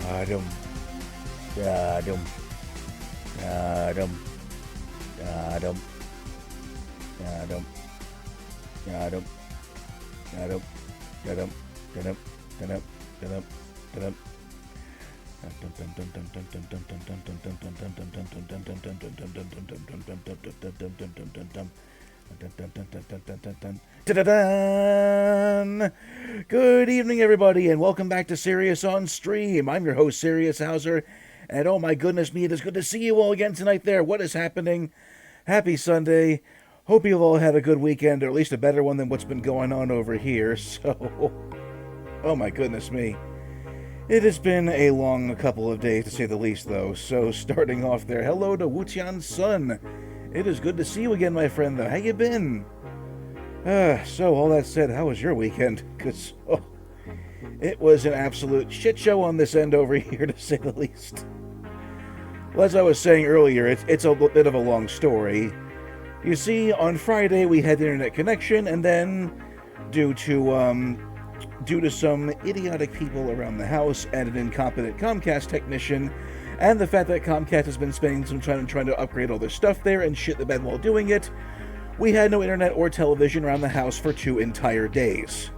Adam, Adam, Adam, Adam, Adam, Adam, Adam, Adam, Adam, Adam, Adam, Adam. Good evening, everybody, and welcome back to Sirius On Stream. I'm your host, Sirius Hauser, and oh my goodness me, it is good to see you all again tonight there. What is happening? Happy Sunday. Hope you've all had a good weekend, or at least a better one than what's been going on over here. So, oh my goodness me. It has been a long couple of days, to say the least, though. So, starting off there, hello to Wutian Sun. It is good to see you again, my friend, though. How you been? So, all that said, how was your weekend? Because, it was an absolute shit show on this end over here, to say the least. Well, as I was saying earlier, it's a bit of a long story. You see, on Friday, we had internet connection, and then, due to some idiotic people around the house and an incompetent Comcast technician, and the fact that Comcast has been spending some time trying to upgrade all their stuff there and shit the bed while doing it, we had no internet or television around the house for 2 entire days.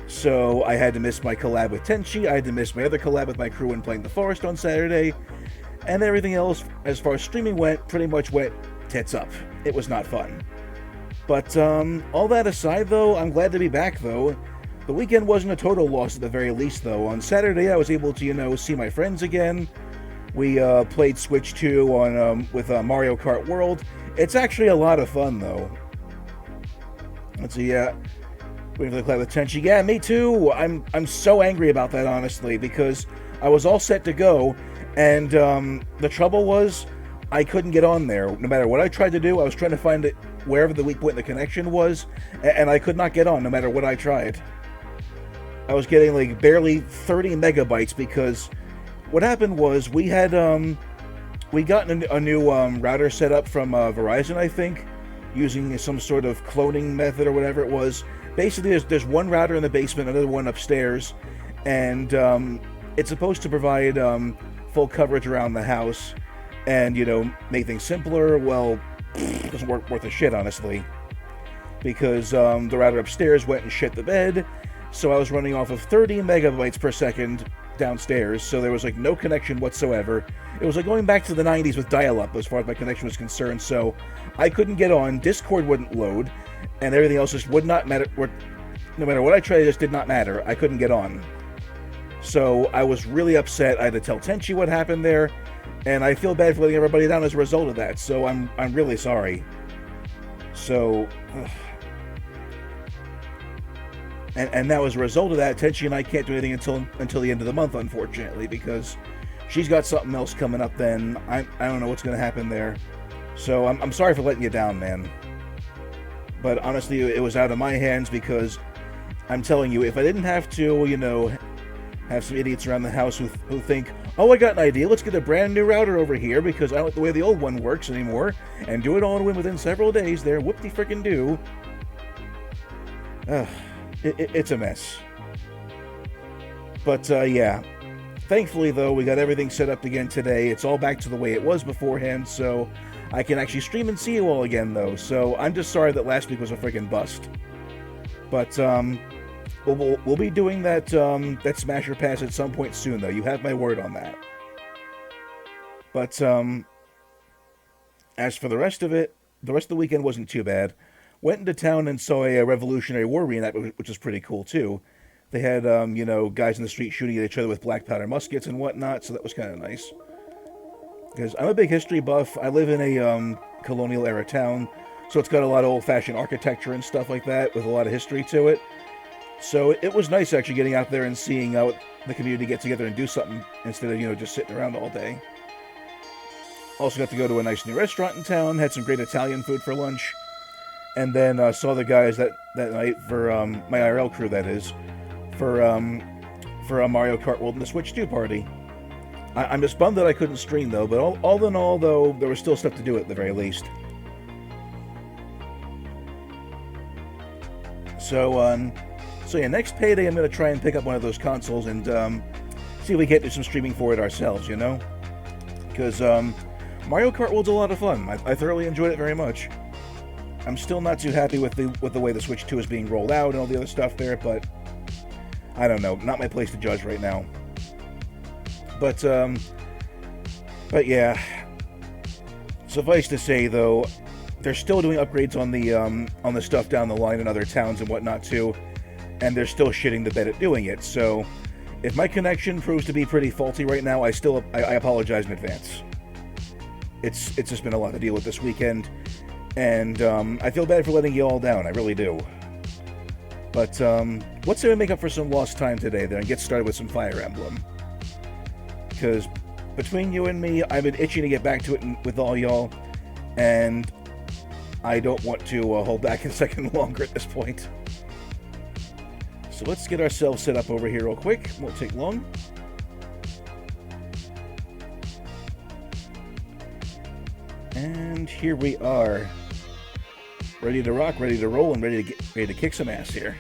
So I had to miss my collab with Tenchi, I had to miss my other collab with my crew in Playing the Forest on Saturday, and everything else, as far as streaming went, pretty much went tits up. It was not fun. But all that aside, though, I'm glad to be back, though. The weekend wasn't a total loss at the very least, though. On Saturday, I was able to, see my friends again. We played Switch 2 with Mario Kart World. It's actually a lot of fun, though. Let's see, waiting for the collab with Tenchi. Yeah, me too. I'm so angry about that, honestly, because I was all set to go, and the trouble was I couldn't get on there. No matter what I tried to do, I was trying to find it wherever the weak point in the connection was, and I could not get on, no matter what I tried. I was getting like barely 30 megabytes because what happened was we had we gotten a new router set up from Verizon, I think, using some sort of cloning method or whatever it was. Basically, there's one router in the basement, another one upstairs, and it's supposed to provide full coverage around the house and make things simpler. Well, it doesn't work worth a shit, honestly, because the router upstairs went and shit the bed. So I was running off of 30 megabytes per second downstairs, so there was like no connection whatsoever. It was like going back to the 90s with dial-up as far as my connection was concerned, so I couldn't get on, Discord wouldn't load, and everything else just would not matter. No matter what I tried, it just did not matter. I couldn't get on. So I was really upset. I had to tell Tenchi what happened there, and I feel bad for letting everybody down as a result of that, so I'm really sorry. So... And that was a result of that. Tenchi and I can't do anything until the end of the month, unfortunately, because she's got something else coming up then. I don't know what's going to happen there. So I'm sorry for letting you down, man. But honestly, it was out of my hands because I'm telling you, if I didn't have to, have some idiots around the house who think, oh, I got an idea, let's get a brand new router over here because I don't like the way the old one works anymore, and do it all within several days there, whoop-de-frickin-do. It's a mess. But, yeah. Thankfully, though, we got everything set up again today. It's all back to the way it was beforehand, so I can actually stream and see you all again, though. So I'm just sorry that last week was a friggin' bust. But, we'll be doing that Smasher Pass at some point soon, though. You have my word on that. But, as for the rest of it, the rest of the weekend wasn't too bad. Went into town and saw a Revolutionary War reenactment, which was pretty cool, too. They had, guys in the street shooting at each other with black powder muskets and whatnot, so that was kind of nice. Because I'm a big history buff. I live in a colonial-era town, so it's got a lot of old-fashioned architecture and stuff like that, with a lot of history to it. So it was nice, actually, getting out there and seeing how the community get together and do something, instead of, just sitting around all day. Also got to go to a nice new restaurant in town, had some great Italian food for lunch. And then saw the guys that night for my IRL crew, that is, for a Mario Kart World and the Switch 2 party. I'm just bummed that I couldn't stream, though, but all in all, though, there was still stuff to do at the very least. So yeah, next payday I'm going to try and pick up one of those consoles and see see if we can't do some streaming for it ourselves, you know? Because Mario Kart World's a lot of fun. I thoroughly enjoyed it very much. I'm still not too happy with the way the Switch 2 is being rolled out and all the other stuff there, but I don't know. Not my place to judge right now. But yeah. Suffice to say, though, they're still doing upgrades on the stuff down the line in other towns and whatnot too, and they're still shitting the bed at doing it. So, if my connection proves to be pretty faulty right now, I apologize in advance. It's just been a lot to deal with this weekend, and I feel bad for letting you all down. I really do. But let's say we make up for some lost time today, then, and get started with some Fire Emblem. Because between you and me, I've been itching to get back to it with all y'all, and I don't want to hold back a second longer at this point. So let's get ourselves set up over here real quick. Won't take long. And here we are. Ready to rock, ready to roll, and ready to kick some ass here.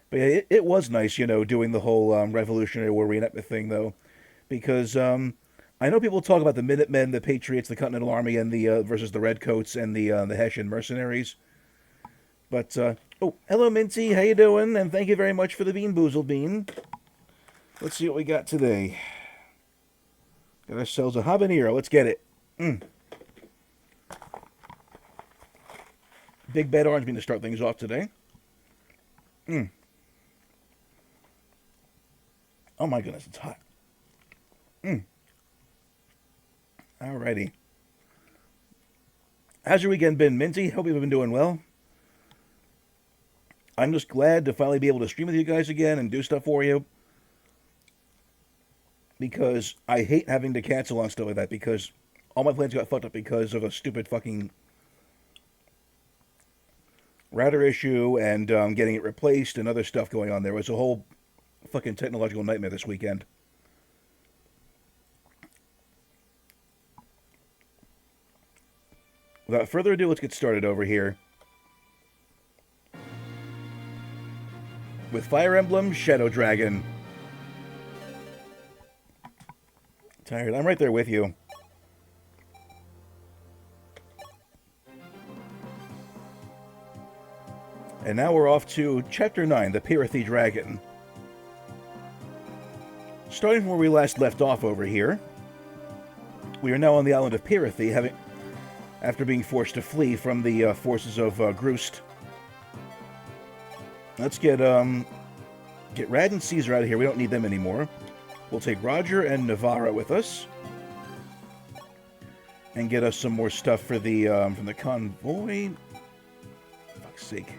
But yeah, it was nice, you know, doing the whole Revolutionary War reenactment thing, though. Because I know people talk about the Minutemen, the Patriots, the Continental Army, and the versus the Redcoats and the Hessian mercenaries. But, oh, hello, Minty. How you doing? And thank you very much for the Bean Boozled Bean. Let's see what we got today. Got ourselves a habanero. Let's get it. Big Bad Orange bean to start things off today. Oh my goodness, it's hot. Alrighty. How's your weekend been, Minty? Hope you've been doing well. I'm just glad to finally be able to stream with you guys again and do stuff for you. Because I hate having to cancel on stuff like that, because all my plans got fucked up because of a stupid fucking router issue and getting it replaced and other stuff going on. There was a whole fucking technological nightmare this weekend. Without further ado, let's get started over here with Fire Emblem Shadow Dragon. Tired. I'm right there with you. And now we're off to Chapter 9, the Pyrrhithi Dragon. Starting from where we last left off over here, we are now on the island of Pyrrhithi, after being forced to flee from the forces of Groost. Let's get Rad and Caesar out of here. We don't need them anymore. We'll take Roger and Navarra with us, and get us some more stuff for the from the convoy. Fuck's sake.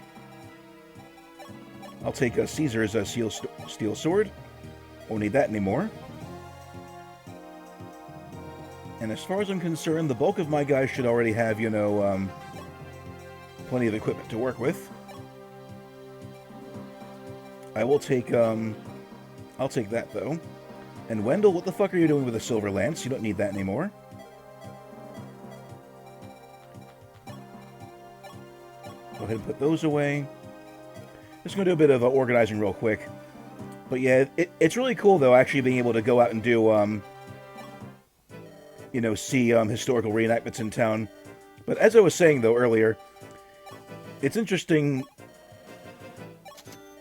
I'll take Caesar's steel sword. Won't need that anymore. And as far as I'm concerned, the bulk of my guys should already have, you know, plenty of equipment to work with. I will take, I'll take that, though. And Wendell, what the fuck are you doing with a silver lance? You don't need that anymore. Go ahead and put those away. Just going to do a bit of organizing real quick. But yeah, it's really cool, though, actually being able to go out and do, you know, see historical reenactments in town. But as I was saying, though, earlier, it's interesting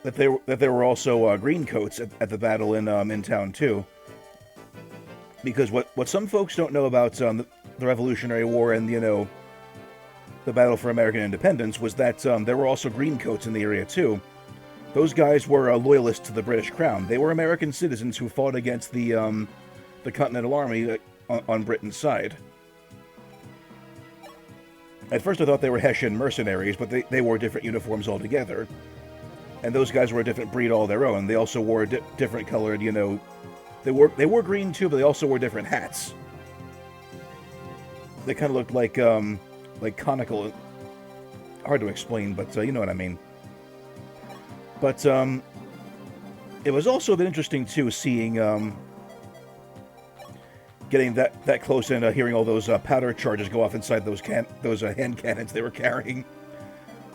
that there were also green coats at the battle in town, too. Because what some folks don't know about the Revolutionary War and, you know, the battle for American independence was that there were also green coats in the area, too. Those guys were loyalists to the British Crown. They were American citizens who fought against the Continental Army on Britain's side. At first I thought they were Hessian mercenaries, but they wore different uniforms altogether. And those guys were a different breed all their own. They also wore different colored, you know... They wore green too, but they also wore different hats. They kind of looked like conical... Hard to explain, but you know what I mean. But it was also a bit interesting, too, seeing... getting that close and hearing all those powder charges go off inside those hand cannons they were carrying.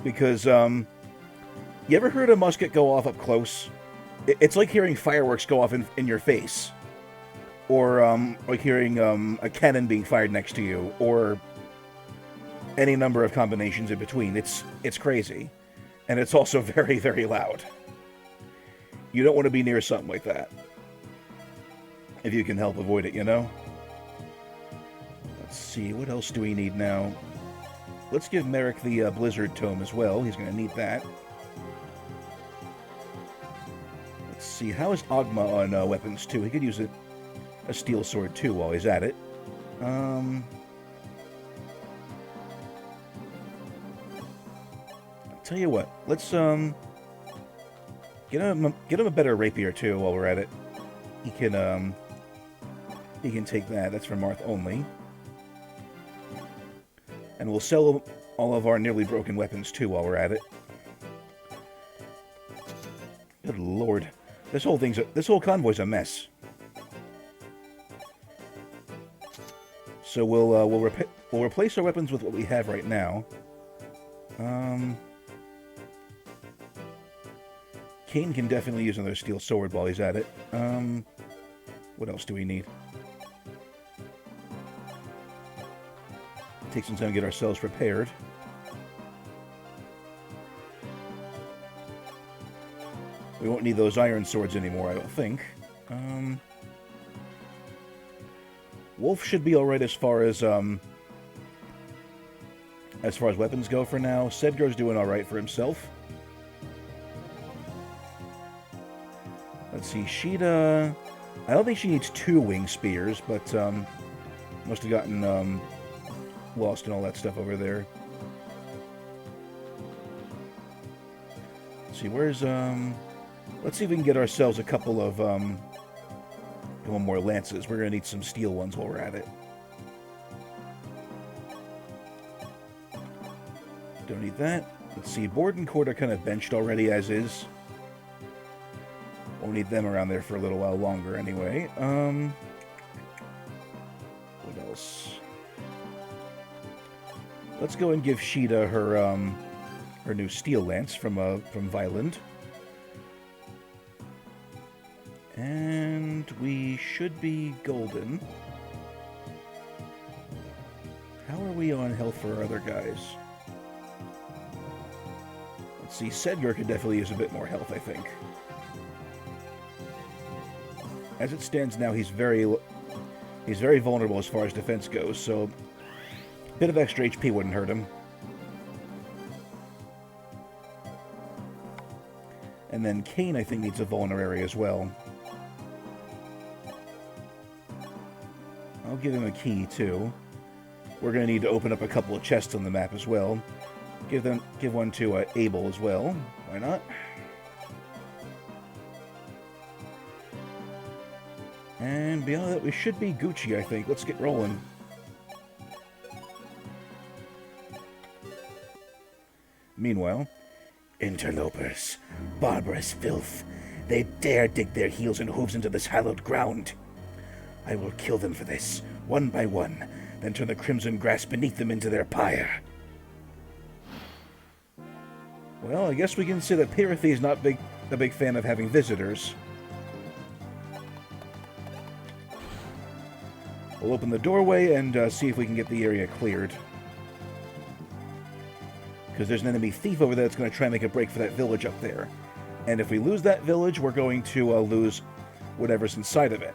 Because, you ever heard a musket go off up close? It's like hearing fireworks go off in your face, or like hearing a cannon being fired next to you, or any number of combinations in between. It's crazy, and it's also very, very loud. You don't want to be near something like that if you can help avoid it, you know? Let's see, what else do we need now? Let's give Merrick the Blizzard Tome as well. He's going to need that. Let's see, how is Ogma on weapons too? He could use a steel sword too while he's at it. I'll tell you what, let's get him a better rapier too while we're at it. He can take that. That's for Marth only. And we'll sell all of our nearly broken weapons too while we're at it. Good lord. This whole convoy's a mess. So we'll replace our weapons with what we have right now. Kane can definitely use another steel sword while he's at it. What else do we need? Take some time to get ourselves prepared. We won't need those iron swords anymore, I don't think. Wolf should be alright as far as weapons go for now. Sedgar's doing alright for himself. Let's see, Sheeta... I don't think she needs 2 wing spears, but must have gotten lost and all that stuff over there. Let's see, where's... Let's see if we can get ourselves a couple of more lances. We're going to need some steel ones while we're at it. Don't need that. Let's see, board and cord are kind of benched already as is. Won't need them around there for a little while longer anyway. What else? Let's go and give Sheeta her new steel lance from Violend. And we should be golden. How are we on health for our other guys? Let's see, Sedgar could definitely use a bit more health, I think. As it stands now, he's very vulnerable as far as defense goes, so a bit of extra HP wouldn't hurt him. And then Kane, I think, needs a vulnerary as well. I'll give him a key, too. We're going to need to open up a couple of chests on the map as well. Give one to Abel as well. Why not? And beyond that, we should be Gucci, I think. Let's get rolling. Meanwhile, interlopers, barbarous filth. They dare dig their heels and hooves into this hallowed ground. I will kill them for this, one by one, then turn the crimson grass beneath them into their pyre. Well, I guess we can say that Pirathy is not a big fan of having visitors. We'll open the doorway and see if we can get the area cleared. Because there's an enemy thief over there that's going to try and make a break for that village up there. And if we lose that village, we're going to lose whatever's inside of it.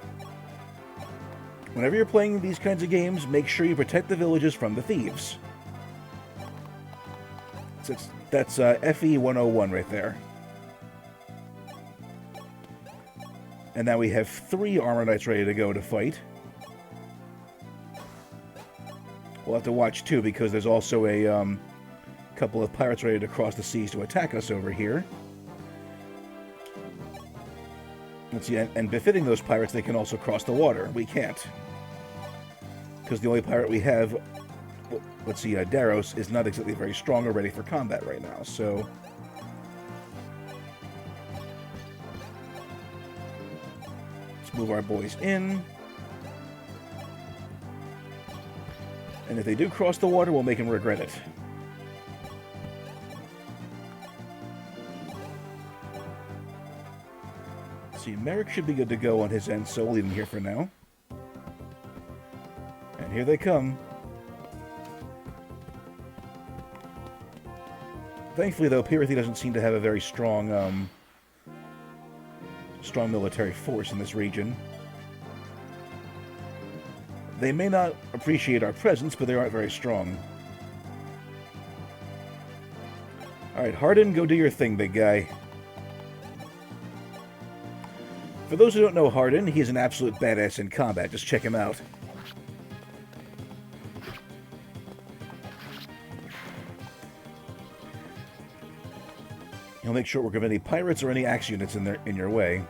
Whenever you're playing these kinds of games, make sure you protect the villages from the thieves. That's FE 101 right there. And now we have 3 armor knights ready to go to fight. We'll have to watch, too, because there's also a couple of pirates ready to cross the seas to attack us over here. Let's see, and befitting those pirates, they can also cross the water. We can't. Because the only pirate we have, let's see, Daros, is not exactly very strong or ready for combat right now, so... Let's move our boys in. And if they do cross the water, we'll make them regret it. Let's see, Merrick should be good to go on his end, so we'll leave him here for now. And here they come. Thankfully, though, Pyrithy doesn't seem to have a very strong, strong military force in this region. They may not appreciate our presence, but they aren't very strong. Alright, Hardin, go do your thing, big guy. For those who don't know Hardin, he's an absolute badass in combat. Just check him out. He'll make short work of any pirates or any axe units in your way.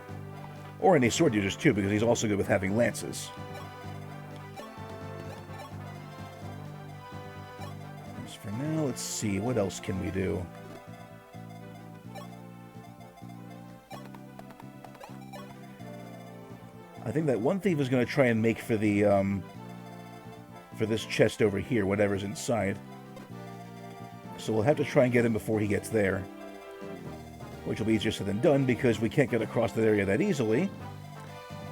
Or any sword users, too, because he's also good with having lances. As for now, let's see. What else can we do? I think that one thief is going to try and make for the, for this chest over here, whatever's inside. So we'll have to try and get him before he gets there. Which will be easier said than done, because we can't get across that area that easily.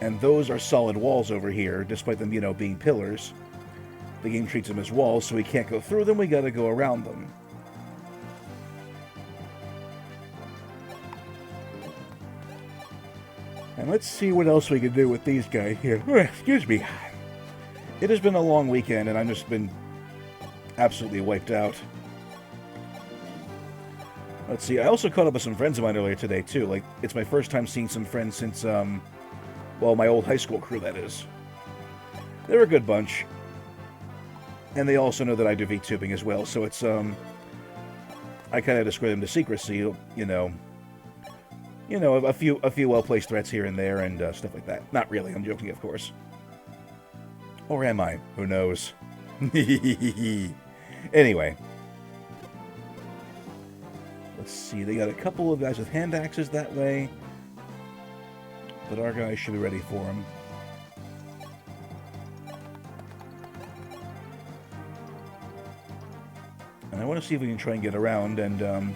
And those are solid walls over here, despite them, you know, being pillars. The game treats them as walls, so we can't go through them, we gotta go around them. And let's see what else we can do with these guys here. Excuse me. It has been a long weekend, and I've just been absolutely wiped out. Let's see, I also caught up with some friends of mine earlier today, too. Like, it's my first time seeing some friends since, well, my old high school crew, that is. They're a good bunch. And they also know that I do VTubing as well, so it's, I kind of discredit them to secrecy, you know, a few well-placed threats here and there and stuff like that. Not really, I'm joking, of course. Or am I? Who knows? Anyway. Let's see, they got a couple of guys with hand axes that way, but our guys should be ready for them. And I want to see if we can try and get around and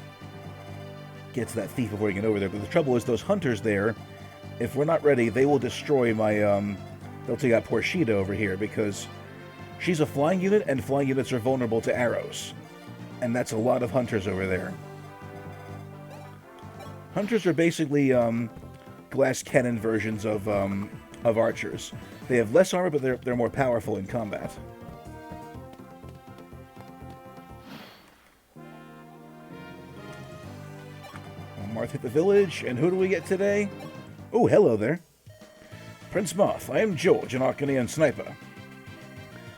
get to that thief before we get over there. But the trouble is, those hunters there, if we're not ready, they will destroy my, they'll take out poor Sheeta over here, because she's a flying unit, and flying units are vulnerable to arrows. And that's a lot of hunters over there. Hunters are basically glass cannon versions of archers. They have less armor, but they're more powerful in combat. Marth hit the village, and who do we get today? Oh, hello there. Prince Marth, I am George, an Arcanian sniper.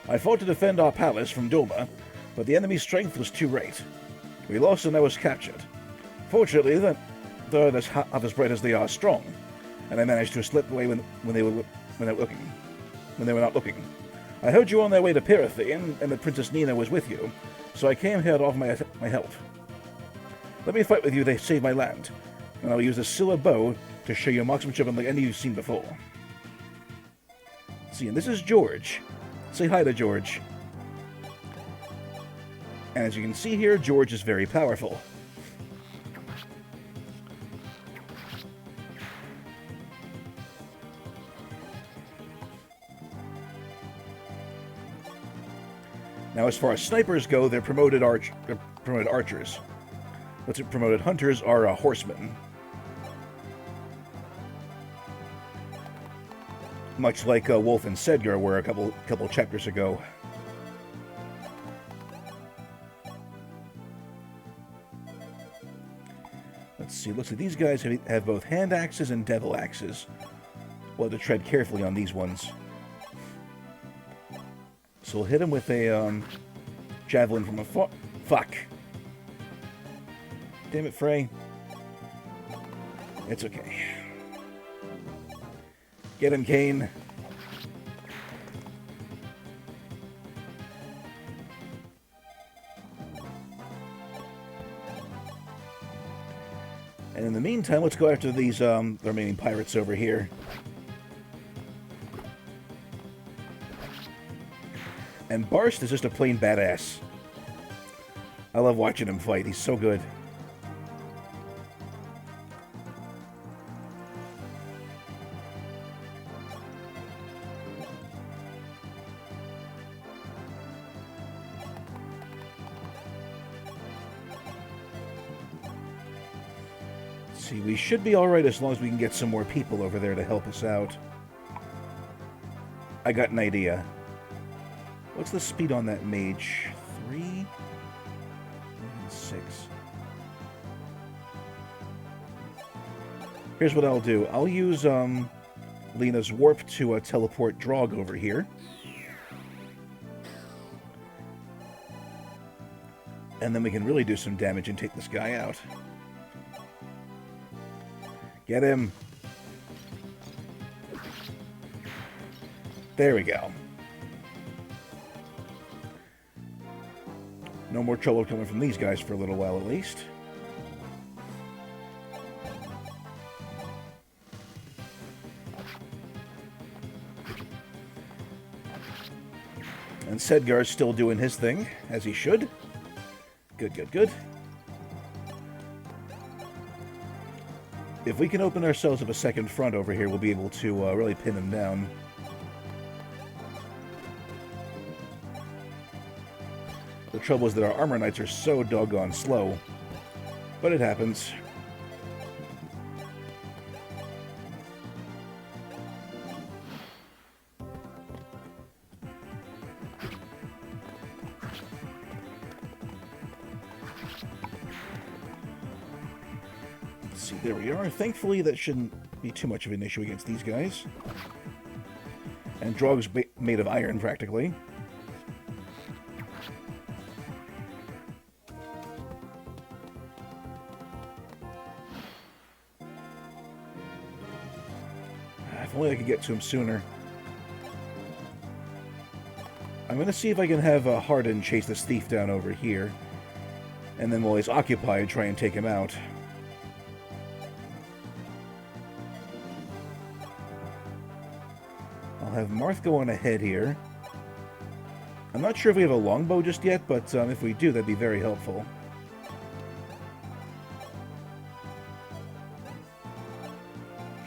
I fought to defend our palace from Dulma, but the enemy's strength was too great. We lost and I was captured. Fortunately, they're half as bright as they are strong, and I managed to slip away when they were not looking. I heard you on their way to Pyrithy, and that Princess Nina was with you, so I came here to offer my help. Let me fight with you to save my land, and I'll use a silver bow to show you marksmanship unlike any you've seen before. See, and this is George. Say hi to George. And as you can see here, George is very powerful. Now, as far as snipers go, they're promoted archers. What's promoted hunters are horsemen. Much like Wolf and Sedgar were a couple chapters ago. Let's see. Looks like these guys have both hand axes and devil axes. We'll have to tread carefully on these ones. So we'll hit him with a javelin from afar. Fuck. Damn it, Frey. It's okay. Get him, Kane. And in the meantime, let's go after these the remaining pirates over here. And Barst is just a plain badass. I love watching him fight. He's so good. See, we should be alright as long as we can get some more people over there to help us out. I got an idea. What's the speed on that mage? 3? And 6. Here's what I'll do. I'll use Lena's warp to teleport Drog over here. And then we can really do some damage and take this guy out. Get him. There we go. No more trouble coming from these guys for a little while at least. And Sedgar's still doing his thing, as he should. Good, good, good. If we can open ourselves up a second front over here, we'll be able to really pin him down. The trouble is that our armor knights are so doggone slow. But it happens. See, there we are. Thankfully, that shouldn't be too much of an issue against these guys. And Drog's made of iron, practically. If only I could get to him sooner. I'm going to see if I can have Harden chase this thief down over here. And then while he's occupied, try and take him out. I'll have Marth go on ahead here. I'm not sure if we have a longbow just yet, but if we do, that'd be very helpful.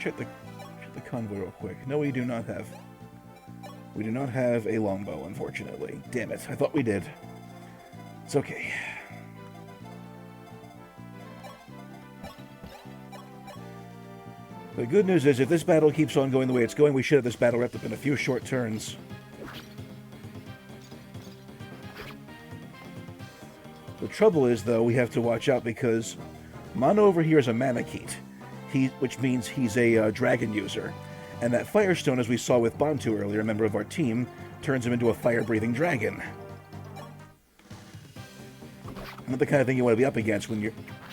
Check the convoy real quick. No, we do not have. We do not have a longbow, unfortunately. Damn it, I thought we did. It's okay. The good news is, if this battle keeps on going the way it's going, we should have this battle wrapped up in a few short turns. The trouble is, though, we have to watch out because Mono over here is a Manakete, which means he's a dragon user. And that Firestone, as we saw with Bantu earlier, a member of our team, turns him into a fire-breathing dragon. Not the kind of thing you want to be up against when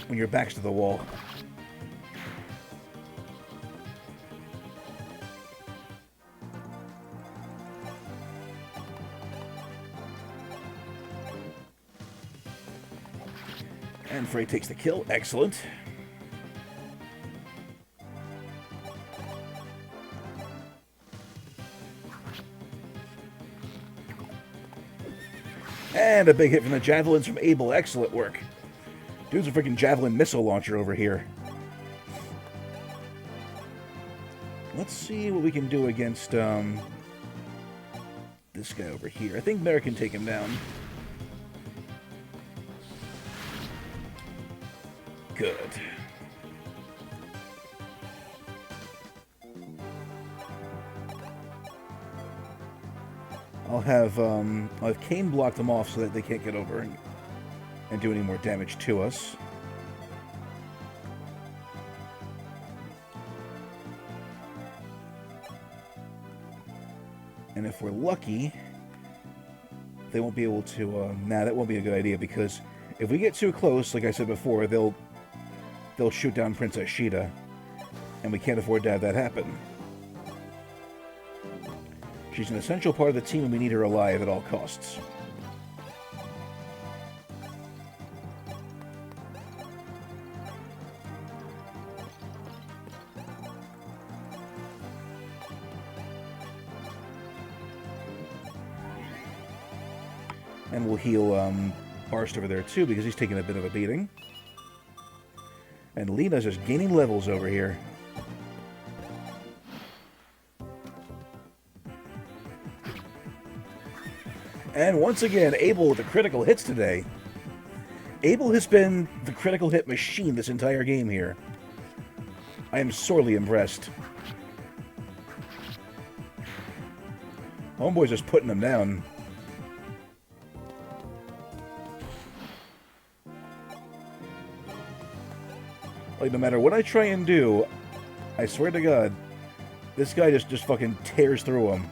your back's to the wall. And Frey takes the kill. Excellent. And a big hit from the javelins from Abel. Excellent work. Dude's a freaking javelin missile launcher over here. Let's see what we can do against this guy over here. I think Mare can take him down. Good. I'll have Kane block them off so that they can't get over and do any more damage to us. And if we're lucky, they won't be able to... nah, that won't be a good idea, because if we get too close, like I said before, they'll shoot down Princess Sheeta, and we can't afford to have that happen. She's an essential part of the team, and we need her alive at all costs. And we'll heal Barst over there too, because he's taking a bit of a beating. And Lena's just gaining levels over here. And once again, Abel with the critical hits today. Abel has been the critical hit machine this entire game here. I am sorely impressed. Homeboy's just putting them down. Like, no matter what I try and do, I swear to God, this guy just fucking tears through them.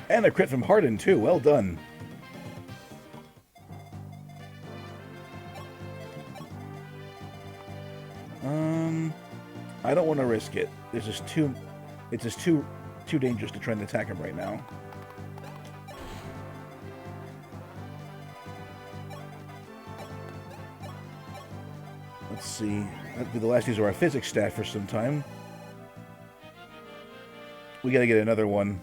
And a crit from Harden, too. Well done. I don't want to risk it. It's just too dangerous to try and attack him right now. Let's see. That'll be the last use of our physics stat for some time. We gotta get another one.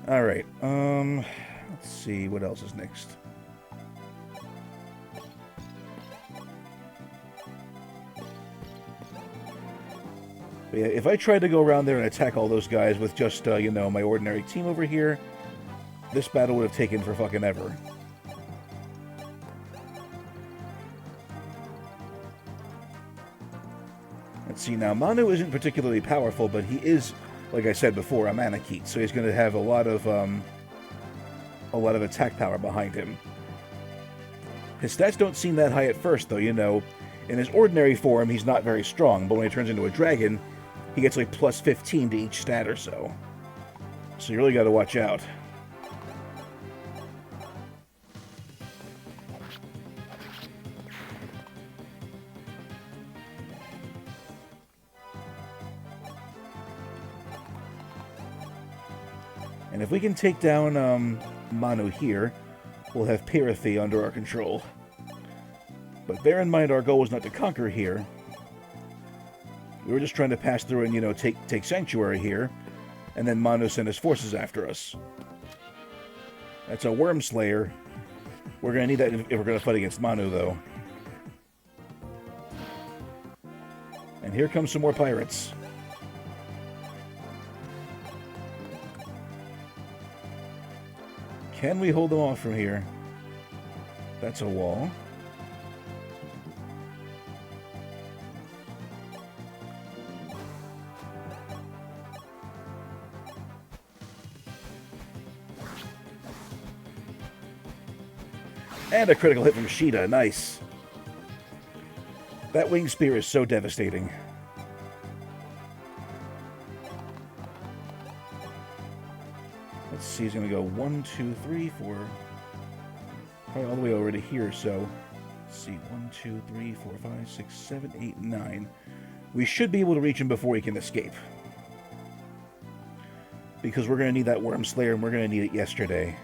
Alright, let's see, what else is next? But yeah, if I tried to go around there and attack all those guys with just, you know, my ordinary team over here, this battle would have taken for fucking ever. Let's see, now, Manu isn't particularly powerful, but he is, like I said before, a Manakete, so he's going to have a lot of attack power behind him. His stats don't seem that high at first, though, you know. In his ordinary form, he's not very strong, but when he turns into a dragon, he gets like plus 15 to each stat or so. So you really got to watch out. And if we can take down Manu here, we'll have Pirathy under our control. But bear in mind, our goal was not to conquer here. We were just trying to pass through and, you know, take Sanctuary here, and then Manu sent his forces after us. That's a Worm Slayer. We're going to need that if we're going to fight against Manu, though. And here comes some more pirates. Can we hold them off from here? That's a wall. And a critical hit from Sheeta. Nice. That wing spear is so devastating. Let's see, he's going to go 1, 2, 3, 4. Probably all the way over to here, so... Let's see, 1, 2, 3, 4, 5, 6, 7, 8, 9. We should be able to reach him before he can escape. Because we're going to need that Worm Slayer, and we're going to need it yesterday.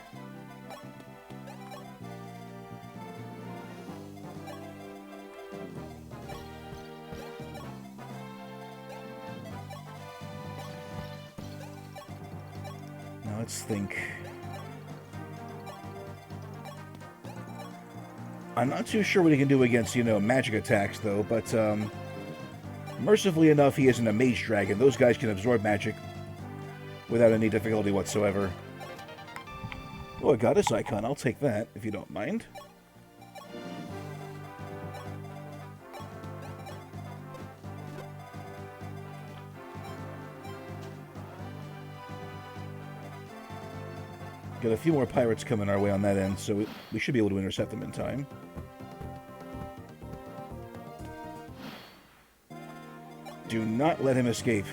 Let's think. I'm not too sure what he can do against, you know, magic attacks, though, but, mercifully enough, he isn't a mage dragon. Those guys can absorb magic without any difficulty whatsoever. Oh, a goddess icon. I'll take that, if you don't mind. Got a few more pirates coming our way on that end, so we should be able to intercept them in time. Do not let him escape.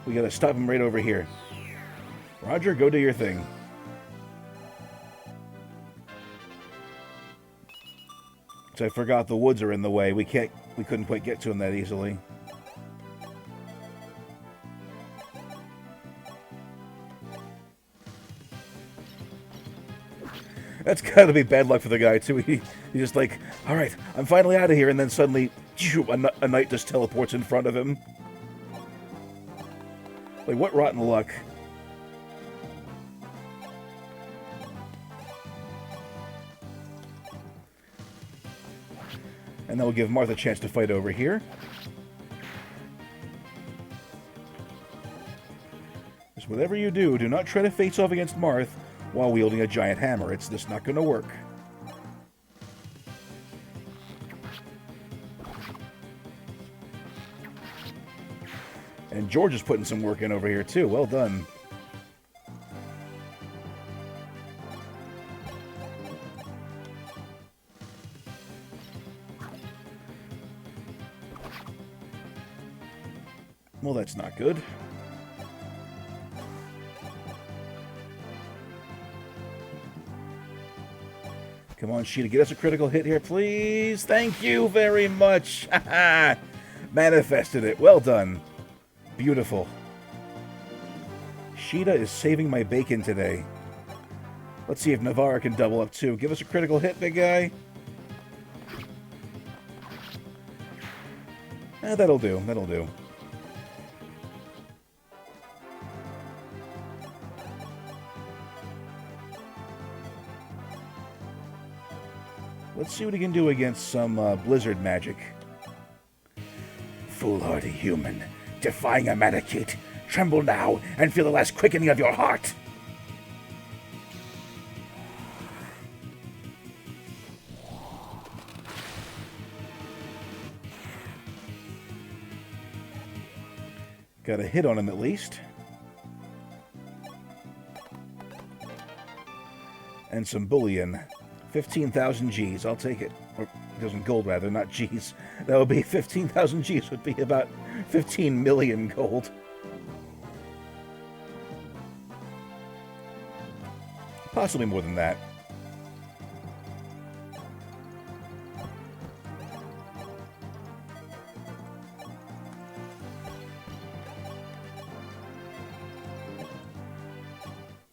We gotta stop him right over here. Roger, go do your thing. So I forgot the woods are in the way. We couldn't quite get to him that easily. That's gotta be bad luck for the guy, too. He's just like, alright, I'm finally out of here, and then suddenly, a knight just teleports in front of him. Like, what rotten luck. And that will give Marth a chance to fight over here. Just whatever you do, do not try to face off against Marth while wielding a giant hammer. It's just not going to work. And George is putting some work in over here, too. Well done. Well, that's not good. Come on, Sheeta, get us a critical hit here, please. Thank you very much. Manifested it. Well done. Beautiful. Sheeta is saving my bacon today. Let's see if Navarra can double up, too. Give us a critical hit, big guy. That'll do. That'll do. Let's see what he can do against some blizzard magic. Foolhardy human, defying a Manakite. Tremble now and feel the last quickening of your heart. Got a hit on him at least. And some bullion. 15,000 G's. I'll take it. Or 1,000 gold, rather, not G's. That would be 15,000 G's would be about 15 million gold. Possibly more than that.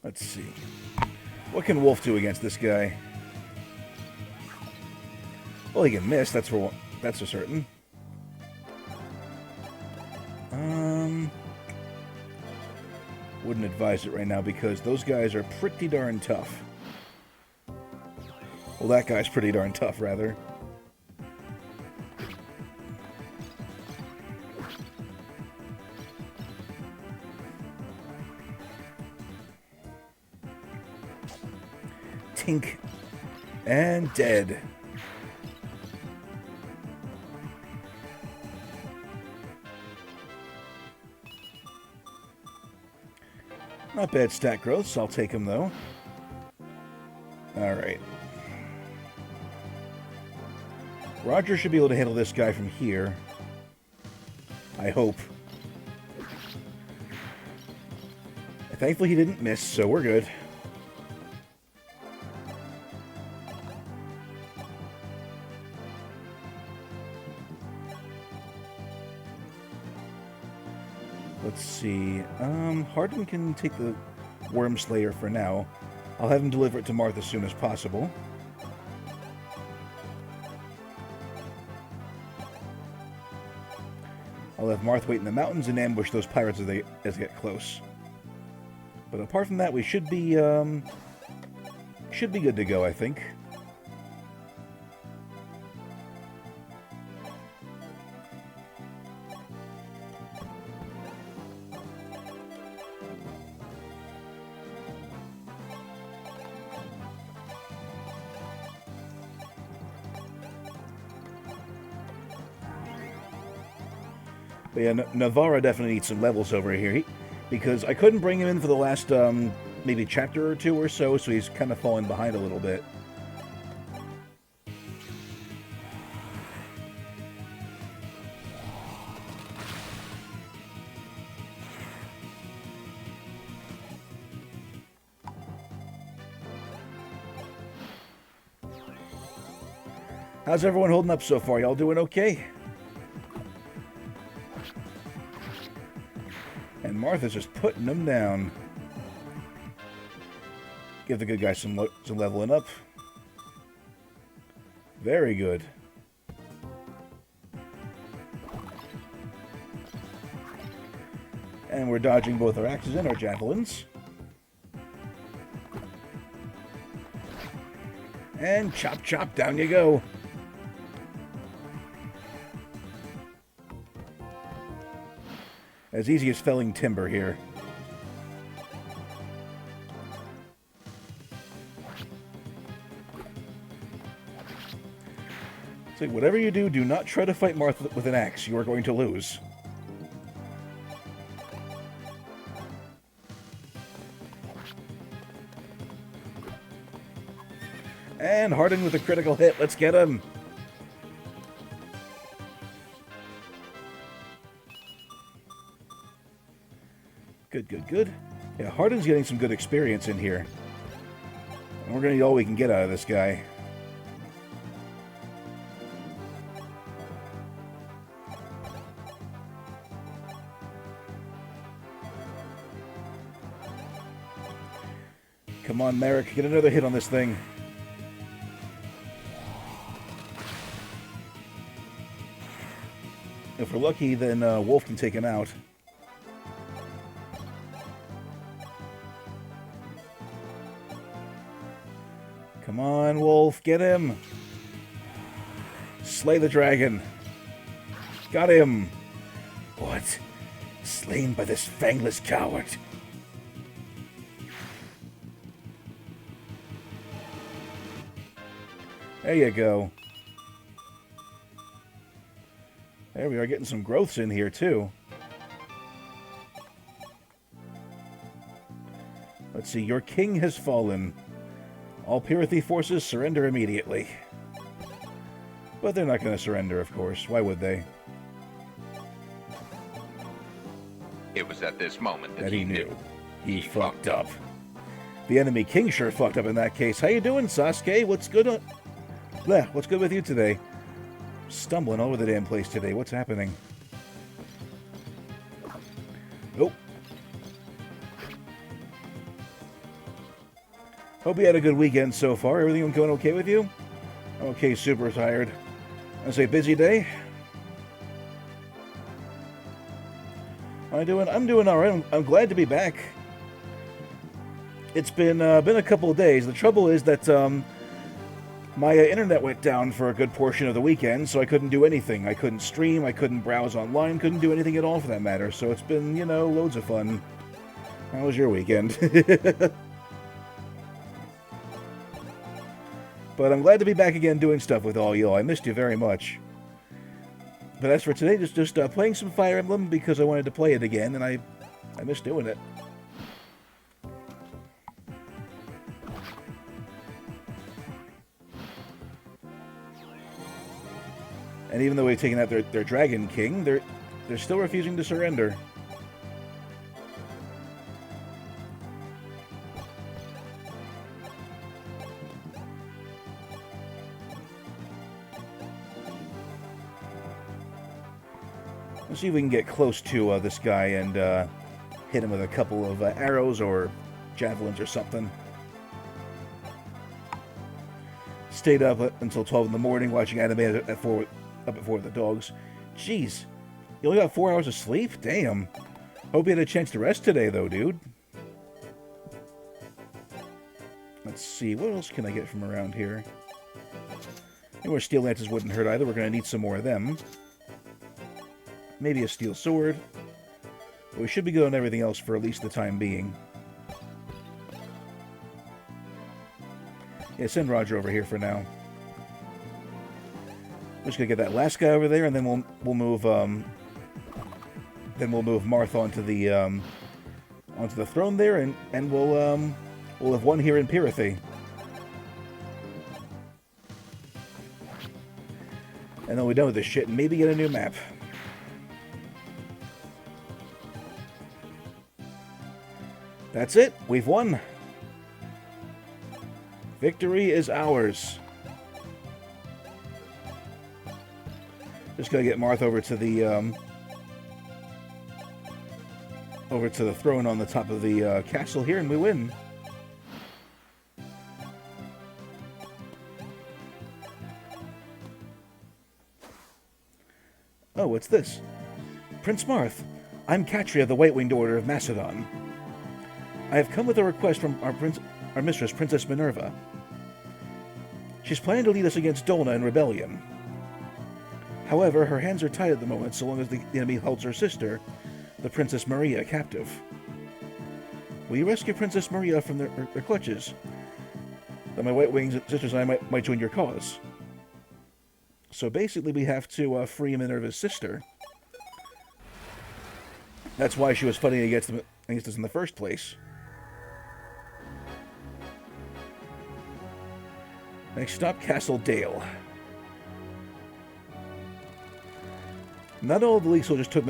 Let's see. What can Wolf do against this guy? Well, he can miss, that's for certain. Wouldn't advise it right now because those guys are pretty darn tough. Well, that guy's pretty darn tough, rather. Tink. And dead. Not bad stat growth, so I'll take him, though. Alright. Roger should be able to handle this guy from here. I hope. Thankfully, he didn't miss, so we're good. Let's see. Hardin can take the Worm Slayer for now. I'll have him deliver it to Marth as soon as possible. I'll have Marth wait in the mountains and ambush those pirates as they get close. But apart from that, we should be good to go, I think. But yeah, Navarra definitely needs some levels over here. Because I couldn't bring him in for the last, maybe chapter or two or so he's kind of falling behind a little bit. How's everyone holding up so far? Y'all doing okay? And Martha's just putting them down. Give the good guy some leveling up. Very good. And we're dodging both our axes and our javelins. And chop, chop, down you go. As easy as felling timber here. So whatever you do, do not try to fight Marth with an axe. You are going to lose. And Harden with a critical hit. Let's get him. Good, good, good. Yeah, Harden's getting some good experience in here. And we're going to need all we can get out of this guy. Come on, Merrick. Get another hit on this thing. If we're lucky, then Wolf can take him out. Come on, Wolf. Get him. Slay the dragon. Got him. What? Slain by this fangless coward. There you go. There we are, getting some growths in here, too. Let's see, your king has fallen. All Pirathi forces surrender immediately. But they're not going to surrender, of course. Why would they? It was at this moment that he knew. He fucked up. The enemy king sure fucked up in that case. How you doing, Sasuke? What's good on... Bleh, what's good with you today? Stumbling all over the damn place today. What's happening? Oh. Hope you had a good weekend so far. Everything going okay with you? Okay, super tired. I say busy day. How am I doing? I'm doing all right. I'm glad to be back. It's been a couple of days. The trouble is that my internet went down for a good portion of the weekend, so I couldn't do anything. I couldn't stream, I couldn't browse online, couldn't do anything at all for that matter. So it's been, you know, loads of fun. How was your weekend? But I'm glad to be back again doing stuff with all y'all. I missed you very much. But as for today, just playing some Fire Emblem because I wanted to play it again, and I missed doing it. And even though we've taken out their Dragon King, they're still refusing to surrender. Let's see if we can get close to this guy and hit him with a couple of arrows or javelins or something. Stayed up until 12 in the morning watching anime at 4 with the dogs. Jeez, you only got 4 hours of sleep? Damn. Hope you had a chance to rest today, though, dude. Let's see, what else can I get from around here? More steel lances wouldn't hurt either. We're going to need some more of them. Maybe a steel sword. But we should be good on everything else for at least the time being. Yeah, send Roger over here for now. We're just gonna get that last guy over there, and then we'll move Marth onto the throne there, and we'll have one here in Pirathi. And then we're done with this shit and maybe get a new map. That's it. We've won. Victory is ours. Just gotta get Marth over to the throne on the top of the castle here, and we win. Oh, what's this? Prince Marth, I'm Katria, the White-Winged Order of Macedon. I have come with a request from our mistress, Princess Minerva. She's planning to lead us against Dolna in rebellion. However, her hands are tied at the moment so long as the enemy holds her sister, the Princess Maria, captive. Will you rescue Princess Maria from their clutches? Then my White-Winged sisters and I might join your cause. So basically we have to free Minerva's sister. That's why she was fighting against us in the first place. Next stop, Castle Dale. Not all of the League soldiers took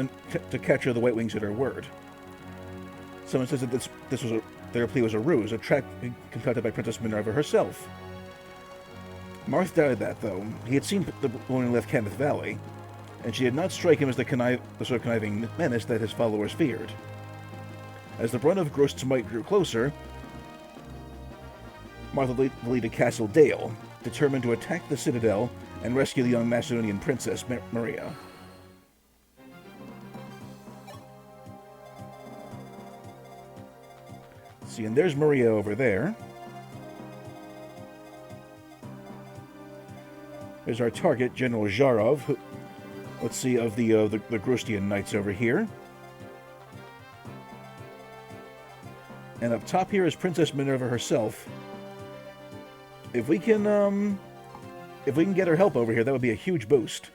to capture the White Wings at her word. Someone says that their plea was a ruse, a trap concocted by Princess Minerva herself. Marth doubted that, though. He had seen the woman who left Kenneth Valley, and she did not strike him as the sort of conniving menace that his followers feared. As the brunt of Grost's might grew closer, Martha led the lead to Castle Dale, determined to attack the citadel and rescue the young Macedonian princess, Maria. See, and there's Maria over there. There's our target, General Zharov, who, let's see, of the Grostian Knights over here. And up top here is Princess Minerva herself. If we can get her help over here, that would be a huge boost.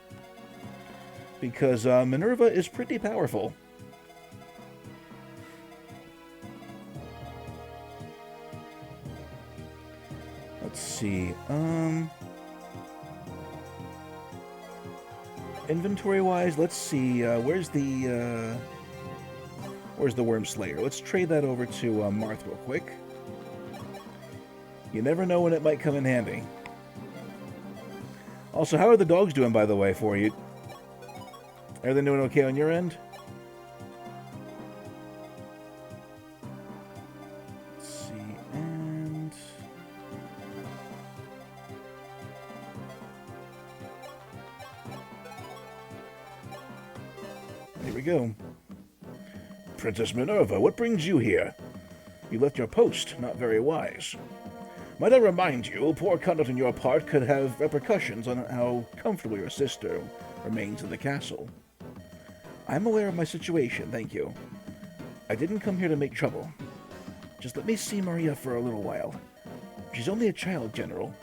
Because Minerva is pretty powerful. Let's see. Inventory-wise, let's see. Where's the Worm Slayer? Let's trade that over to Marth real quick. You never know when it might come in handy. Also, how are the dogs doing, by the way, for you? Are they doing okay on your end? Let's see, and... Here we go. Princess Minerva, what brings you here? You left your post, not very wise. Might I remind you, poor conduct on your part could have repercussions on how comfortable your sister remains in the castle. I'm aware of my situation, thank you. I didn't come here to make trouble. Just let me see Maria for a little while. She's only a child, General.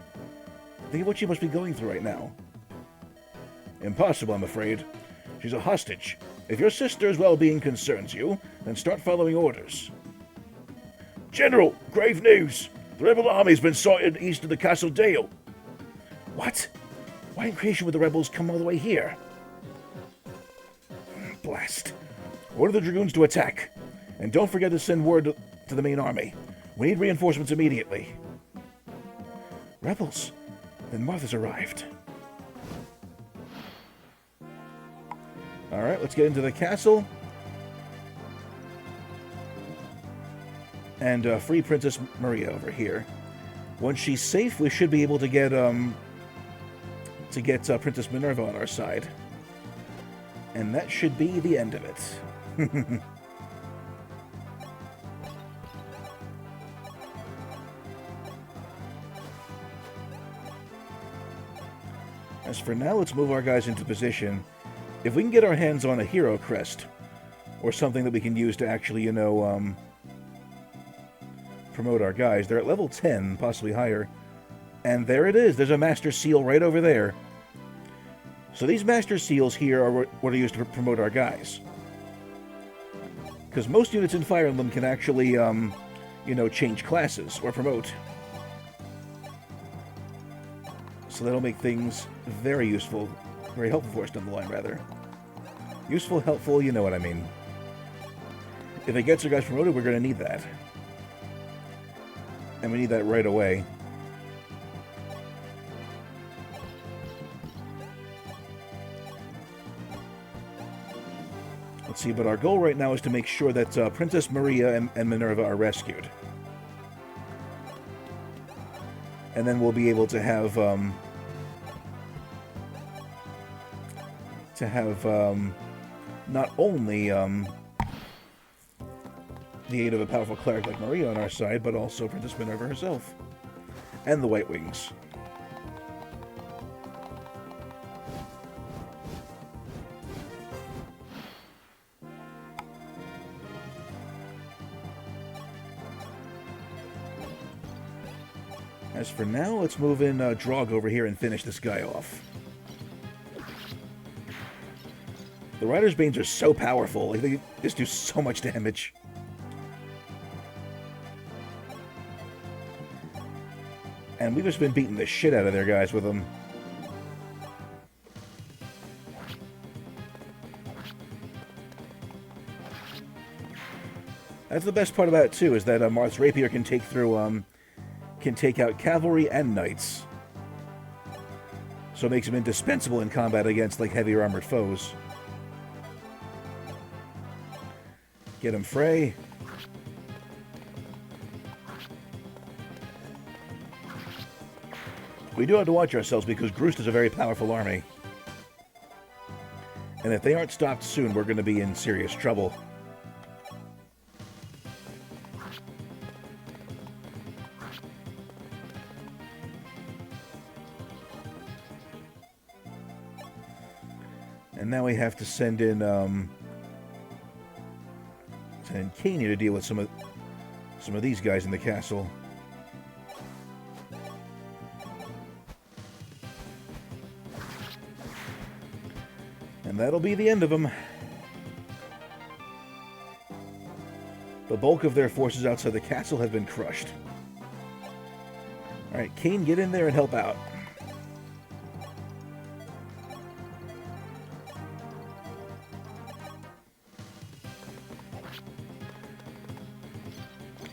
Think of what she must be going through right now. Impossible, I'm afraid. She's a hostage. If your sister's well-being concerns you, then start following orders. General, grave news! The rebel army's been sighted east of the Castle Dale. What? Why in creation would the rebels come all the way here? Blast. Order the dragoons to attack. And don't forget to send word to the main army. We need reinforcements immediately. Rebels? Then Martha's arrived. Alright, let's get into the castle. And free Princess Maria over here. Once she's safe, we should be able to get Princess Minerva on our side. And that should be the end of it. As for now, let's move our guys into position. If we can get our hands on a hero crest, or something that we can use to actually, promote our guys. They're at level 10, possibly higher. And there it is. There's a Master Seal right over there. So these Master Seals here are what are used to promote our guys. Because most units in Fire Emblem can actually, change classes or promote. So that'll make things very useful. Very helpful for us down the line, rather. Useful, helpful, you know what I mean. If it gets our guys promoted, we're going to need that. And we need that right away. Let's see, but our goal right now is to make sure that Princess Maria and Minerva are rescued. And then we'll be able to have, not only the aid of a powerful cleric like Maria on our side, but also Princess Minerva herself. And the White Wings. As for now, let's move in Draug over here and finish this guy off. The Rider's Banes are so powerful. Like, they just do so much damage. And we've just been beating the shit out of their guys with them. That's the best part about it, too, is that Marth's Rapier can take through, can take out cavalry and knights. So it makes him indispensable in combat against, like, heavier armored foes. Get him, Frey. We do have to watch ourselves because Groost is a very powerful army. And if they aren't stopped soon, we're going to be in serious trouble. And now we have to send in Kenya to deal with some of these guys in the castle. And that'll be the end of them. The bulk of their forces outside the castle have been crushed. Alright, Kane, get in there and help out.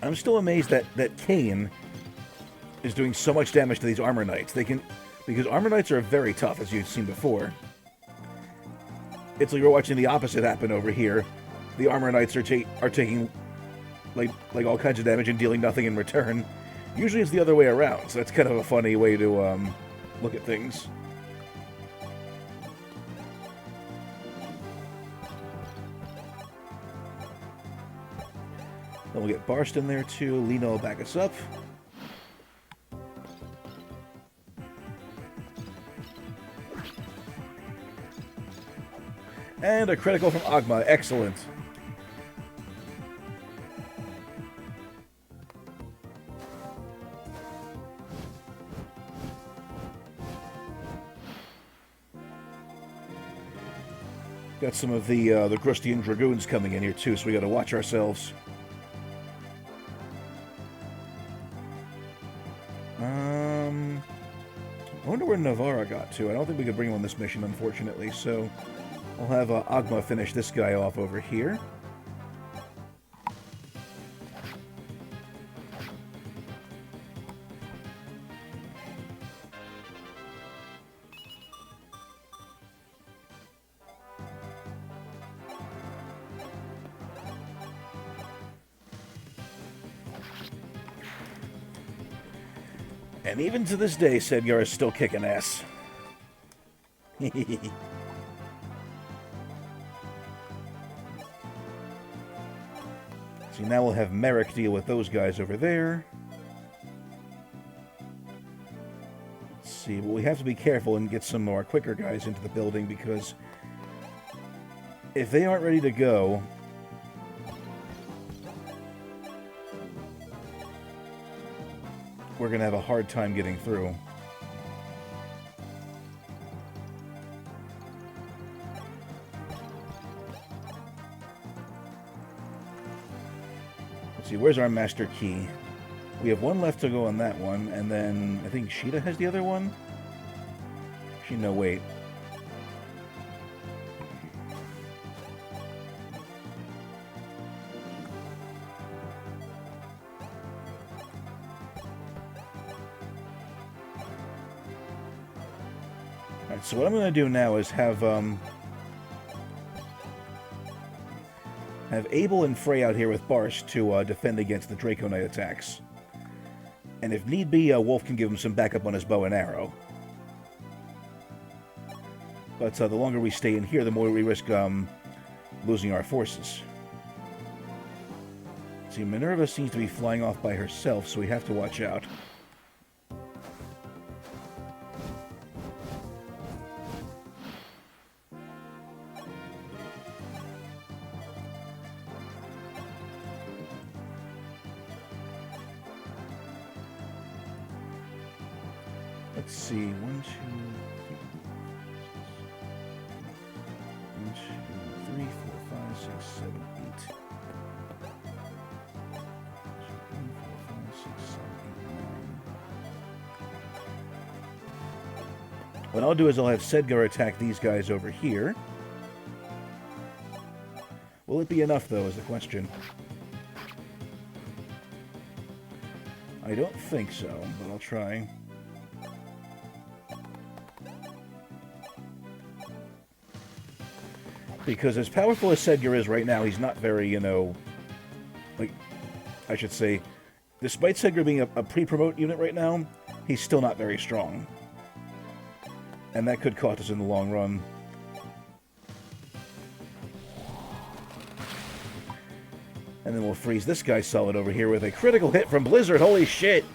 I'm still amazed that Kane is doing so much damage to these Armor Knights. Because Armor Knights are very tough, as you've seen before. It's like we're watching the opposite happen over here. The Armor Knights are taking like all kinds of damage and dealing nothing in return. Usually it's the other way around, so that's kind of a funny way to look at things. Then we'll get Barst in there too. Lena will back us up. And a critical from Agma. Excellent. Got some of the Grustian Dragoons coming in here too, so we got to watch ourselves. I wonder where Navarra got to. I don't think we could bring him on this mission, unfortunately, so I'll have Agma finish this guy off over here. And even to this day, Sedgar is still kicking ass. See, now we'll have Merrick deal with those guys over there. Let's see, but we have to be careful and get some more quicker guys into the building, because if they aren't ready to go, we're going to have a hard time getting through. Let's see, where's our master key? We have one left to go on that one, and then I think Sheeta has the other one? No, wait. Alright, so what I'm going to do now is have Abel and Frey out here with Barsh to defend against the Draco Knight attacks. And if need be, Wolf can give him some backup on his bow and arrow. But the longer we stay in here, the more we risk losing our forces. See, Minerva seems to be flying off by herself, so we have to watch out. Let's see, 1, 2, 3, 4, 5, 6, 7, 8. 3, 4, 5, 6, 7, 8, 9. What I'll do is I'll have Sedgar attack these guys over here. Will it be enough, though, is the question. I don't think so, but I'll try. Because as powerful as Sedgar is right now, he's not very, you know... Like, I should say, despite Sedgar being a pre-promote unit right now, he's still not very strong. And that could cost us in the long run. And then we'll freeze this guy solid over here with a critical hit from Blizzard. Holy shit!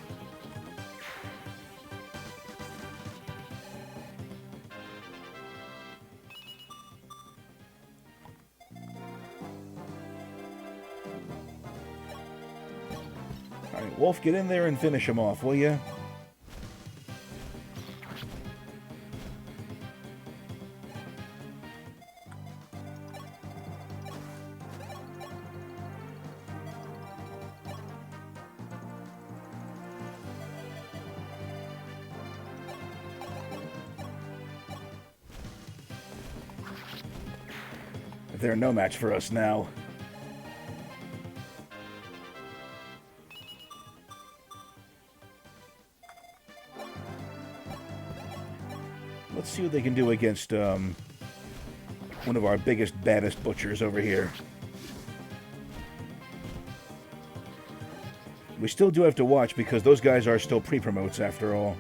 Alright, Wolf, get in there and finish him off, will ya? They're no match for us now. Let's see what they can do against one of our biggest, baddest butchers over here. We still do have to watch because those guys are still pre-promotes after all.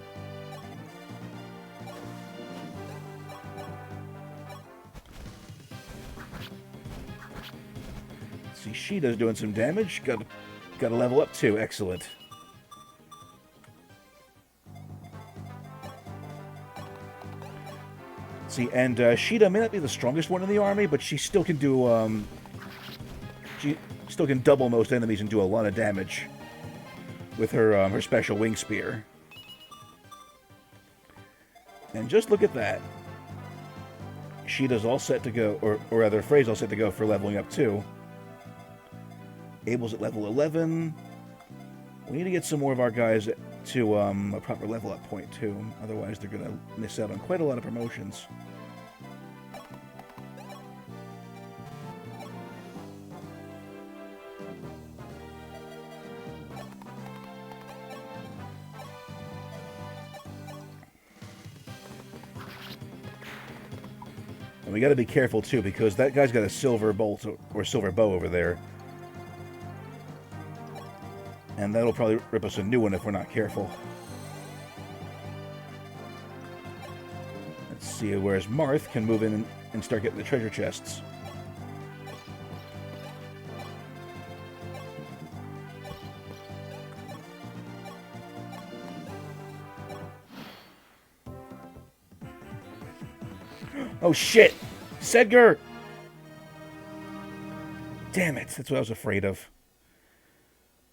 See, Sheeta's doing some damage. Got to level up too. Excellent. See, and Sheeta may not be the strongest one in the army, but she still can do, she still can double most enemies and do a lot of damage with her, her special wing spear. And just look at that. Sheeta's all set to go, or rather, Frey's all set to go for leveling up too. Abel's at level 11. We need to get some more of our guys to a proper level up point too. Otherwise, they're going to miss out on quite a lot of promotions. And we got to be careful too, because that guy's got a silver bolt or silver bow over there. And that'll probably rip us a new one if we're not careful. Let's see, whereas Marth can move in and start getting the treasure chests. Oh shit! Sedgar! Damn it, that's what I was afraid of.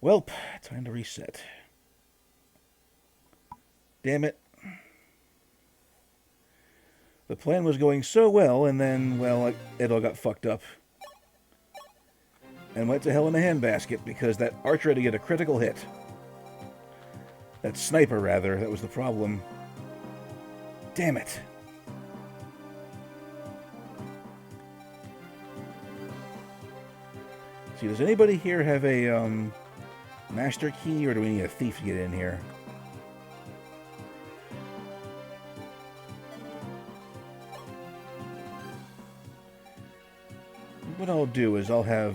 Welp, time to reset. Damn it. The plan was going so well, and then, well, it all got fucked up. And went to hell in a handbasket, because that archer had to get a critical hit. That sniper, rather, that was the problem. Damn it. See, does anybody here have a, master key, or do we need a thief to get in here? What I'll do is I'll have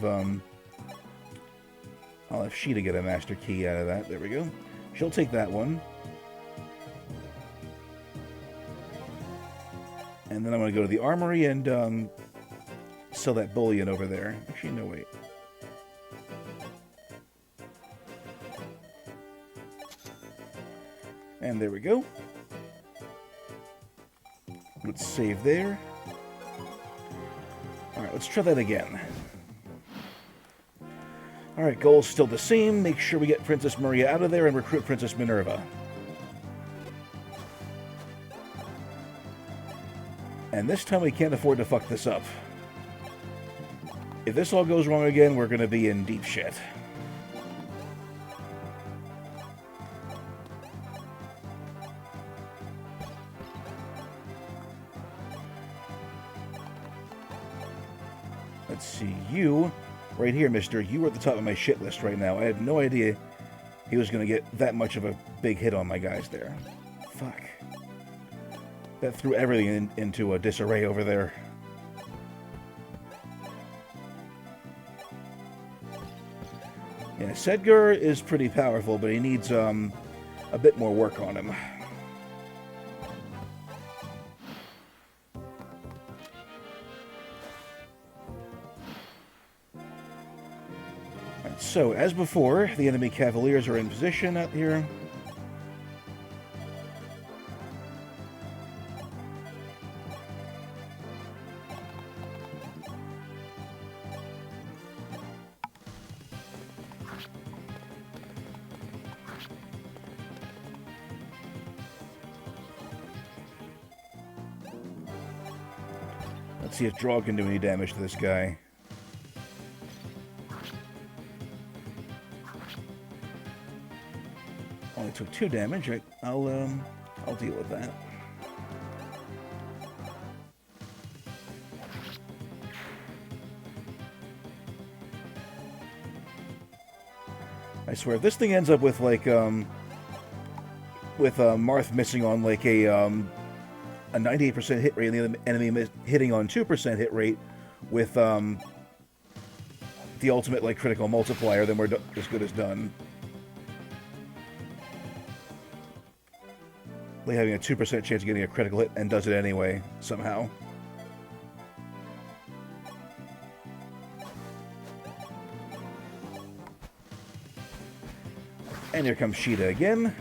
Sheeta get a master key out of that. There we go. She'll take that one. And then I'm going to go to the armory and sell that bullion over there. Actually, no, wait. And there we go. Let's save there. Alright, let's try that again. Alright, goal's still the same. Make sure we get Princess Maria out of there and recruit Princess Minerva. And this time we can't afford to fuck this up. If this all goes wrong again, we're going to be in deep shit. Let's see, you, right here, mister, you are at the top of my shit list right now. I had no idea he was going to get that much of a big hit on my guys there. Fuck. That threw everything into a disarray over there. Yeah, Sedgar is pretty powerful, but he needs a bit more work on him. Right, so, as before, the enemy Cavaliers are in position out here. Let's see if Draw can do any damage to this guy. Only took 2 damage. I'll deal with that. I swear, if this thing ends up with like Marth missing on like a 98% hit rate and the enemy hitting on 2% hit rate with the ultimate like critical multiplier, then we're as good as done. Like having a 2% chance of getting a critical hit and does it anyway, somehow. And here comes Sheeta again.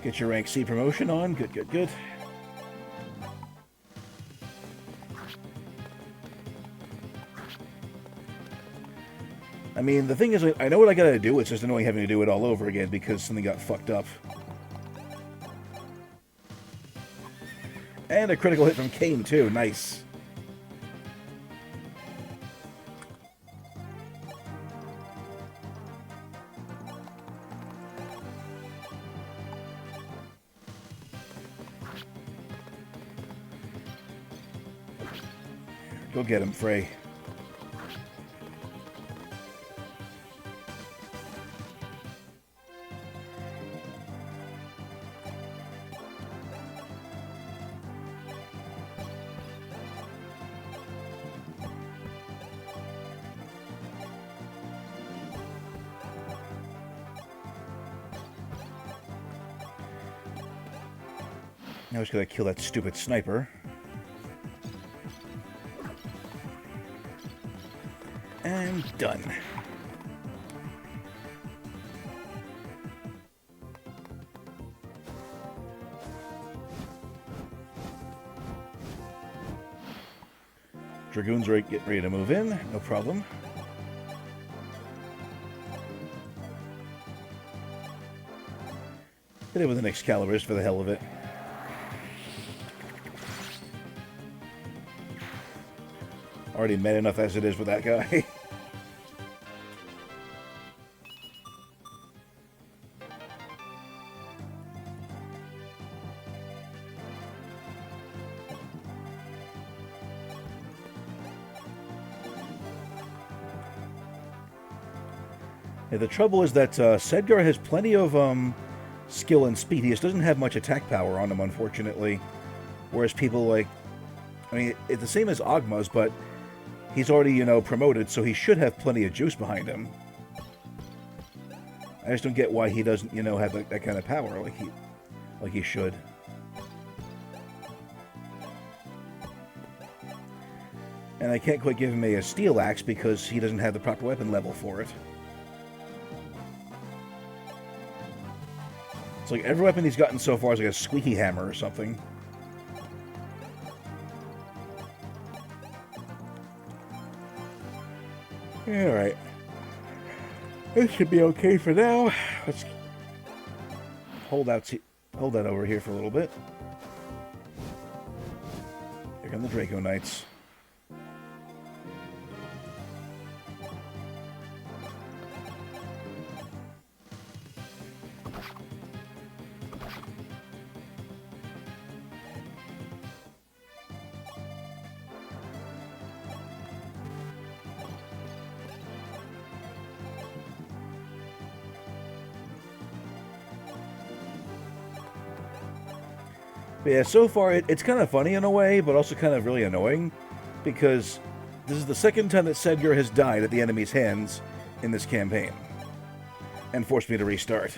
Get your rank C promotion on. Good, good, good. I mean, the thing is, I know what I gotta do. It's just annoying having to do it all over again because something got fucked up. And a critical hit from Kane, too. Nice. Go get him, Frey. Now he's gonna kill that stupid sniper. And done. Dragoons get ready to move in, no problem. Hit it with an Excalibur for the hell of it. Already mad enough as it is with that guy. Yeah, the trouble is that Sedgar has plenty of skill and speed. He just doesn't have much attack power on him, unfortunately. Whereas people like... I mean, it's the same as Ogma's, but he's already, you know, promoted, so he should have plenty of juice behind him. I just don't get why he doesn't, you know, have that kind of power like he should. And I can't quite give him a steel axe because he doesn't have the proper weapon level for it. It's like every weapon he's gotten so far is like a squeaky hammer or something. Alright. This should be okay for now. Let's hold that over here for a little bit. Here come the Draco Knights. But yeah, so far it's kind of funny in a way, but also kind of really annoying, because this is the second time that Sedgar has died at the enemy's hands in this campaign, and forced me to restart.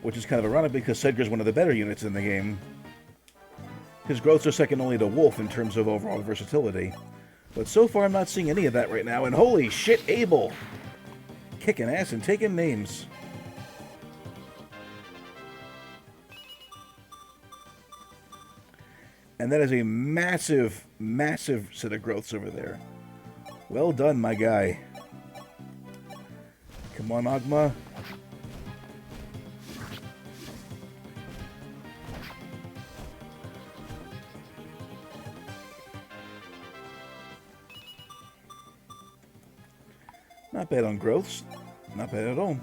Which is kind of ironic because Sedgar's one of the better units in the game. His growths are second only to Wolf in terms of overall versatility. But so far I'm not seeing any of that right now, and holy shit, Abel! Kicking ass and taking names. And that is a massive, massive set of growths over there. Well done, my guy. Come on, Agma. Not bad on growths. Not bad at all.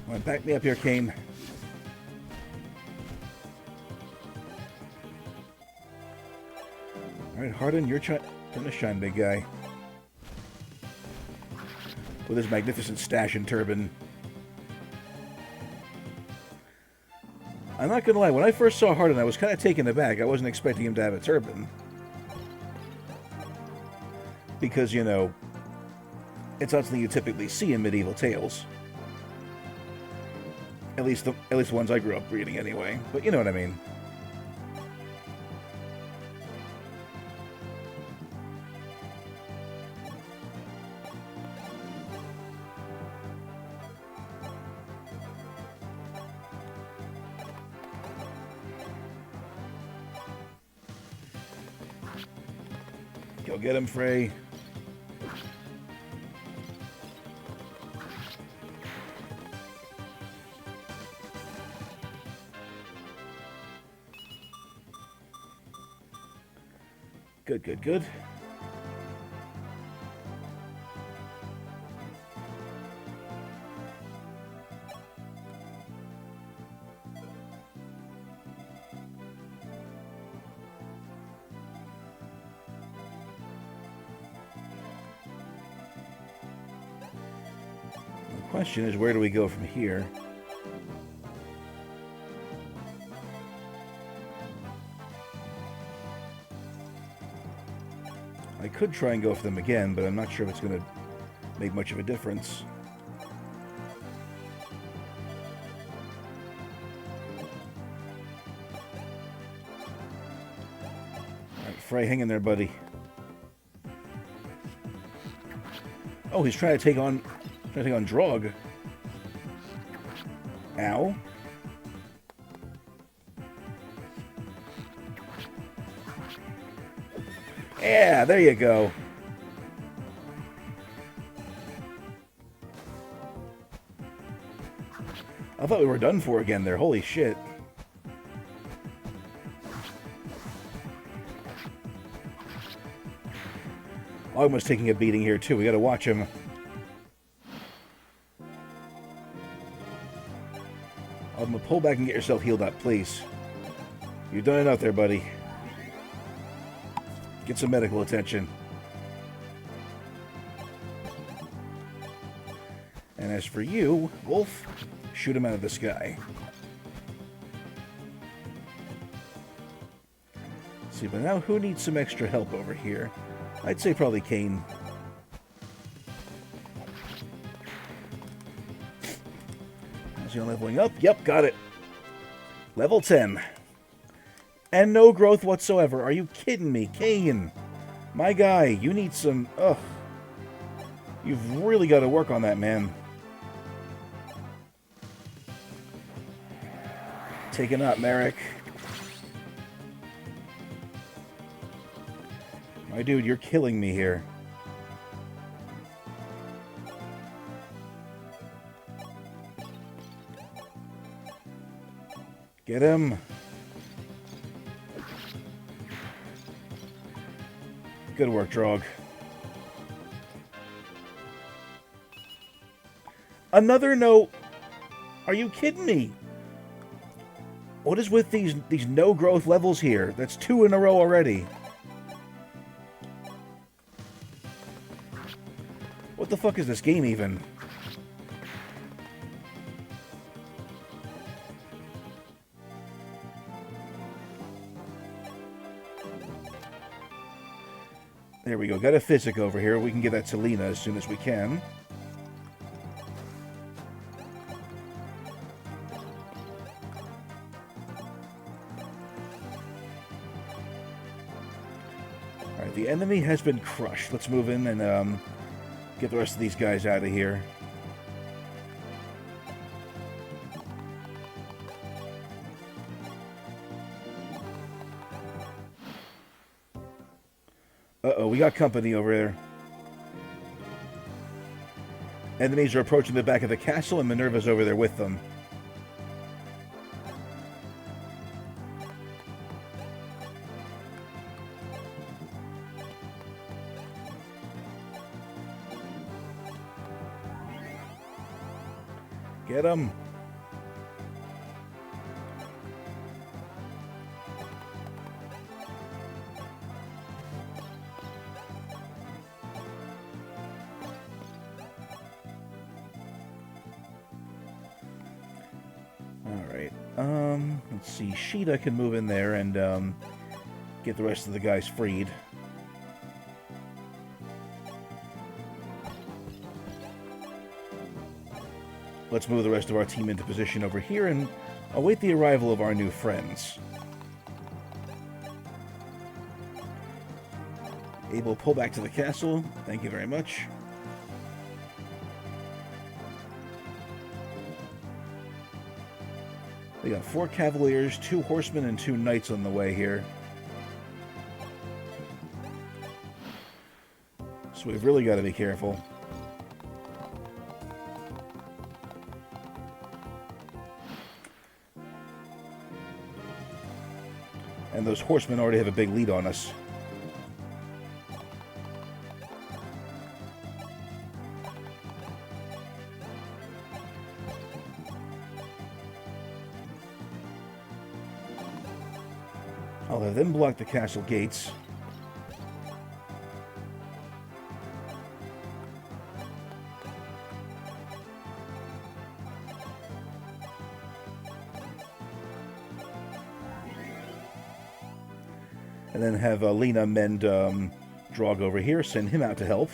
All right, back me up here, Kane. All right, Hardin, you're trying to shine, big guy. With his magnificent stash and turban. I'm not gonna lie, when I first saw Hardin, I was kind of taken aback. I wasn't expecting him to have a turban. Because, you know, it's not something you typically see in medieval tales. At least the ones I grew up reading anyway. But you know what I mean. Go get him, Frey. Good, good, good. The question is, where do we go from here? I could try and go for them again, but I'm not sure if it's going to make much of a difference. Alright, Frey, hang in there, buddy. Oh, he's trying to take on Drog. Ow. Yeah, there you go. I thought we were done for again there. Holy shit. Almost taking a beating here, too. We gotta watch him. I'm gonna pull back and get yourself healed up, please. You've done enough there, buddy. Get some medical attention. And as for you, Wolf, shoot him out of the sky. Let's see, but now who needs some extra help over here? I'd say probably Kane. Is he on leveling up? Yep, got it. Level 10. And no growth whatsoever. Are you kidding me? Kane, my guy, you need some... Ugh. You've really got to work on that, man. Taken up, Merrick. My dude, you're killing me here. Get him. Good work, Drog. Another no. Are you kidding me? What is with these no growth levels here? That's 2 in a row already. What the fuck is this game even? There we go. Got a physic over here. We can give that to Lena as soon as we can. Alright, the enemy has been crushed. Let's move in and get the rest of these guys out of here. Uh-oh, we got company over there. Enemies are approaching the back of the castle, and Minerva's over there with them. Get him. Alright, let's see, Sheeta can move in there and, get the rest of the guys freed. Let's move the rest of our team into position over here and await the arrival of our new friends. Abel, pull back to the castle. Thank you very much. We got 4 cavaliers, 2 horsemen, and 2 knights on the way here. So we've really got to be careful. And those horsemen already have a big lead on us. I'll have them block the castle gates. And then have Lena mend Drog over here, send him out to help.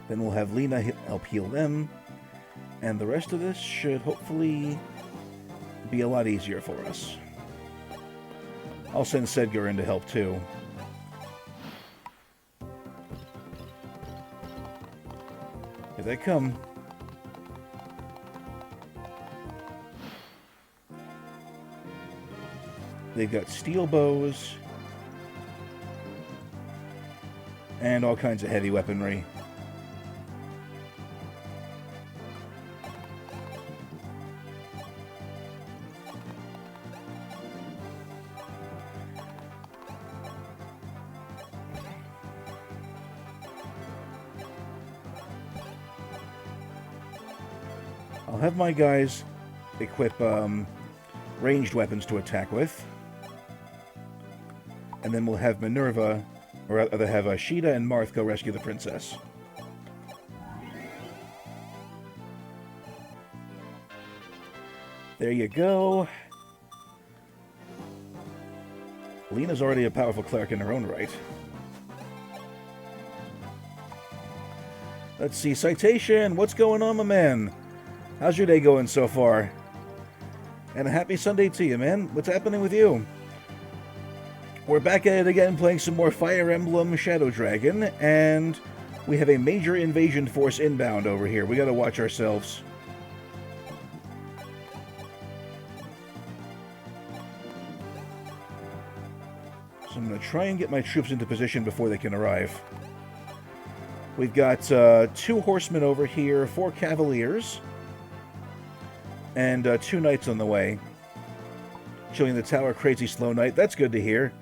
Then we'll have Lena help heal them. And the rest of this should hopefully be a lot easier for us. I'll send Sedgar in to help too. Here they come. They've got steel bows and all kinds of heavy weaponry. I'll have my guys equip ranged weapons to attack with. And then we'll have Minerva, or rather have Sheeta and Marth go rescue the princess. There you go. Lena's already a powerful cleric in her own right. Let's see, Citation, what's going on, my man? How's your day going so far? And a happy Sunday to you, man. What's happening with you? We're back at it again, playing some more Fire Emblem Shadow Dragon, and we have a major invasion force inbound over here. We gotta watch ourselves. So I'm going to try and get my troops into position before they can arrive. We've got 2 horsemen over here, 4 cavaliers, and 2 knights on the way. Chilling the tower, crazy slow knight. That's good to hear.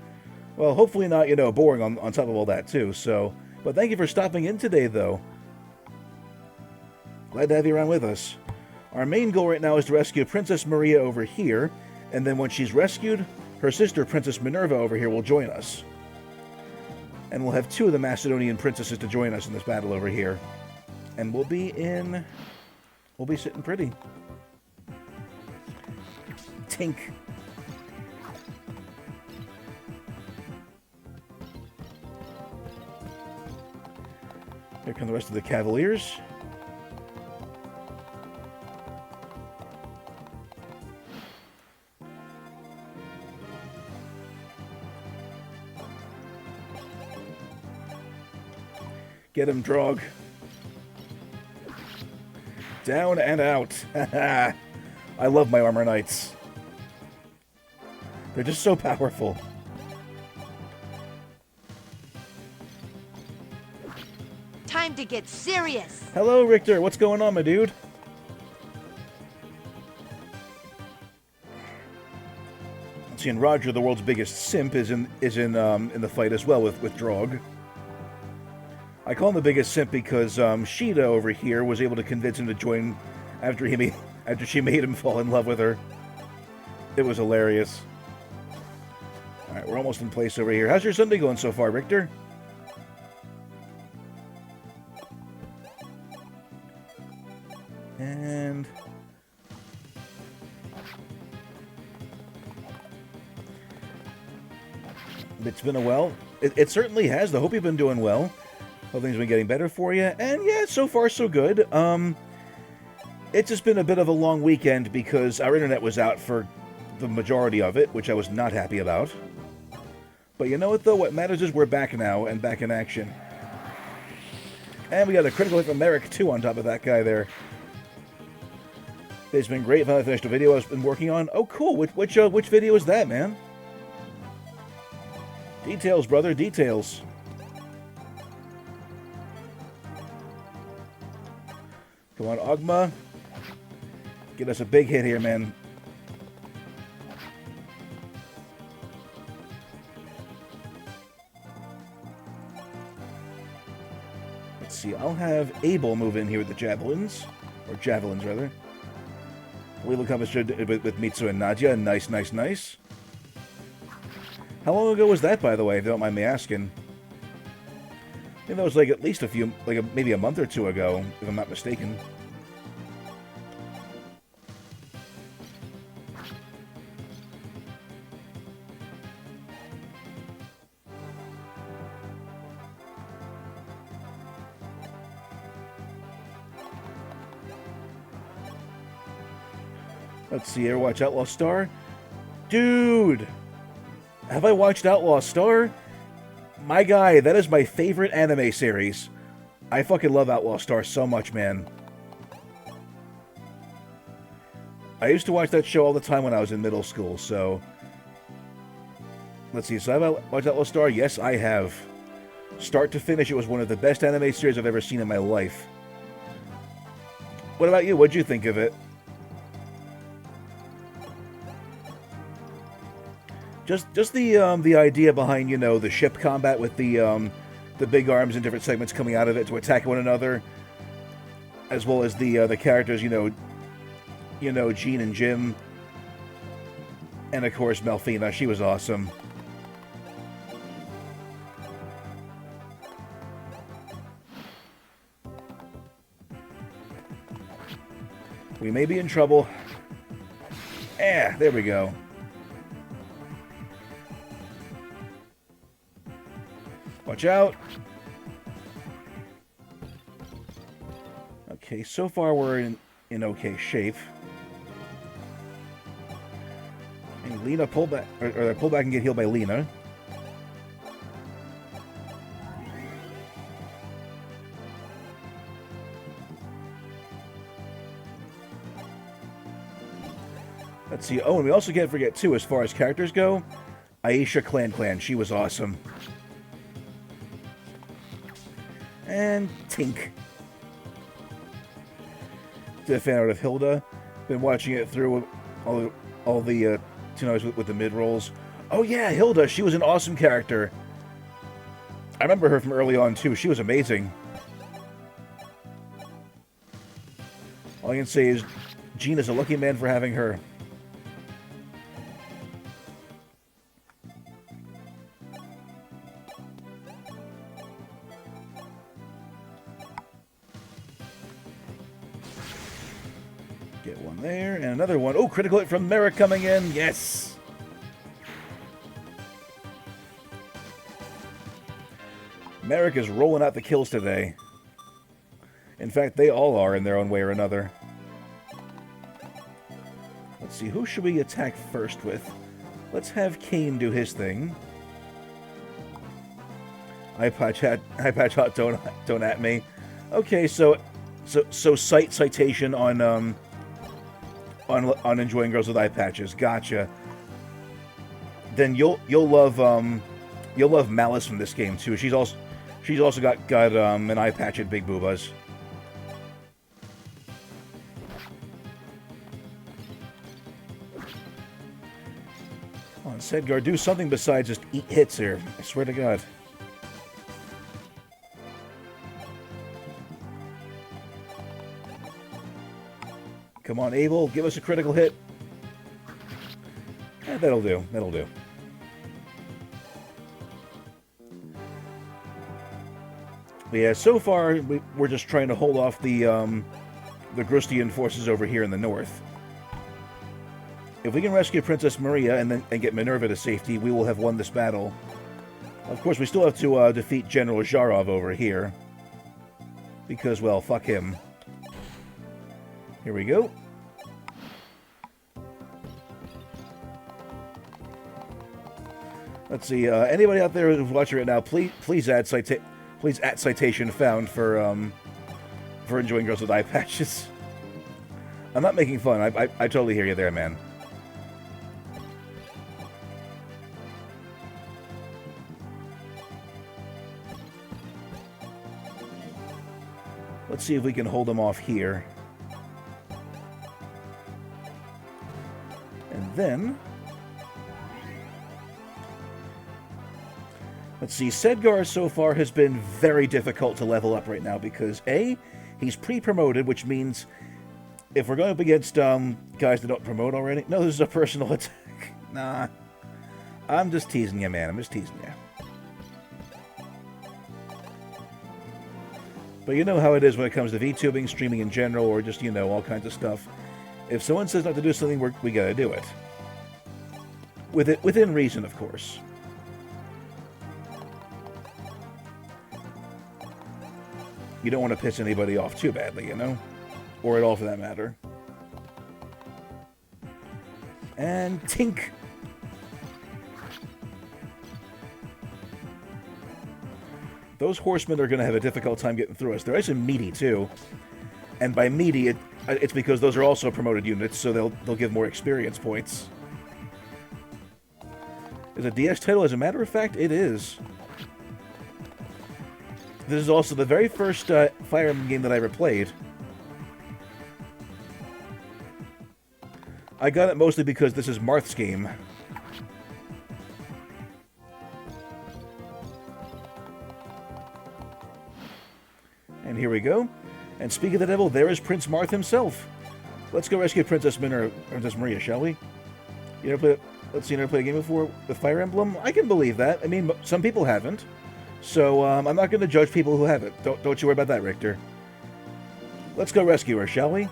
Well, hopefully not, boring on top of all that, too. So, but thank you for stopping in today, though. Glad to have you around with us. Our main goal right now is to rescue Princess Maria over here, and then when she's rescued, her sister, Princess Minerva, over here will join us. And we'll have 2 of the Macedonian princesses to join us in this battle over here. And we'll be sitting pretty. Tink. Here come the rest of the cavaliers. Get him, Drog. Down and out. I love my armor knights. They're just so powerful. Time to get serious. Hello, Richter. What's going on, my dude? Seeing Roger, the world's biggest simp, is in the fight as well with Drog. I call him the biggest simp because Sheeta over here was able to convince him to join after she made him fall in love with her. It was hilarious. All right, we're almost in place over here. How's your Sunday going so far, Richter? And it's been a while. It certainly has. I hope you've been doing well. Hope things have been getting better for you. And yeah, so far so good. It's just been a bit of a long weekend because our internet was out for the majority of it, which I was not happy about. But you know what, though? What matters is we're back now and back in action. And we got a critical hit from Merrick, too, on top of that guy there. It's been great. Finally finished a video I've been working on. Oh, cool. Which video is that, man? Details, brother. Details. Come on, Ogma. Get us a big hit here, man. Let's see. I'll have Abel move in here with the javelins. Or javelins, rather. We'll accomplish with Mitsu and Nadia. Nice, nice, nice. How long ago was that, by the way, if you don't mind me asking? I think that was like at least maybe a month or 2 ago, if I'm not mistaken. Let's see, ever watch Outlaw Star? Dude! Have I watched Outlaw Star? My guy, that is my favorite anime series. I fucking love Outlaw Star so much, man. I used to watch that show all the time when I was in middle school, so... Let's see, so have I watched Outlaw Star? Yes, I have. Start to finish, it was one of the best anime series I've ever seen in my life. What about you? What'd you think of it? Just the idea behind, the ship combat with the big arms and different segments coming out of it to attack one another, as well as the characters, Gene and Jim, and of course Melfina. She was awesome. We may be in trouble. There we go. Watch out. Okay, so far we're in okay shape. And Lena pull back, or pull back and get healed by Lena. Let's see. Oh, and we also can't forget, too, as far as characters go, Aisha Clan. She was awesome. And Tink. Did a fan out of Hilda. Been watching it through all the tunes with the mid-rolls. Oh, yeah, Hilda. She was an awesome character. I remember her from early on, too. She was amazing. All I can say is Gina's a lucky man for having her. Get one there, and another one. Oh, critical hit from Merrick coming in. Yes! Merrick is rolling out the kills today. In fact, they all are in their own way or another. Let's see, who should we attack first with? Let's have Kane do his thing. Eye patch hot, don't at me. Okay, so citation on enjoying girls with eye patches. Gotcha. Then you'll love Malice from this game too. She's also got an eye patch at Big Boobas. Come on, Sedgar, do something besides just eat hits here. I swear to God. Come on, Abel, give us a critical hit. That'll do. That'll do. But yeah, so far we're just trying to hold off the Grustian forces over here in the north. If we can rescue Princess Maria and get Minerva to safety, we will have won this battle. Of course, we still have to defeat General Zharov over here. Because, well, fuck him. Here we go. Let's see. Anybody out there who's watching right now, please add citation found for enjoying girls with eye patches. I'm not making fun. I totally hear you there, man. Let's see if we can hold them off here. And then... let's see, Sedgar so far has been very difficult to level up right now because, A, he's pre-promoted, which means if we're going up against guys that don't promote already... No, this is a personal attack. Nah. I'm just teasing you, man. I'm just teasing you. But you know how it is when it comes to VTubing, streaming in general, or just, you know, all kinds of stuff. If someone says not to do something, we gotta do it. Within reason, of course. You don't want to piss anybody off too badly, you know? Or at all, for that matter. And tink! Those horsemen are going to have a difficult time getting through us. They're actually meaty, too. And by meaty, it's because those are also promoted units, so they'll give more experience points. Is it a DS title? As a matter of fact, it is. This is also the very first Fire Emblem game that I ever played. I got it mostly because this is Marth's game. And here we go. And speaking of the devil, there is Prince Marth himself. Let's go rescue Princess Maria, shall we? Let's see, you never played a game before with Fire Emblem? I can believe that. I mean, some people haven't. So, I'm not going to judge people who haven't. Don't you worry about that, Richter. Let's go rescue her, shall we?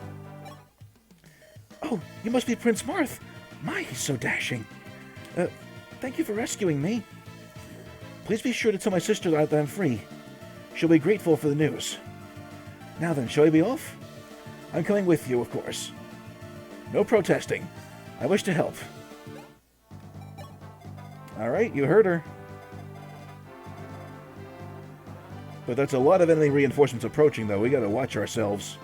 Oh, you must be Prince Marth. My, he's so dashing. Thank you for rescuing me. Please be sure to tell my sister that I'm free. She'll be grateful for the news. Now then, shall we be off? I'm coming with you, of course. No protesting. I wish to help. Alright, you heard her. But that's a lot of enemy reinforcements approaching, though. We gotta watch ourselves.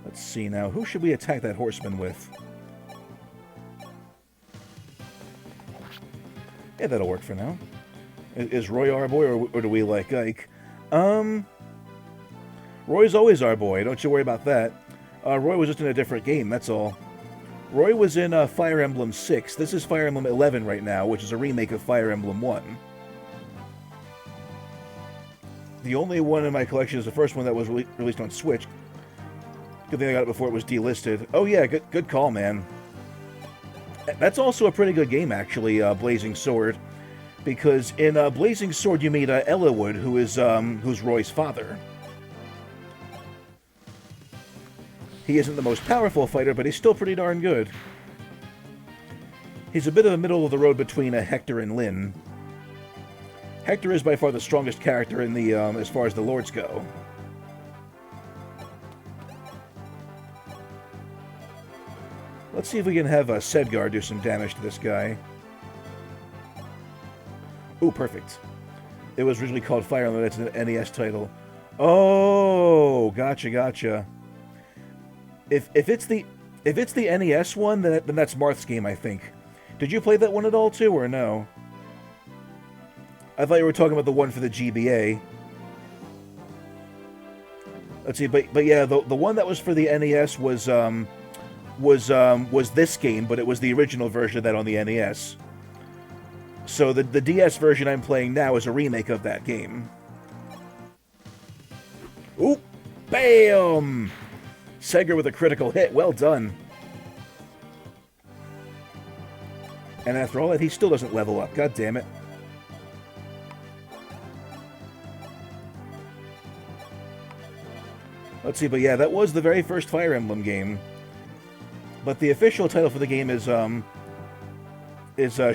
Let's see now. Who should we attack that horseman with? Yeah, that'll work for now. Is Roy our boy, or do we like Ike? Roy's always our boy. Don't you worry about that. Roy was just in a different game, that's all. Roy was in Fire Emblem 6. This is Fire Emblem 11 right now, which is a remake of Fire Emblem 1. The only one in my collection is the first one that was released on Switch. Good thing I got it before it was delisted. Oh yeah, good call, man. That's also a pretty good game, actually, Blazing Sword. Because in Blazing Sword you meet Ellawood, who's Roy's father. He isn't the most powerful fighter, but he's still pretty darn good. He's a bit of a middle of the road between Hector and Lyn. Hector is by far the strongest character in the as far as the lords go. Let's see if we can have Sedgar do some damage to this guy. Ooh, perfect. It was originally called Fire Emblem. That's an NES title. Oh, gotcha. If it's the NES one, then that's Marth's game, I think. Did you play that one at all too, or no? I thought you were talking about the one for the GBA. Let's see, but yeah, the one that was for the NES was this game, but it was the original version of that on the NES. So the DS version I'm playing now is a remake of that game. Ooh, bam! Sedgar with a critical hit. Well done. And after all that, he still doesn't level up. God damn it. Let's see, but yeah, that was the very first Fire Emblem game. But the official title for the game is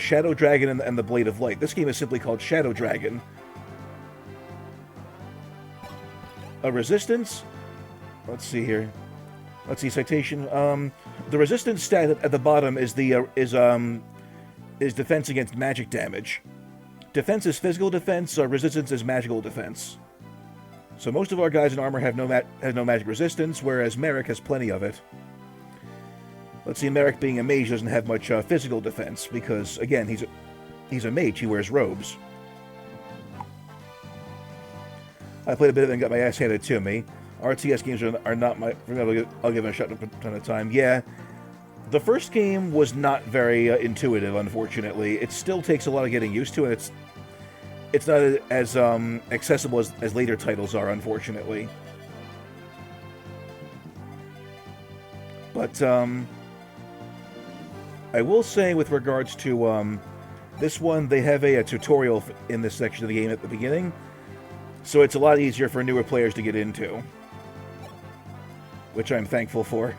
Shadow Dragon and the Blade of Light. This game is simply called Shadow Dragon. A resistance? Let's see here. Let's see, citation. The resistance stat at the bottom is defense against magic damage. Defense is physical defense. Resistance is magical defense. So most of our guys in armor have no magic resistance, whereas Merrick has plenty of it. Let's see, Merrick being a mage doesn't have much physical defense because, again, he's a mage. He wears robes. I played a bit of it and got my ass handed to me. RTS games are not my... I'll give it a shot a ton of time. Yeah, the first game was not very intuitive, unfortunately. It still takes a lot of getting used to, and it's not as accessible as later titles are, unfortunately. But I will say, with regards to this one, they have a tutorial in this section of the game at the beginning, so it's a lot easier for newer players to get into, which I'm thankful for.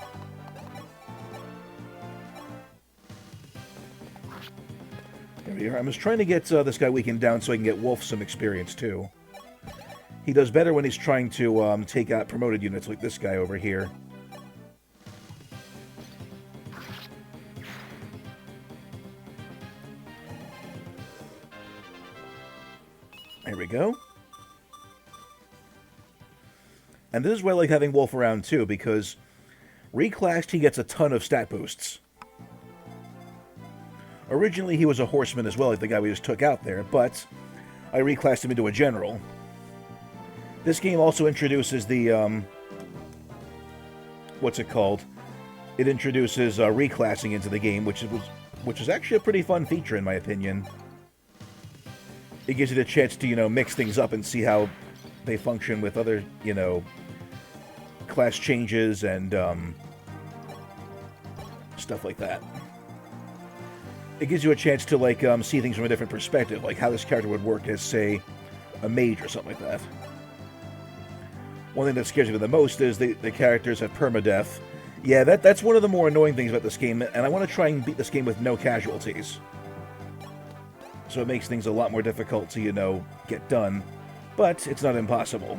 There we are. I'm just trying to get this guy weakened down so I can get Wolf some experience too. He does better when he's trying to take out promoted units like this guy over here. There we go. And this is why I like having Wolf around too, because reclassed he gets a ton of stat boosts. Originally he was a horseman as well, like the guy we just took out there, but I reclassed him into a general. This game also introduces the, what's it called? It introduces reclassing into the game, which is actually a pretty fun feature in my opinion. It gives you the chance to, mix things up and see how they function with other, class changes and stuff like that. It gives you a chance to, see things from a different perspective, like how this character would work as, say, a mage or something like that. One thing that scares me the most is the characters have permadeath. Yeah, that's one of the more annoying things about this game, and I want to try and beat this game with no casualties. so it makes things a lot more difficult to, you know, get done. But it's not impossible.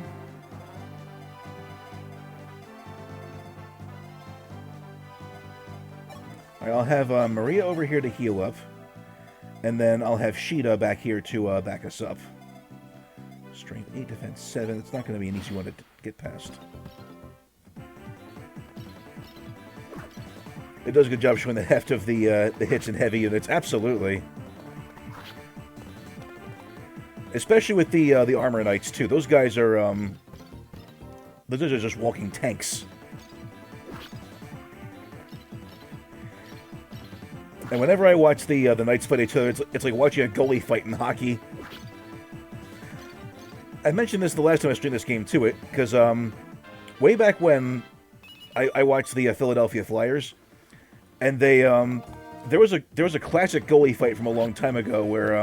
Alright, I'll have Maria over here to heal up. And then I'll have Sheeta back here to back us up. Strength 8, defense 7. It's not going to be an easy one to get past. It does a good job showing the heft of the hits in heavy units. Absolutely. Especially with the Armor Knights, too. Those guys are, those are just walking tanks. And whenever I watch the Knights fight each other, it's like watching a goalie fight in hockey. I mentioned this the last time I streamed this game to it, because way back when I watched the Philadelphia Flyers, and they there was a classic goalie fight from a long time ago where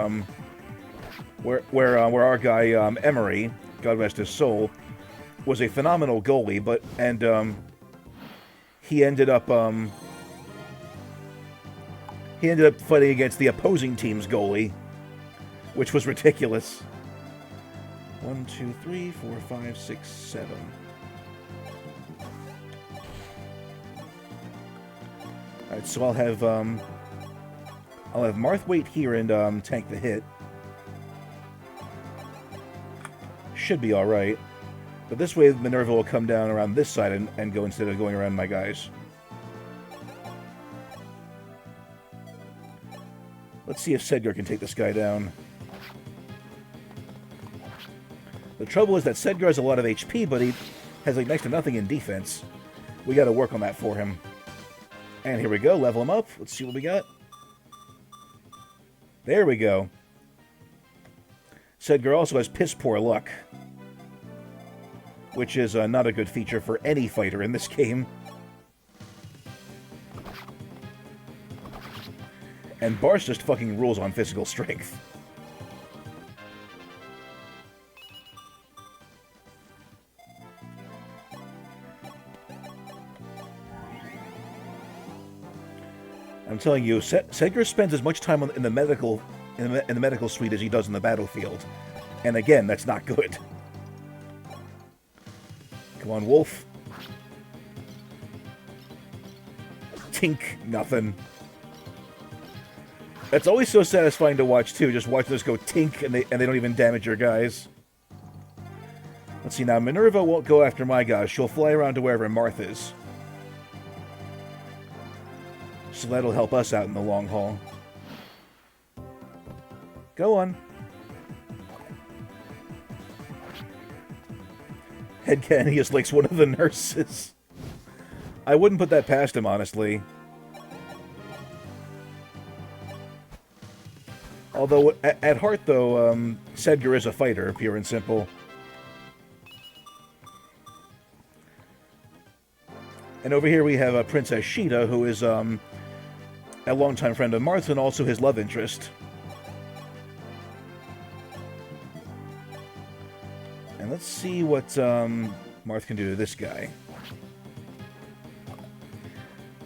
our guy Emery, God rest his soul, was a phenomenal goalie, but he ended up fighting against the opposing team's goalie, which was ridiculous. 1, 2, 3, 4, 5, 6, 7. Alright, so I'll have Marth wait here and tank the hit. Should be alright. But this way Minerva will come down around this side and go instead of going around my guys. Let's see if Sedgar can take this guy down. The trouble is that Sedgar has a lot of HP, but he has like next to nothing in defense. We got to work on that for him. And here we go, level him up. Let's see what we got. There we go. Sedgar also has piss poor luck, which is not a good feature for any fighter in this game. And Bars just fucking rules on physical strength. I'm telling you, Sedgar spends as much time in the medical suite as he does in the battlefield, and again, that's not good. Come on, Wolf. Tink, nothing. That's always so satisfying to watch too. Just watch this go tink, and they don't even damage your guys. Let's see now. Minerva won't go after my guys. She'll fly around to wherever Marth is. So that'll help us out in the long haul. Go on. Headcanon, he just likes one of the nurses. I wouldn't put that past him, honestly. Although, at heart, though, Sedgar is a fighter, pure and simple. And over here we have Princess Sheeta, who is a longtime friend of Marth and also his love interest. And let's see what Marth can do to this guy.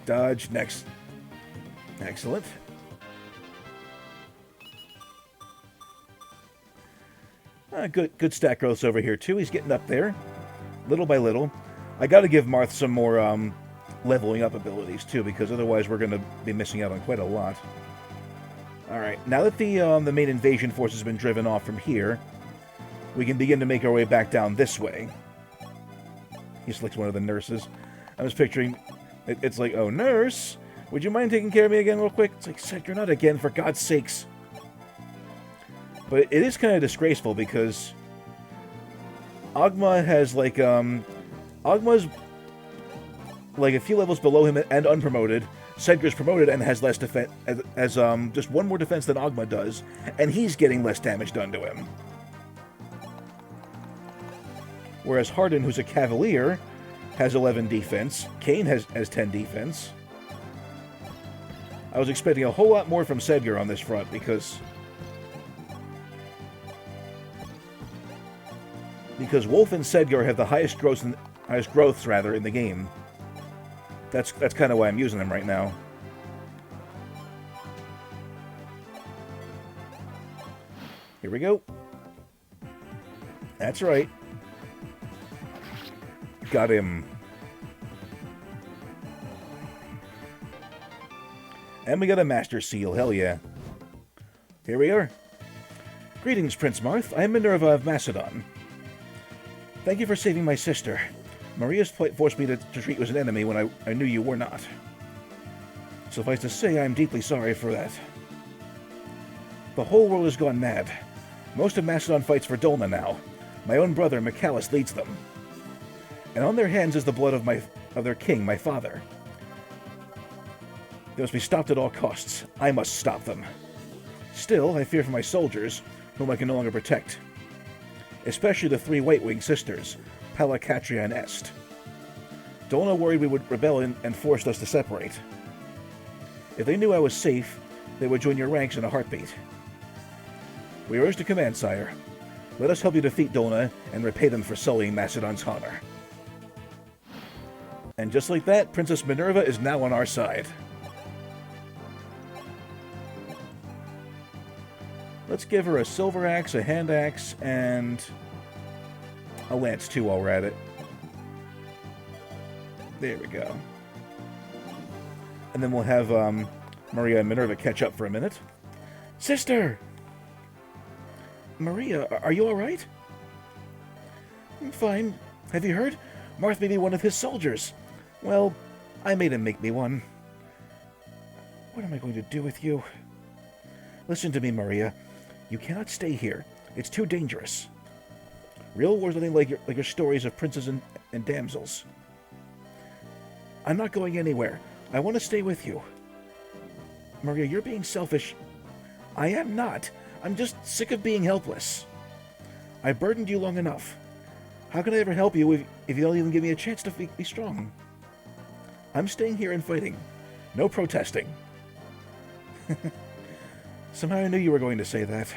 Dodge, next. Excellent. Good stat growths over here, too. He's getting up there, little by little. I got to give Marth some more leveling up abilities, too, because otherwise we're going to be missing out on quite a lot. Alright, now that the main invasion force has been driven off from here, we can begin to make our way back down this way. He selects one of the nurses. I was picturing... It's like, oh, nurse, would you mind taking care of me again real quick? It's like, Sedgar, not again, for God's sakes. But it is kind of disgraceful because Ogma has, like, Ogma's, like, a few levels below him and unpromoted. Sedgar's promoted and has less defense, as just one more defense than Ogma does, and he's getting less damage done to him. Whereas Hardin, who's a Cavalier, has 11 defense. Kane has 10 defense. I was expecting a whole lot more from Sedgar on this front because Wolf and Sedgar have the highest growths in the game. That's kind of why I'm using them right now. Here we go. That's right. Got him. And we got a Master Seal. Hell yeah. Here we are. Greetings, Prince Marth. I am Minerva of Macedon. Thank you for saving my sister. Maria's plight forced me to treat you as an enemy when I knew you were not. Suffice to say, I am deeply sorry for that. The whole world has gone mad. Most of Macedon fights for Dolna now. My own brother, Michalis, leads them. And on their hands is the blood of their king, my father. They must be stopped at all costs. I must stop them. Still, I fear for my soldiers, whom I can no longer protect. Especially the 3 White-Winged sisters, Palacatria and Est. Dolna worried we would rebel and forced us to separate. If they knew I was safe, they would join your ranks in a heartbeat. We are yours to command, sire. Let us help you defeat Dolna and repay them for sullying Macedon's honor. And just like that, Princess Minerva is now on our side. Let's give her a silver axe, a hand axe, and a lance too while we're at it. There we go. And then we'll have Maria and Minerva catch up for a minute. Sister! Maria, are you alright? I'm fine. Have you heard? Marth made me one of his soldiers. Well, I made him make me one. What am I going to do with you? Listen to me, Maria. You cannot stay here. It's too dangerous. Real war's nothing like your stories of princes and damsels. I'm not going anywhere. I want to stay with you. Maria, you're being selfish. I am not. I'm just sick of being helpless. I burdened you long enough. How can I ever help you if you don't even give me a chance to be strong? I'm staying here and fighting. No protesting. Somehow I knew you were going to say that.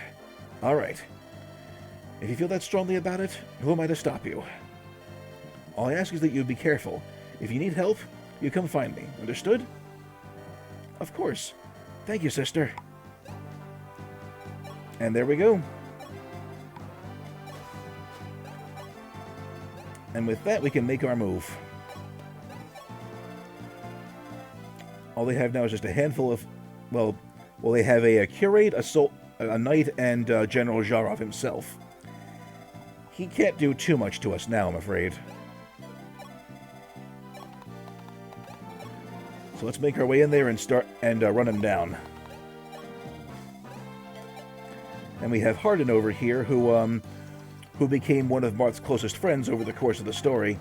All right. If you feel that strongly about it, who am I to stop you? All I ask is that you be careful. If you need help, you come find me. Understood? Of course. Thank you, sister. And there we go. And with that, we can make our move. All they have now is just a handful of... Well, they have a curate, a knight, and General Zharov himself. He can't do too much to us now, I'm afraid. So let's make our way in there and start and run him down. And we have Hardin over here, who became one of Marth's closest friends over the course of the story.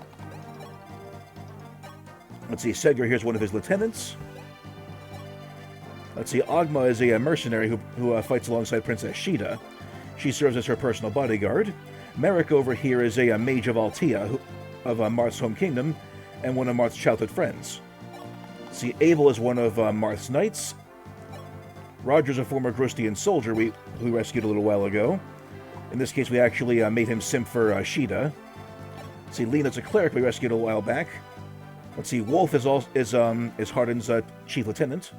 Let's see, Sedgar here's one of his lieutenants. Let's see, Ogma is a mercenary who fights alongside Princess Sheeta. She serves as her personal bodyguard. Merrick over here is a mage of Altea, of Marth's home kingdom, and one of Marth's childhood friends. See, Abel is one of Marth's knights. Roger's a former Grostian soldier we rescued a little while ago. In this case, we actually made him simp for Sheeta. See, Lena's a cleric we rescued a while back. Let's see, Wolf is Hardin's chief lieutenant.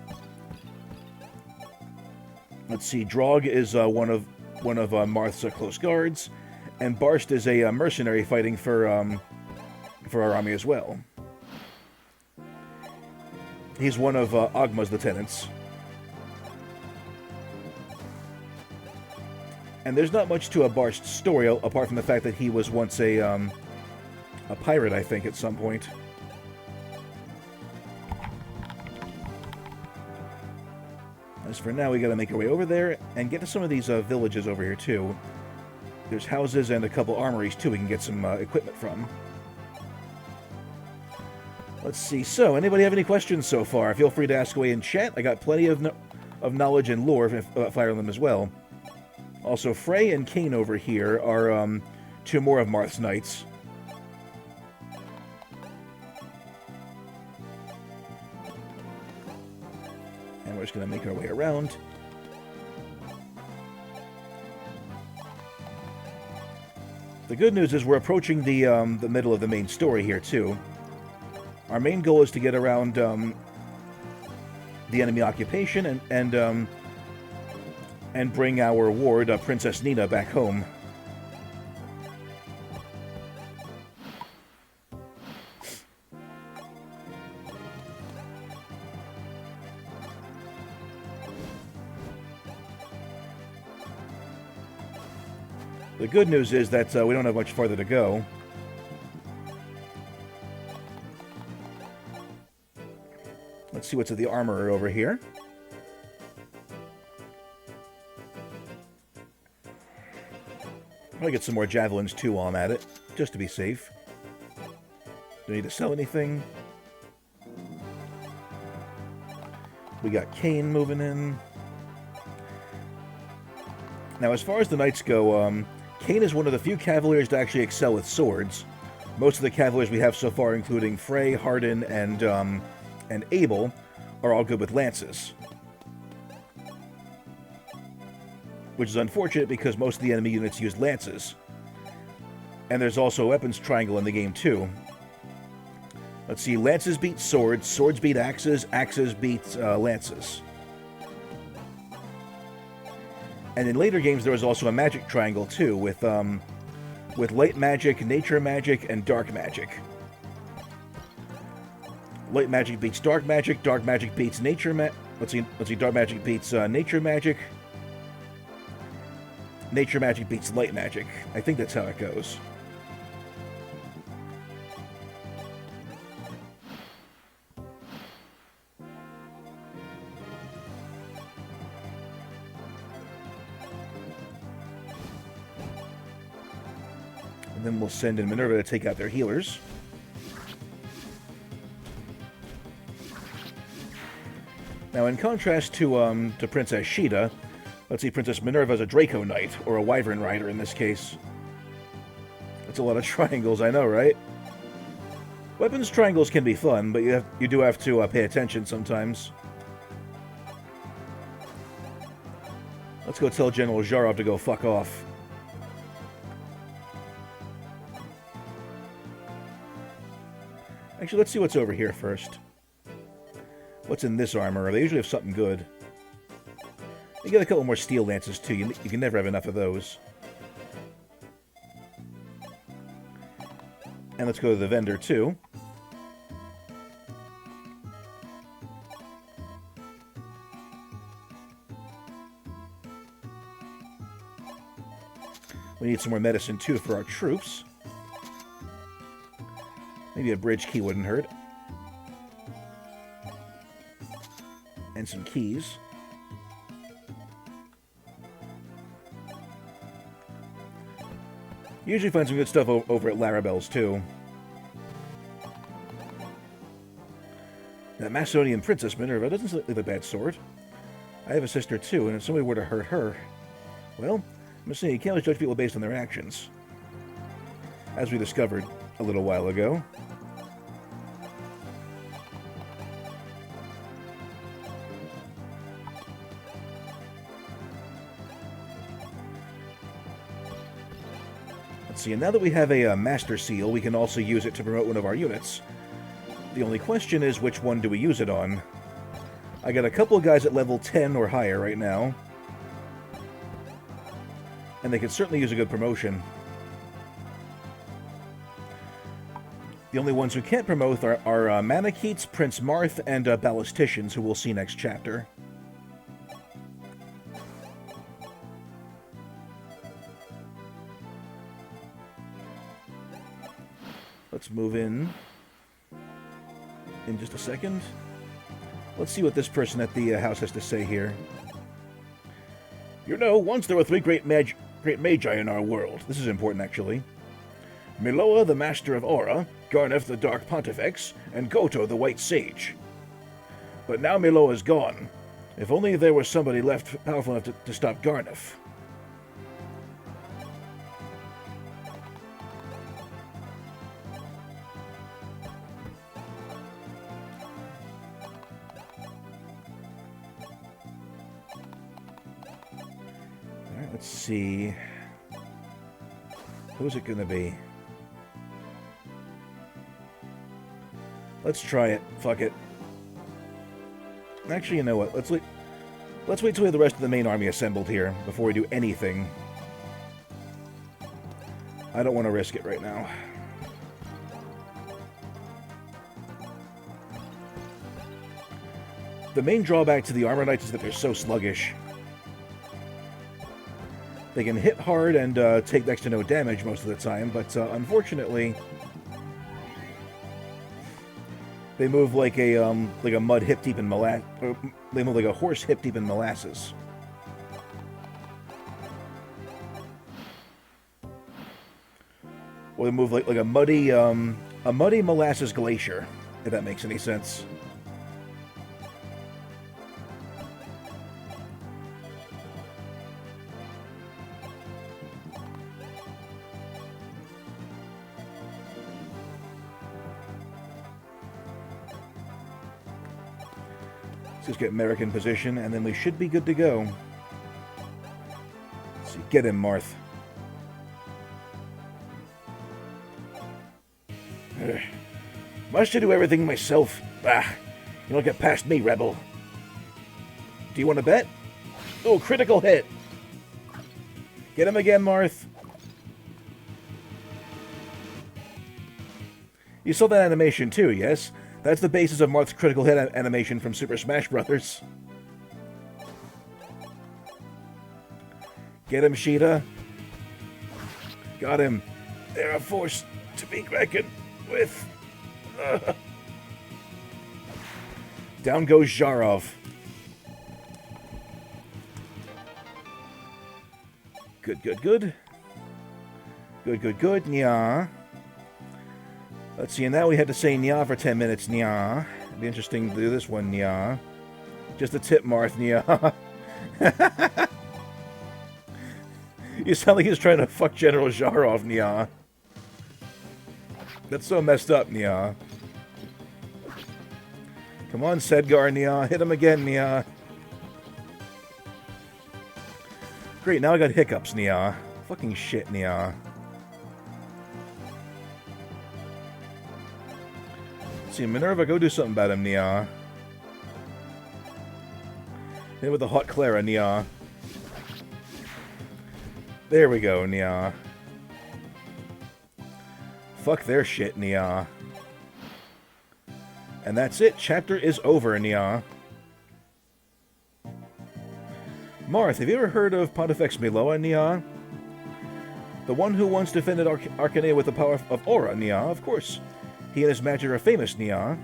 Let's see, Drog is one of Marth's close guards, and Barst is a mercenary fighting for our army as well. He's one of Ogma's lieutenants. And there's not much to a Barst's story, apart from the fact that he was once a pirate, I think, at some point. As for now, we gotta make our way over there and get to some of these villages over here, too. There's houses and a couple armories, too, we can get some equipment from. Let's see. So, anybody have any questions so far? Feel free to ask away in chat. I got plenty of knowledge and lore about Fire Emblem as well. Also, Frey and Kain over here are two more of Marth's knights. And we're just going to make our way around. The good news is we're approaching the middle of the main story here, too. Our main goal is to get around the enemy occupation and and bring our ward, Princess Nina, back home. The good news is that we don't have much farther to go. Let's see what's at the armorer over here. I'll get some more javelins too while I'm at it, just to be safe. Do I need to sell anything? We got Kane moving in. Now, as far as the knights go, Kane is one of the few cavaliers to actually excel with swords. Most of the cavaliers we have so far, including Frey, Hardin, and Abel, are all good with lances. Which is unfortunate because most of the enemy units use lances. And there's also a weapons triangle in the game too. Let's see, lances beat swords, swords beat axes, axes beat lances. And in later games there was also a magic triangle too, with light magic, nature magic, and dark magic. Light magic beats dark magic beats nature magic. Let's see, dark magic beats nature magic. Nature magic beats light magic. I think that's how it goes. And then we'll send in Minerva to take out their healers. Now, in contrast to Princess Sheeta, let's see, Princess Minerva is a Draco Knight, or a Wyvern Rider in this case. That's a lot of triangles, I know, right? Weapons triangles can be fun, but you do have to pay attention sometimes. Let's go tell General Zharov to go fuck off. Actually, let's see what's over here first. What's in this armor? They usually have something good. You get a couple more steel lances, too. You can never have enough of those. And let's go to the vendor, too. We need some more medicine, too, for our troops. Maybe a bridge key wouldn't hurt. And some keys. Usually find some good stuff over at Larabelle's, too. That Macedonian Princess Minerva doesn't look like a bad sword. I have a sister, too, and if somebody were to hurt her... Well, I'm just saying, you can't always judge people based on their actions. As we discovered a little while ago. See, and now that we have a Master Seal, we can also use it to promote one of our units. The only question is, which one do we use it on? I got a couple of guys at level 10 or higher right now. And they could certainly use a good promotion. The only ones who can't promote are Manichetes, Prince Marth, and Ballisticians, who we'll see next chapter. Let's move in just a second. Let's see what this person at the house has to say here. You know, once there were three great magi in our world. This is important, actually. Miloa, the Master of Aura, Garneth, the Dark Pontifex, and Goto, the White Sage. But now Miloa's gone. If only there was somebody left powerful enough to stop Garneth. Let's see. Who's it going to be? Let's try it. Fuck it. Actually, you know what? Let's wait till we have the rest of the main army assembled here before we do anything. I don't want to risk it right now. The main drawback to the Armor Knights is that they're so sluggish. They can hit hard and take next to no damage most of the time, but unfortunately, they move like a mud hip deep in molasses. They move like a horse hip deep in molasses. Or they move like a muddy molasses glacier, if that makes any sense. Let's just get American position, and then we should be good to go. Let's see, get him, Marth. Must I do everything myself? Ah, you don't get past me, rebel. Do you want to bet? Oh, critical hit. Get him again, Marth. You saw that animation too, yes? That's the basis of Marth's critical hit animation from Super Smash Bros. Get him, Sheeta. Got him. They're a force to be reckoned with. Down goes Zharov. Good, good, good. Good, good, good. Nya. Let's see, and now we had to say Nya for 10 minutes. Nya. It'd be interesting to do this one, Nya. Just a tip, Marth, Nya. You sound like he's trying to fuck General Zharov, Nya. That's so messed up, Nya. Come on, Sedgar, Nya. Hit him again, Nya. Great, now I got hiccups, Nya. Fucking shit, Nya. Let's see, Minerva, go do something about him, Nya. Hit with the hot Clara, Nya. There we go, Nya. Fuck their shit, Nya. And that's it. Chapter is over, Nya. Marth, have you ever heard of Pontifex Miloa, Nya? The one who once defended Arcanea with the power of Aura, Nya, of course. He and his magic are famous, Nya.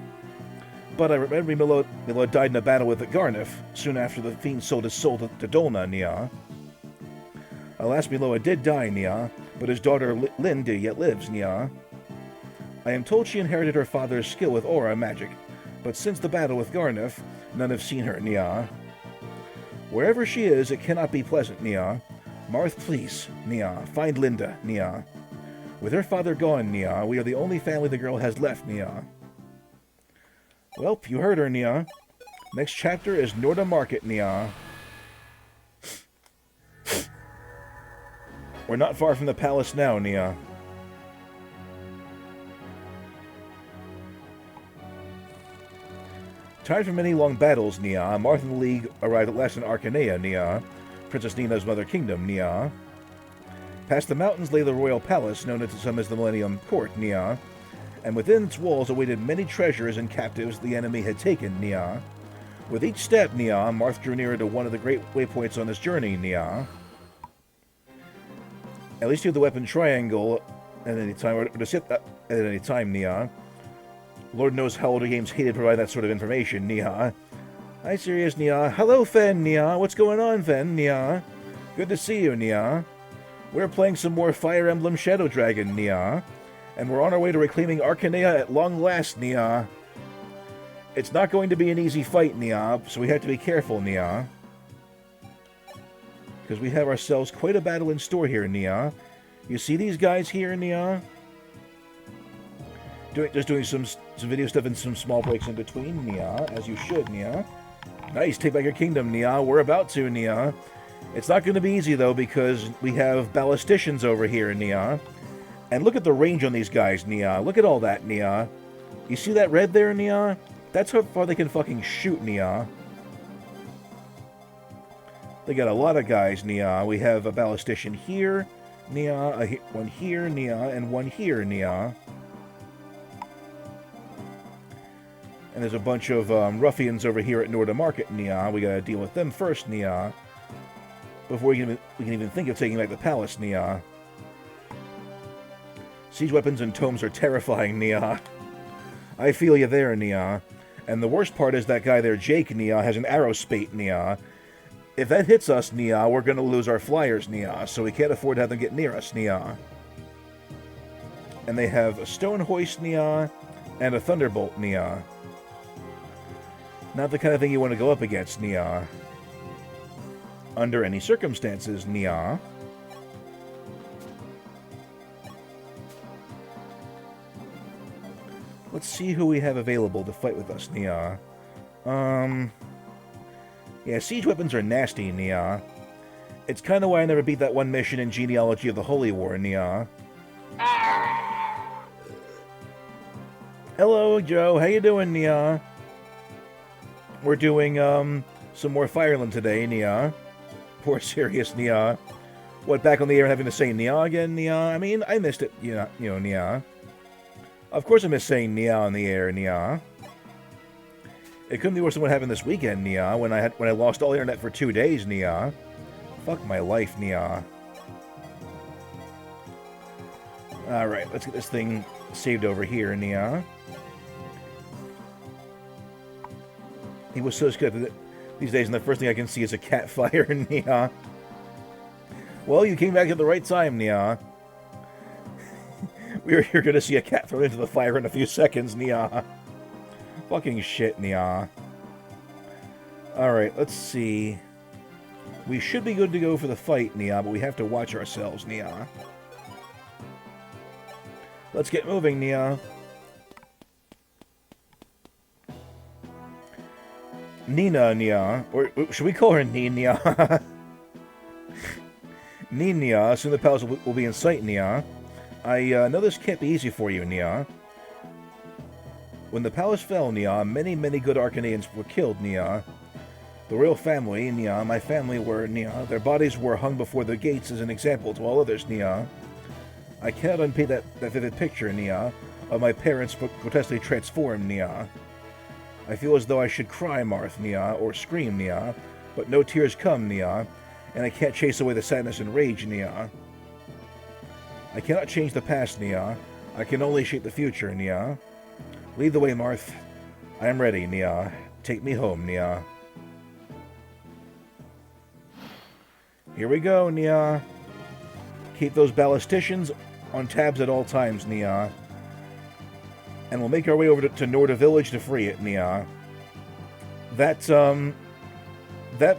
But I remember Miloa died in a battle with the Garnif, soon after the fiend sold his soul to Dolna, Nya. Alas, Miloa did die, Nya, but his daughter Linda yet lives, Nya. I am told she inherited her father's skill with aura magic, but since the battle with Garnif, none have seen her, Nya. Wherever she is, it cannot be pleasant, Nya. Marth, please, Nya, find Linda, Nya. With her father gone, Nya, we are the only family the girl has left, Nya. Well, you heard her, Nya. Next chapter is Norda Market, Nya. We're not far from the palace now, Nya. Tired from many long battles, Nya, Marth and the League arrived at last in Arcanea, Nya, Princess Nina's mother kingdom, Nya. Past the mountains lay the royal palace, known to some as the Millennium Court, Nya, and within its walls awaited many treasures and captives the enemy had taken, Nya. With each step, Nya, Marth drew nearer to one of the great waypoints on this journey, Nya. At least you have the weapon triangle at any time, or to sit at any time, Nya. Lord knows how older games hated to provide that sort of information, Nya. Hi, Sirius, Nya. Hello, Fen, Nya. What's going on, Fen, Nya? Good to see you, Nya. We're playing some more Fire Emblem Shadow Dragon, Nya. And we're on our way to reclaiming Arcanea at long last, Nya. It's not going to be an easy fight, Nya, so we have to be careful, Nya. Because we have ourselves quite a battle in store here, Nya. You see these guys here, Nya? Just doing some video stuff and some small breaks in between, Nya, as you should, Nya. Nice, take back your kingdom, Nya. We're about to, Nya. It's not going to be easy, though, because we have ballisticians over here, Nya. And look at the range on these guys, Nya. Look at all that, Nya. You see that red there, Nya? That's how far they can fucking shoot, Nya. They got a lot of guys, Nia. We have a ballistician here, Nia, one here, Nia, and one here, Nia. And there's a bunch of ruffians over here at Norda Market, Nia. We gotta deal with them first, Nia. Before we can even think of taking back the palace, Nia. Siege weapons and tomes are terrifying, Nia. I feel you there, Nia. And the worst part is that guy there, Jake, Nia, has an arrow spate, Nia. If that hits us, Nia, we're gonna lose our flyers, Nia, so we can't afford to have them get near us, Nia. And they have a stone hoist, Nia, and a thunderbolt, Nia. Not the kind of thing you want to go up against, Nia. Under any circumstances, Nia. Let's see who we have available to fight with us, Nia. Yeah, siege weapons are nasty, Nia. It's kind of why I never beat that one mission in Genealogy of the Holy War, Nia. Hello, Joe. How you doing, Nia? We're doing, some more Fireland today, Nia. Poor Sirius, Nia. What, back on the air having to say Nia again, Nia? I mean, I missed it, you know, Nia. Of course I miss saying Nia on the air, Nia. It couldn't be worse than what happened this weekend, Nia, when I lost all internet for 2 days, Nia. Fuck my life, Nia. Alright, let's get this thing saved over here, Nia. He was so scared these days, and the first thing I can see is a cat fire, Nia. Well, you came back at the right time, Nia. You're going to see a cat thrown into the fire in a few seconds, Nia. Fucking shit, Nia. Alright, let's see. We should be good to go for the fight, Nia, but we have to watch ourselves, Nia. Let's get moving, Nia. Nina, Nia. Or should we call her Nina? Nina, soon the palace will be in sight, Nia. I know this can't be easy for you, Nia. When the palace fell, Nia, many, many good Arcanians were killed, Nia. The royal family, Nia, my family were, Nia. Their bodies were hung before the gates as an example to all others, Nia. I cannot unpaint that vivid picture, Nia, of my parents grotesquely transformed, Nia. I feel as though I should cry, Marth, Nia, or scream, Nia, but no tears come, Nia, and I can't chase away the sadness and rage, Nia. I cannot change the past, Nia. I can only shape the future, Nia. Lead the way, Marth. I am ready, Nia. Take me home, Nia. Here we go, Nia. Keep those ballisticians on tabs at all times, Nia. And we'll make our way over to Norda Village to free it, Nia. That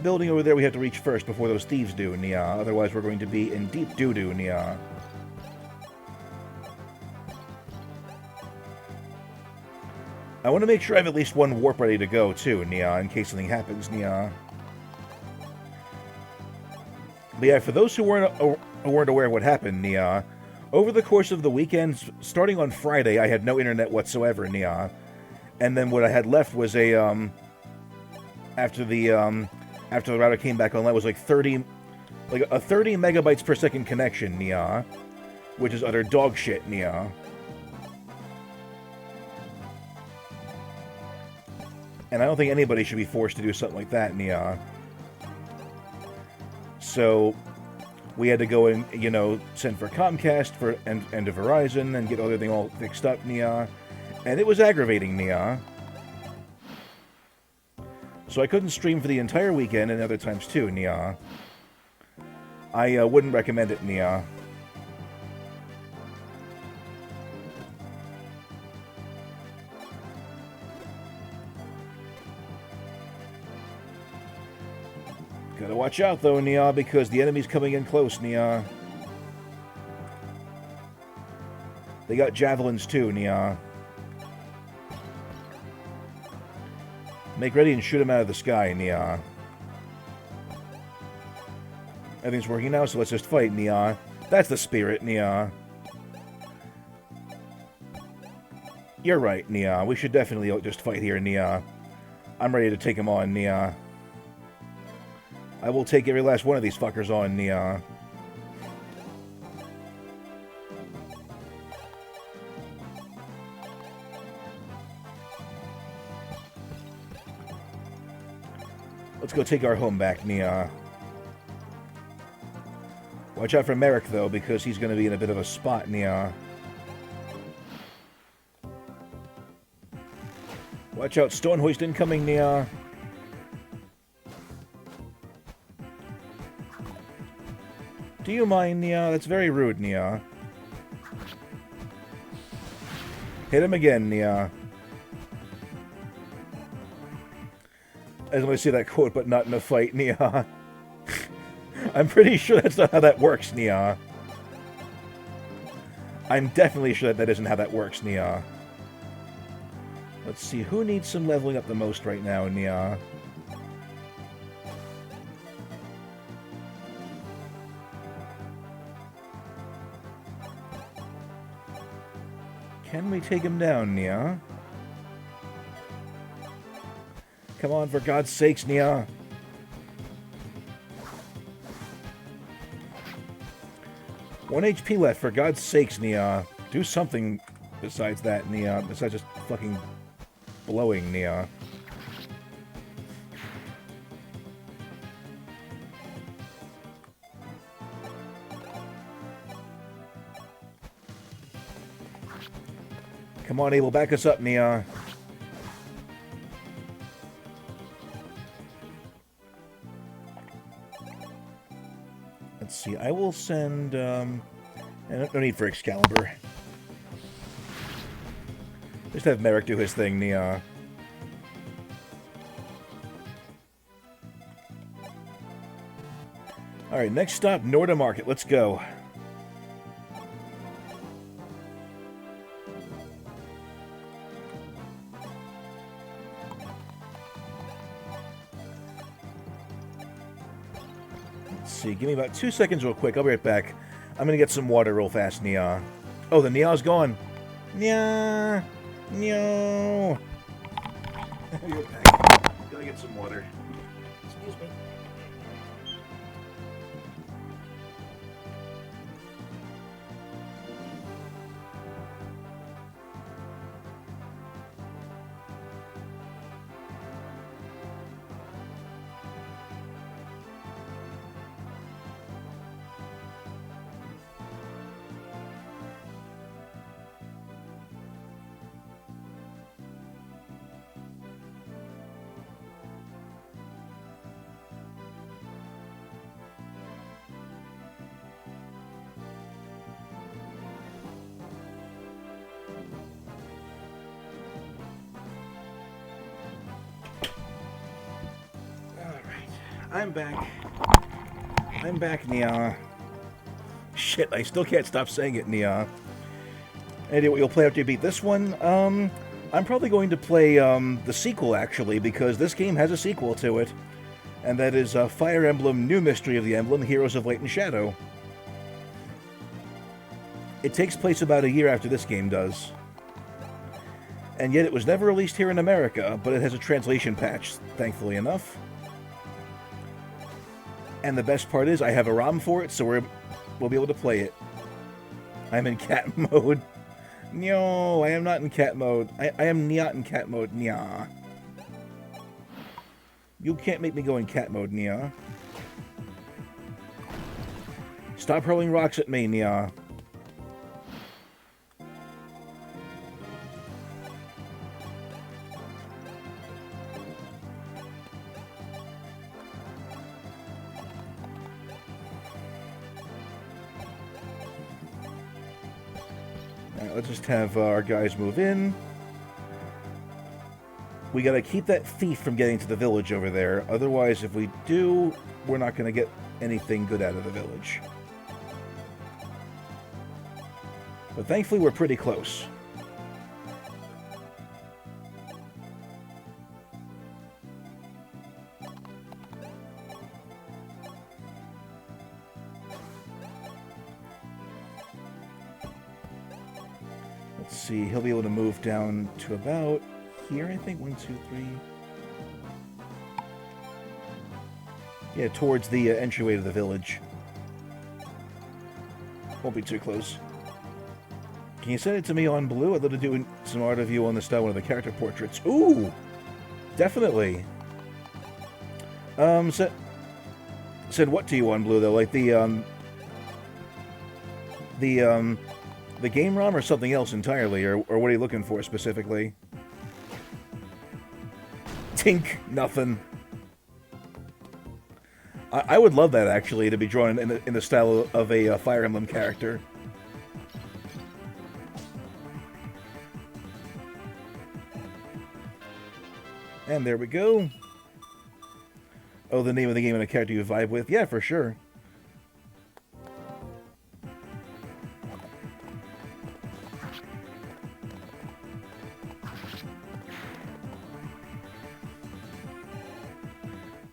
building over there we have to reach first before those thieves do, Nia. Otherwise we're going to be in deep doo-doo, Nia. I want to make sure I have at least one warp ready to go, too, Nia, in case something happens, Nia. But yeah, for those who weren't aware of what happened, Nia, over the course of the weekend, starting on Friday, I had no internet whatsoever, Nia. And then what I had left was a, after the router came back online, was like a 30 megabytes per second connection, Nia. Which is utter dog shit, Nia. And I don't think anybody should be forced to do something like that, Nia. So we had to go and, you know, send for Comcast and to Verizon and get everything all fixed up, Nia. And it was aggravating, Nia. So I couldn't stream for the entire weekend and other times too, Nia. I wouldn't recommend it, Nia. Gotta watch out, though, Nia, because the enemy's coming in close, Nia. They got javelins, too, Nia. Make ready and shoot them out of the sky, Nia. Everything's working now, so let's just fight, Nia. That's the spirit, Nia. You're right, Nia. We should definitely just fight here, Nia. I'm ready to take him on, Nia. I will take every last one of these fuckers on, Nia. Let's go take our home back, Nia. Watch out for Merrick, though, because he's going to be in a bit of a spot, Nia. Watch out, Stonehoist incoming, Nia. Do you mind, Nia? That's very rude, Nia. Hit him again, Nia. I just want to see that quote, but not in a fight, Nia. I'm pretty sure that's not how that works, Nia. I'm definitely sure that isn't how that works, Nia. Let's see, who needs some leveling up the most right now, Nia? Can we take him down, Nia? Come on, for God's sakes, Nia. One HP left, for God's sakes, Nia. Do something besides that, Nia. Besides just fucking blowing, Nia. Come on, Abel, back us up, Nia. Let's see, I will send, no need for Excalibur. Just have Merrick do his thing, Nia. Alright, next stop, Norda Market. Let's go. See, give me about 2 seconds real quick. I'll be right back. I'm gonna get some water real fast, Nia. Oh, the Nia's gone. Nia! No! I'll be right back. Gotta get some water. Excuse me. I'm back. I'm back, Nia. Shit, I still can't stop saying it, Nia. Anyway, you'll play after you beat this one. I'm probably going to play the sequel, actually, because this game has a sequel to it. And that is Fire Emblem New Mystery of the Emblem, Heroes of Light and Shadow. It takes place about a year after this game does. And yet it was never released here in America, but it has a translation patch, thankfully enough. And the best part is, I have a ROM for it, so we'll be able to play it. I'm in cat mode. No, I am not in cat mode. I am not in cat mode, Nya. You can't make me go in cat mode, Nya. Stop hurling rocks at me, Nya. Let's just have our guys move in. We gotta keep that thief from getting to the village over there. Otherwise, if we do, we're not gonna get anything good out of the village. But thankfully, we're pretty close. Let's see, he'll be able to move down to about here, I think. 1, 2, 3. Yeah, towards the entryway to the village. Won't be too close. Can you send it to me on blue? I'd love to do some art of you on the style one of the character portraits. Ooh! Definitely. Send what to you on blue, though? Like the game ROM or something else entirely? Or what are you looking for specifically? Tink! Nothing. I would love that, actually, to be drawn in the style of a Fire Emblem character. And there we go. Oh, the name of the game and a character you vibe with? Yeah, for sure.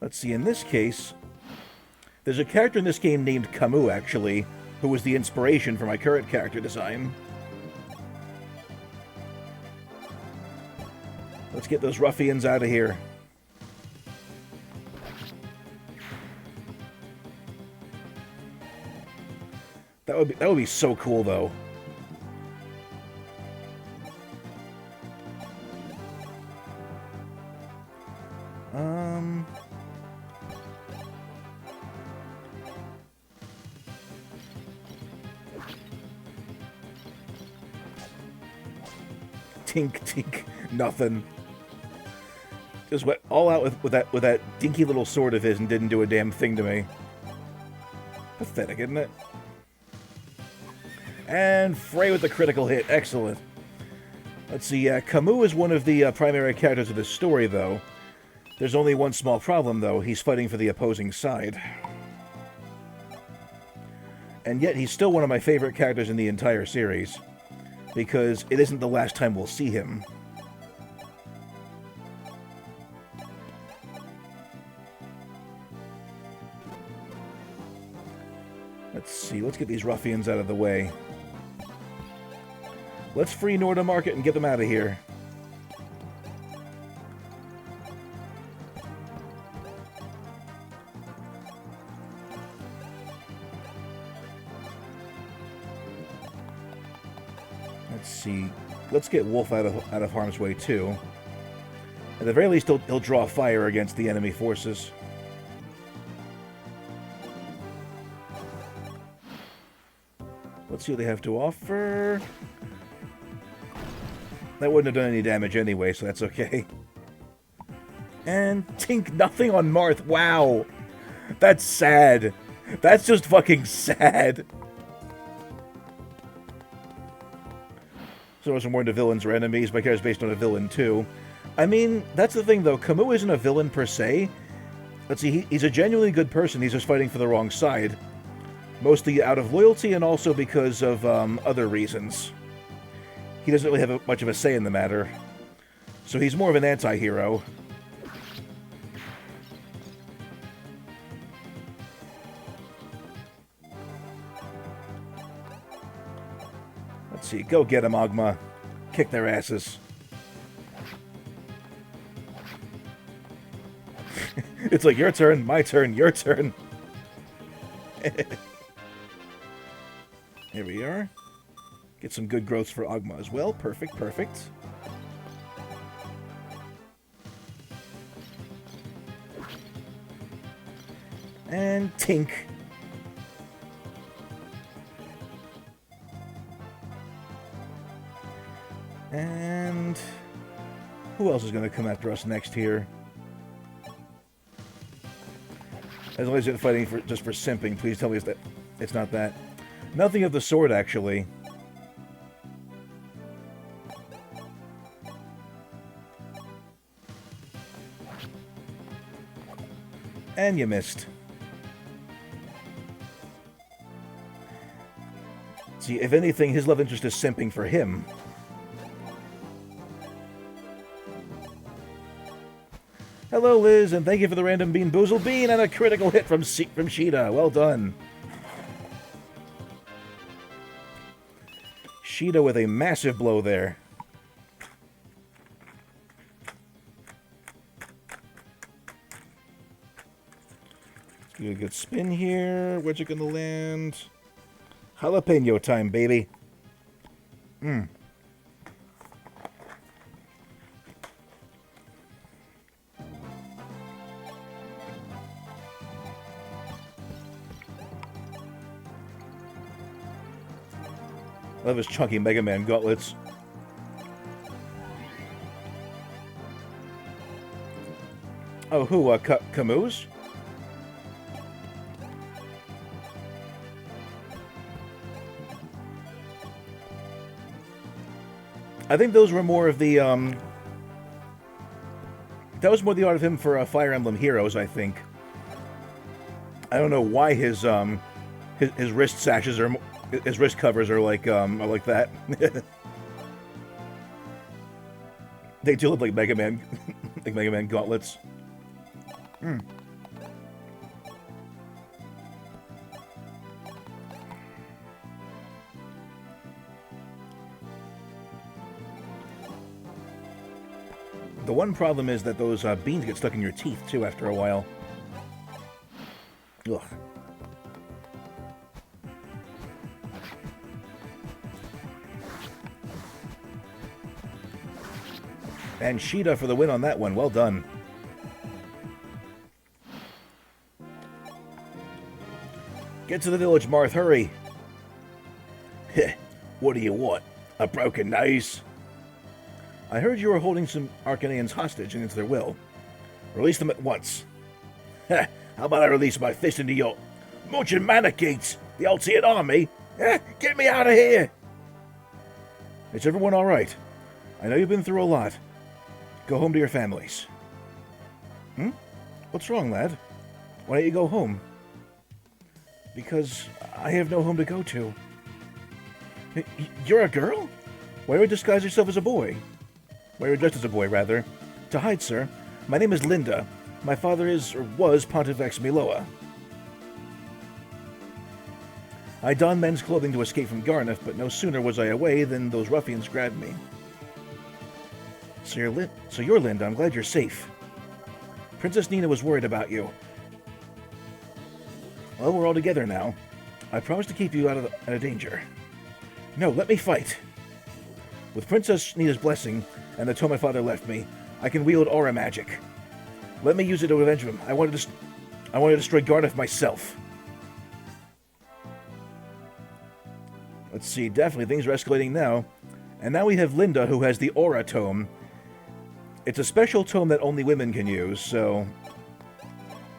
Let's see, in this case, there's a character in this game named Camus, actually, who was the inspiration for my current character design. Let's get those ruffians out of here. That would be so cool, though. Tink, tink, nothing. Just went all out with that dinky little sword of his and didn't do a damn thing to me. Pathetic, isn't it? And Frey with the critical hit. Excellent. Let's see, Camus is one of the primary characters of this story, though. There's only one small problem, though. He's fighting for the opposing side. And yet, he's still one of my favorite characters in the entire series. Because it isn't the last time we'll see him. Let's see, let's get these ruffians out of the way. Let's free Norda Market and get them out of here. Let's see. Let's get Wolf out of harm's way too. At the very least, he'll draw fire against the enemy forces. Let's see what they have to offer. That wouldn't have done any damage anyway, so that's okay. And tink, nothing on Marth. Wow. That's sad. That's just fucking sad. So some more into villains or enemies. My character's based on a villain too. I mean, that's the thing though. Camus isn't a villain per se. Let's see, he's a genuinely good person. He's just fighting for the wrong side. Mostly out of loyalty and also because of other reasons. He doesn't really have much of a say in the matter. So he's more of an anti-hero. Let's see, go get him, Ogma. Kick their asses. It's like, your turn, my turn, your turn. Here we are. Get some good growths for Ogma as well. Perfect, perfect. And tink. And who else is going to come after us next here? As long as you're fighting just for simping, please tell me it's not that. Nothing of the sort, actually. And you missed. See, if anything, his love interest is simping for him. Hello, Liz, and thank you for the random Bean Boozle Bean and a critical hit from Sheeta. Well done. Sheeta with a massive blow there. get a good spin here. Where's it gonna land? Jalapeno time, baby. Love his chunky Mega Man gauntlets. Oh, who? Camus? I think those were more of the, that was more the art of him for Fire Emblem Heroes, I think. I don't know why his wrist sashes are, his wrist covers are like that. They do look like Mega Man, like Mega Man gauntlets. The one problem is that those beans get stuck in your teeth, too, after a while. Ugh. And Sheeta for the win on that one. Well done. Get to the village, Marth. Hurry. Heh. What do you want? A broken nose? I heard you were holding some Arcanians hostage against their will. Release them at once. Heh. How about I release my fist into your Muchin Manicates, the Altean army? Get me out of here! Is everyone alright? I know you've been through a lot. Go home to your families. What's wrong, lad? Why don't you go home? Because I have no home to go to. You're a girl? Why don't you disguise yourself as a boy? Why are you dressed as a boy, rather? To hide, sir. My name is Linda. My father is, or was, Pontifex Miloa. I donned men's clothing to escape from Garneth, but no sooner was I away than those ruffians grabbed me. So you're Linda. I'm glad you're safe. Princess Nina was worried about you. Well, we're all together now. I promise to keep you out of danger. No, let me fight. With Princess Nina's blessing and the tome my father left me, I can wield aura magic. Let me use it to avenge him. I want to destroy Garneth myself. Let's see, definitely things are escalating now. And now we have Linda, who has the aura tome. It's a special tome that only women can use, so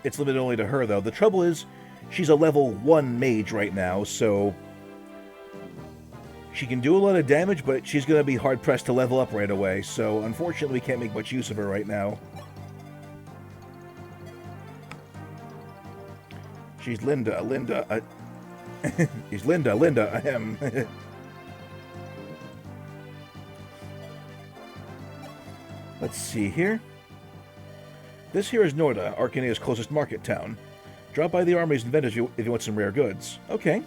it's limited only to her, though. The trouble is, she's a level 1 mage right now, so she can do a lot of damage, but she's going to be hard-pressed to level up right away, so unfortunately we can't make much use of her right now. She's Linda, she's Linda, ahem. Let's see here. This here is Norda, Arcania's closest market town. Drop by the armories and vendors if you want some rare goods. Okay.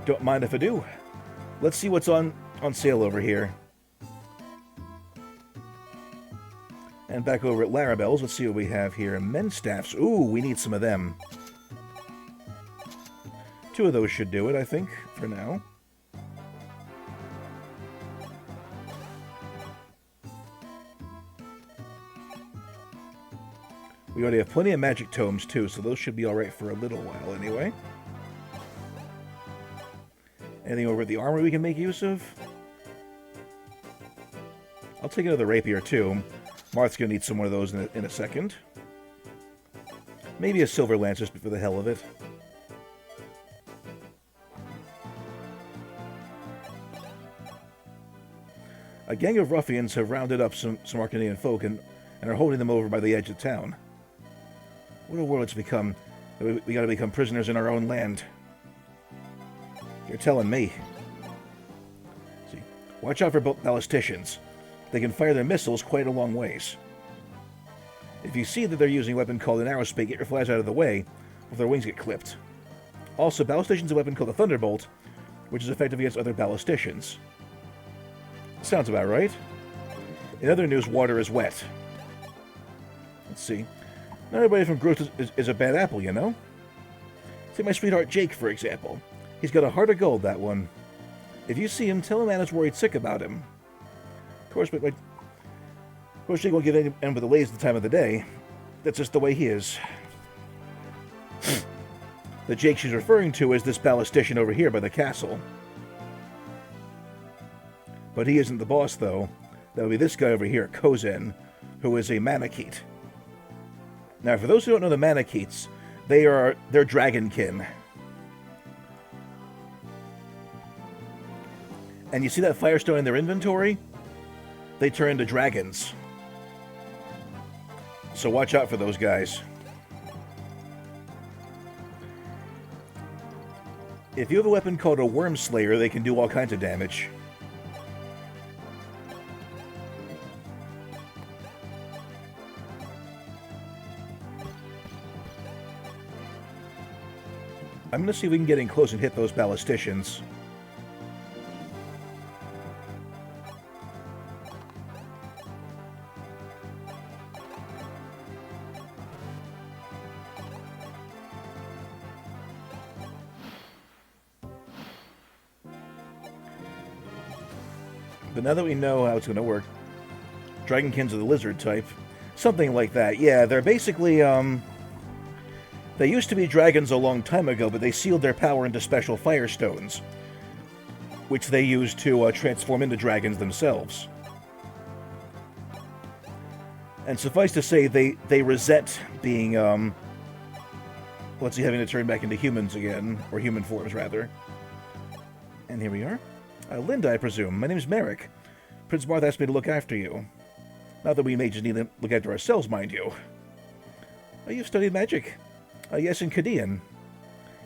Don't mind if I do. Let's see what's on sale over here. And back over at Larabelle's, let's see what we have here. Men's staffs. Ooh, we need some of them. 2 of those should do it, I think, for now. We already have plenty of magic tomes, too, so those should be alright for a little while, anyway. Anything over at the armor we can make use of? I'll take another rapier, too. Marth's going to need some more of those in a second. Maybe a silver lance, just for the hell of it. A gang of ruffians have rounded up some Arcanian folk and are holding them over by the edge of town. What a world it's become. We gotta become prisoners in our own land. You're telling me. See, watch out for ballisticians. They can fire their missiles quite a long ways. If you see that they're using a weapon called an arrowspate, get your flash out of the way before their wings get clipped. Also, ballisticians have a weapon called a thunderbolt, which is effective against other ballisticians. Sounds about right. In other news, water is wet. Let's see. Not everybody from Groot is a bad apple, you know? Say my sweetheart Jake, for example. He's got a heart of gold, that one. If you see him, tell him Anna's worried sick about him. Of course, Jake won't get any with the ladies at the time of the day. That's just the way he is. The Jake she's referring to is this ballistician over here by the castle. But he isn't the boss, though. That would be this guy over here, Kozen, who is a Manakete. Now, for those who don't know the Manaketes, they're dragonkin. And you see that firestone in their inventory? They turn into dragons. So watch out for those guys. If you have a weapon called a Worm Slayer, they can do all kinds of damage. I'm going to see if we can get in close and hit those ballisticians. But now that we know how it's going to work, Dragonkins are the lizard type. Something like that. Yeah, they're basically, they used to be dragons a long time ago, but they sealed their power into special firestones, which they used to transform into dragons themselves. And suffice to say, they resent being, having to turn back into humans again, or human forms, rather. And here we are. Linda, I presume. My name's Merrick. Prince Marth asked me to look after you. Not that we may just need to look after ourselves, mind you. You've studied magic. Yes, in Kadean.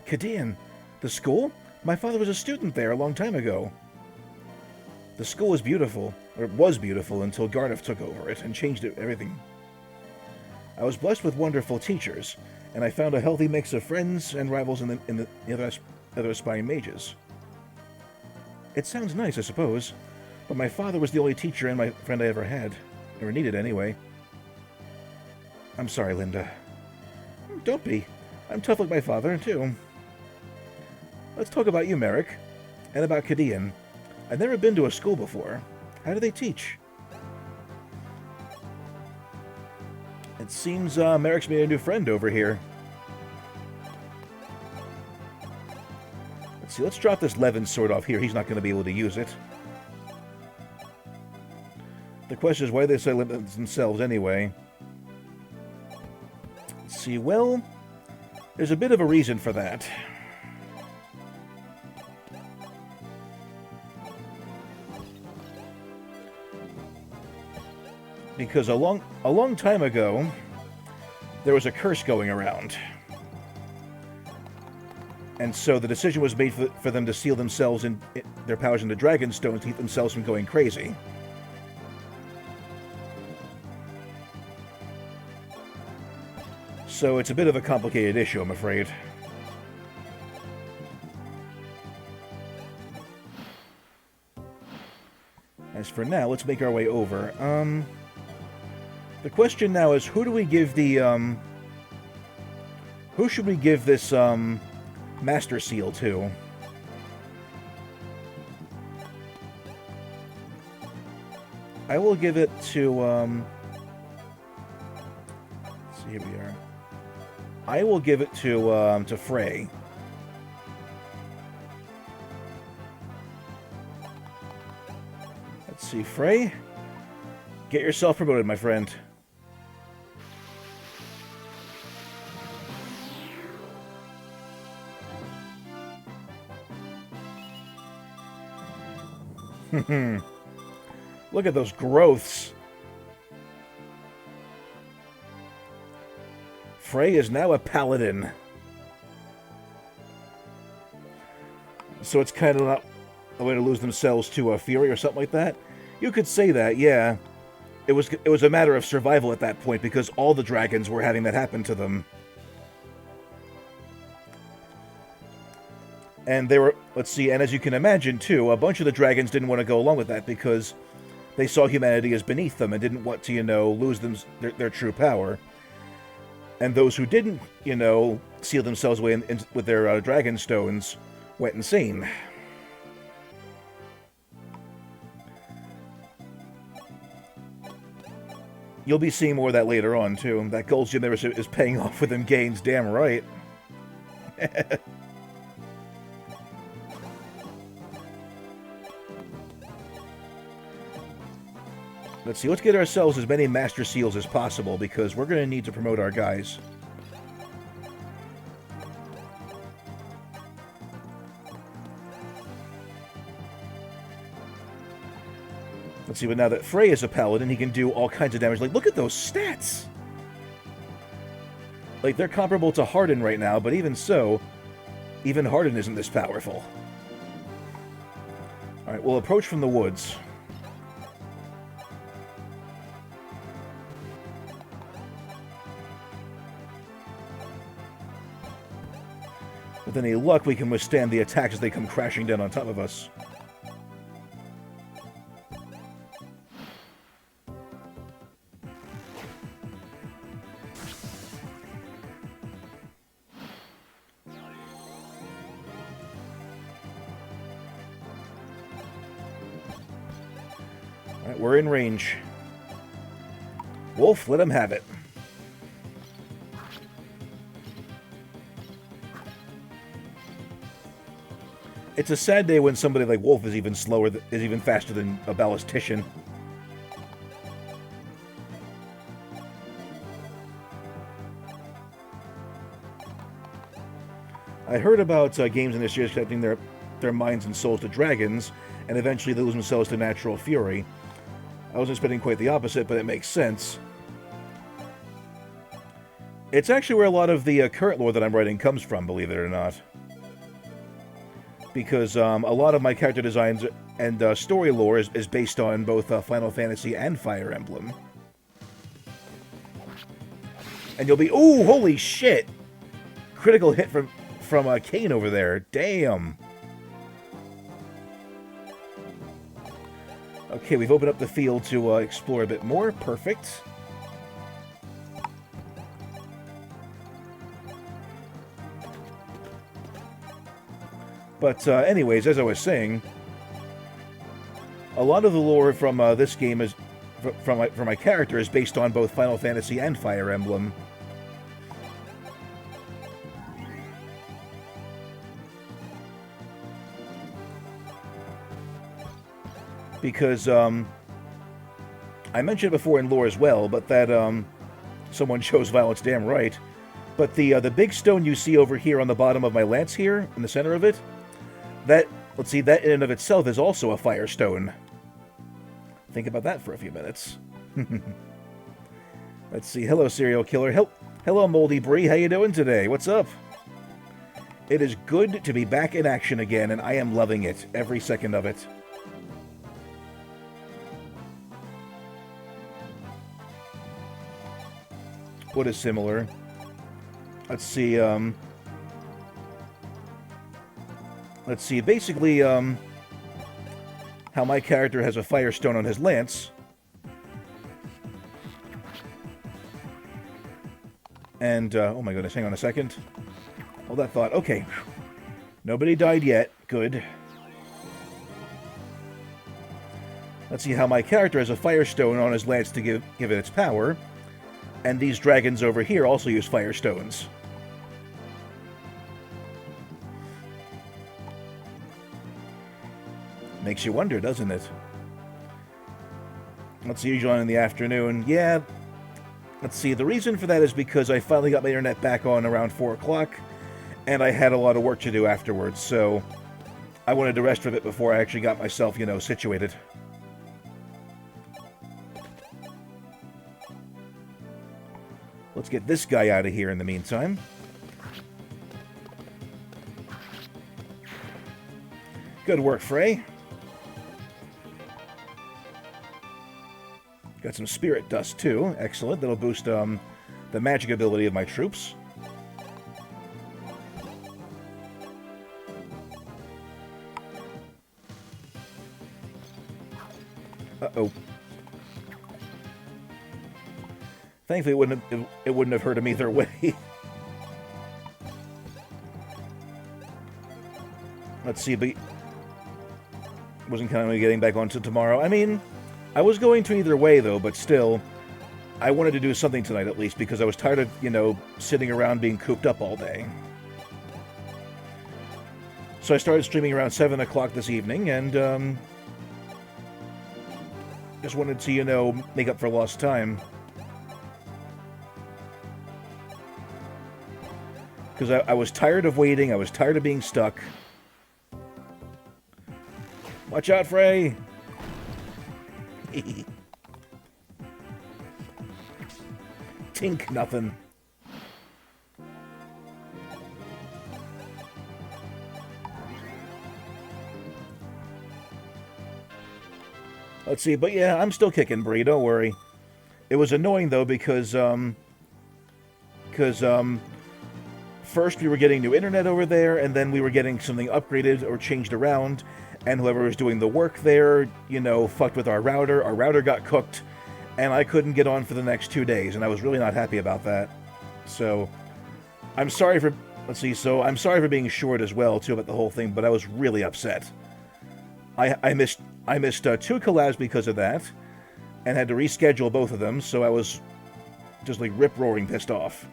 Kadean? The school? My father was a student there a long time ago. The school is beautiful, or it was beautiful until Garneth took over it and changed everything. I was blessed with wonderful teachers, and I found a healthy mix of friends and rivals in the other aspiring mages. It sounds nice, I suppose, but my father was the only teacher and my friend I ever had, or needed anyway. I'm sorry, Linda. Don't be. I'm tough like my father, too. Let's talk about you, Merrick, and about Kadean. I've never been to a school before. How do they teach? It seems Merrick's made a new friend over here. Let's see, let's drop this Levin's sword off here. He's not going to be able to use it. The question is, why do they say limit themselves anyway? Let's see, well, there's a bit of a reason for that. Because a long time ago, there was a curse going around. And so the decision was made for them to seal themselves in their powers into Dragonstone to keep themselves from going crazy. So it's a bit of a complicated issue, I'm afraid. As for now, let's make our way over. The question now is, who do we give the, who should we give this, Master Seal to? I will give it to, let's see, here we are. I will give it to Frey. Let's see, Frey, get yourself promoted, my friend. Look at those growths. Frey is now a paladin. So it's kind of not a way to lose themselves to a fury or something like that. You could say that, yeah. It was a matter of survival at that point because all the dragons were having that happen to them. And they were, let's see, and as you can imagine, too, a bunch of the dragons didn't want to go along with that because they saw humanity as beneath them and didn't want to, lose their true power. And those who didn't, seal themselves away with their dragon stones went insane. You'll be seeing more of that later on, too. That Gold's Gym membership is paying off with them gains, damn right. Let's see, let's get ourselves as many Master Seals as possible, because we're going to need to promote our guys. Let's see, but now that Frey is a paladin, he can do all kinds of damage. Like, look at those stats! Like, they're comparable to Harden right now, but even so, even Harden isn't this powerful. Alright, we'll approach from the woods. With any luck, we can withstand the attacks as they come crashing down on top of us. Alright, we're in range. Wolf, let him have it. It's a sad day when somebody like Wolf is even faster than a ballistician. I heard about games in this series connecting their minds and souls to dragons, and eventually they lose themselves to natural fury. I wasn't expecting quite the opposite, but it makes sense. It's actually where a lot of the current lore that I'm writing comes from, believe it or not. Because a lot of my character designs and story lore is based on both Final Fantasy and Fire Emblem. And you'll be, ooh, holy shit! Critical hit from Kane over there. Damn. Okay, we've opened up the field to explore a bit more. Perfect. But anyways, as I was saying, a lot of the lore from this game is from my character is based on both Final Fantasy and Fire Emblem. Because I mentioned it before in lore as well, but that someone chose violence, damn right. But the big stone you see over here on the bottom of my lance here, in the center of it, that in and of itself is also a firestone. Think about that for a few minutes. Let's see. Hello, serial killer. Hello, Moldy Bree. How you doing today? What's up? It is good to be back in action again, and I am loving it. Every second of it. What is similar? Let's see, basically, how my character has a firestone on his lance. And, oh my goodness, hang on a second. Hold that thought. Okay. Nobody died yet. Good. Let's see how my character has a firestone on his lance to give it its power. And these dragons over here also use firestones. Makes you wonder, doesn't it? Let's see, usually on in the afternoon. Yeah, let's see. The reason for that is because I finally got my internet back on around 4 o'clock, and I had a lot of work to do afterwards, so I wanted to rest for a bit before I actually got myself, situated. Let's get this guy out of here in the meantime. Good work, Frey. Got some spirit dust, too. Excellent. That'll boost the magic ability of my troops. Uh-oh. Thankfully, it wouldn't have hurt him either way. Let's see, but wasn't counting on getting back on till tomorrow. I mean, I was going to either way, though, but still, I wanted to do something tonight at least, because I was tired of, sitting around being cooped up all day. So I started streaming around 7 o'clock this evening, and, just wanted to, make up for lost time. Because I was tired of waiting, I was tired of being stuck. Watch out, Frey! Tink nothing. Let's see, but yeah, I'm still kicking, Bree, don't worry. It was annoying, though, because first we were getting new internet over there, and then we were getting something upgraded or changed around, and whoever was doing the work there, fucked with our router. Our router got cooked, and I couldn't get on for the next 2 days, and I was really not happy about that. So, I'm sorry for... Let's see, so I'm sorry for being short as well, too, about the whole thing, but I was really upset. I missed 2 collabs because of that, and had to reschedule both of them, so I was just, like, rip-roaring pissed off.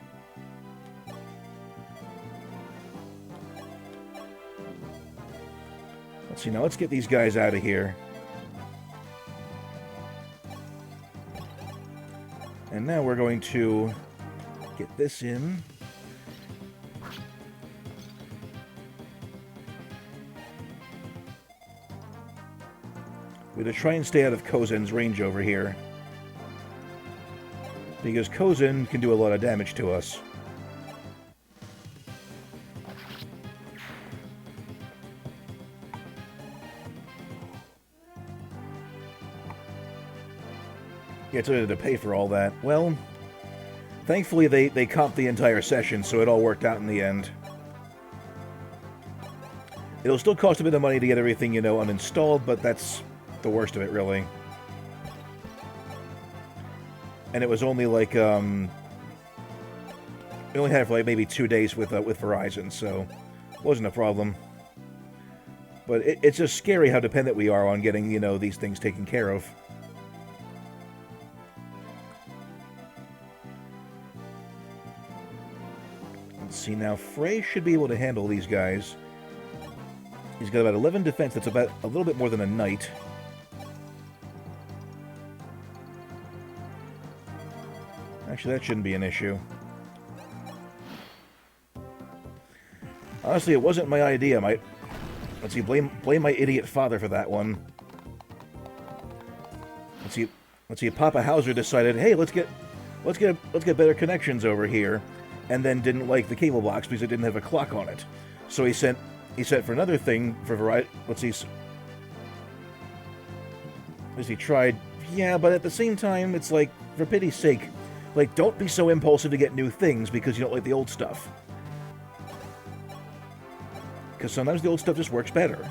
Let's see, now let's get these guys out of here. And now we're going to get this in. We're going to try and stay out of Kozen's range over here, because Kozen can do a lot of damage to us. Yeah, it's to pay for all that. Well, thankfully they comped the entire session, so it all worked out in the end. It'll still cost a bit of money to get everything, uninstalled, but that's the worst of it, really. And it was only like, we only had it for like maybe 2 days with Verizon, so it wasn't a problem. But it's just scary how dependent we are on getting, these things taken care of. Let's see, now Frey should be able to handle these guys. He's got about 11 defense, that's about a little bit more than a knight. Actually, that shouldn't be an issue. Honestly, it wasn't my idea. Let's see, blame my idiot father for that one. Let's see. Papa Hauser decided, hey, let's get better connections over here, and then didn't like the cable box because it didn't have a clock on it. So he sent for another thing for Verizon. Let's see. As he tried, yeah, but at the same time, it's like, for pity's sake, like, don't be so impulsive to get new things because you don't like the old stuff. Because sometimes the old stuff just works better.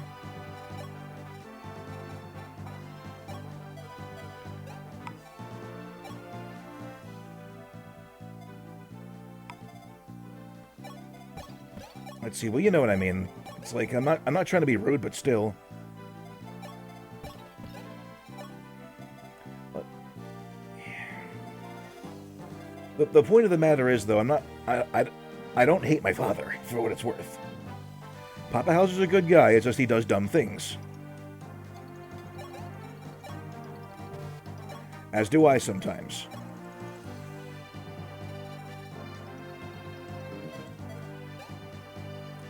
Let's see, well, you know what I mean. It's like, I'm not trying to be rude, but still. The point of the matter is, though, I don't hate my father, for what it's worth. Papa Hauser's a good guy, it's just he does dumb things. As do I sometimes.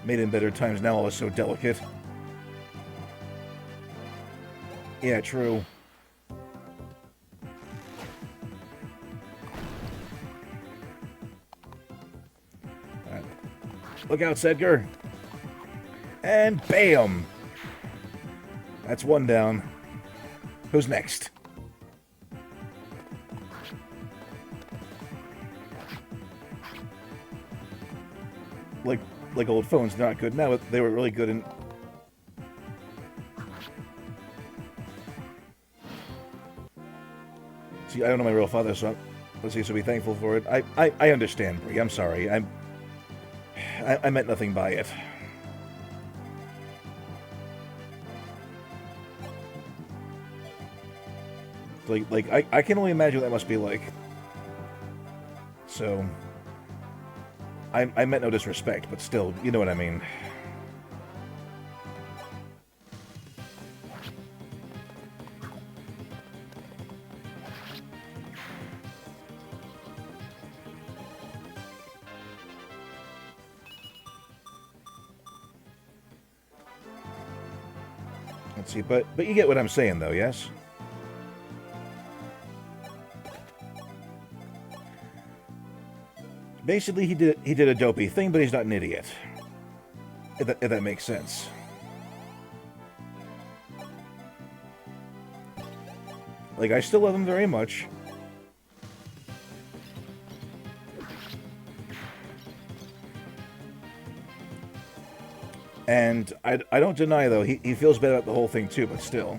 Made in better times now, all is so delicate. Yeah, true. Look out, Sedgar. And bam! That's one down. Who's next? Like old phones, not good now, but they were really good in... See, I don't know my real father, so Let's see, so be thankful for it. I understand, Bree. I'm sorry. I meant nothing by it. I can only imagine what that must be like. So, I meant no disrespect, but still, you know what I mean. Let's see, but you get what I'm saying, though, yes? Basically, he did a dopey thing, but he's not an idiot. If that makes sense. Like, I still love him very much. And I don't deny, though, he feels bad about the whole thing, too, but still.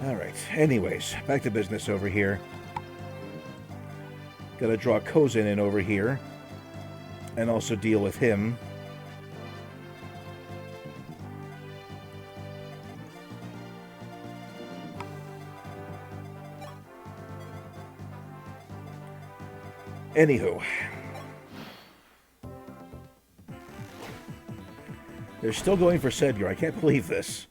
Alright, anyways, back to business over here. Gotta draw Kozin in over here. And also deal with him. Anywho. They're still going for Sedgar. I can't believe this.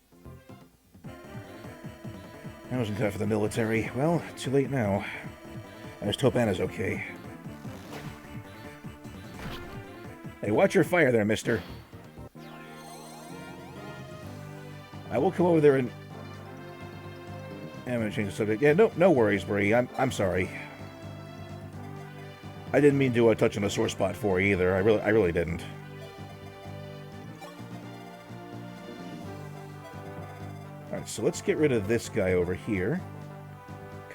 I wasn't time for the military. Well, too late now. I just hope Anna's okay. Hey, watch your fire there, mister. I will come over there and... I'm gonna change the subject. Yeah, no worries, Bree. I'm sorry. I didn't mean to touch on a sore spot for you either. I really didn't. Alright, so let's get rid of this guy over here.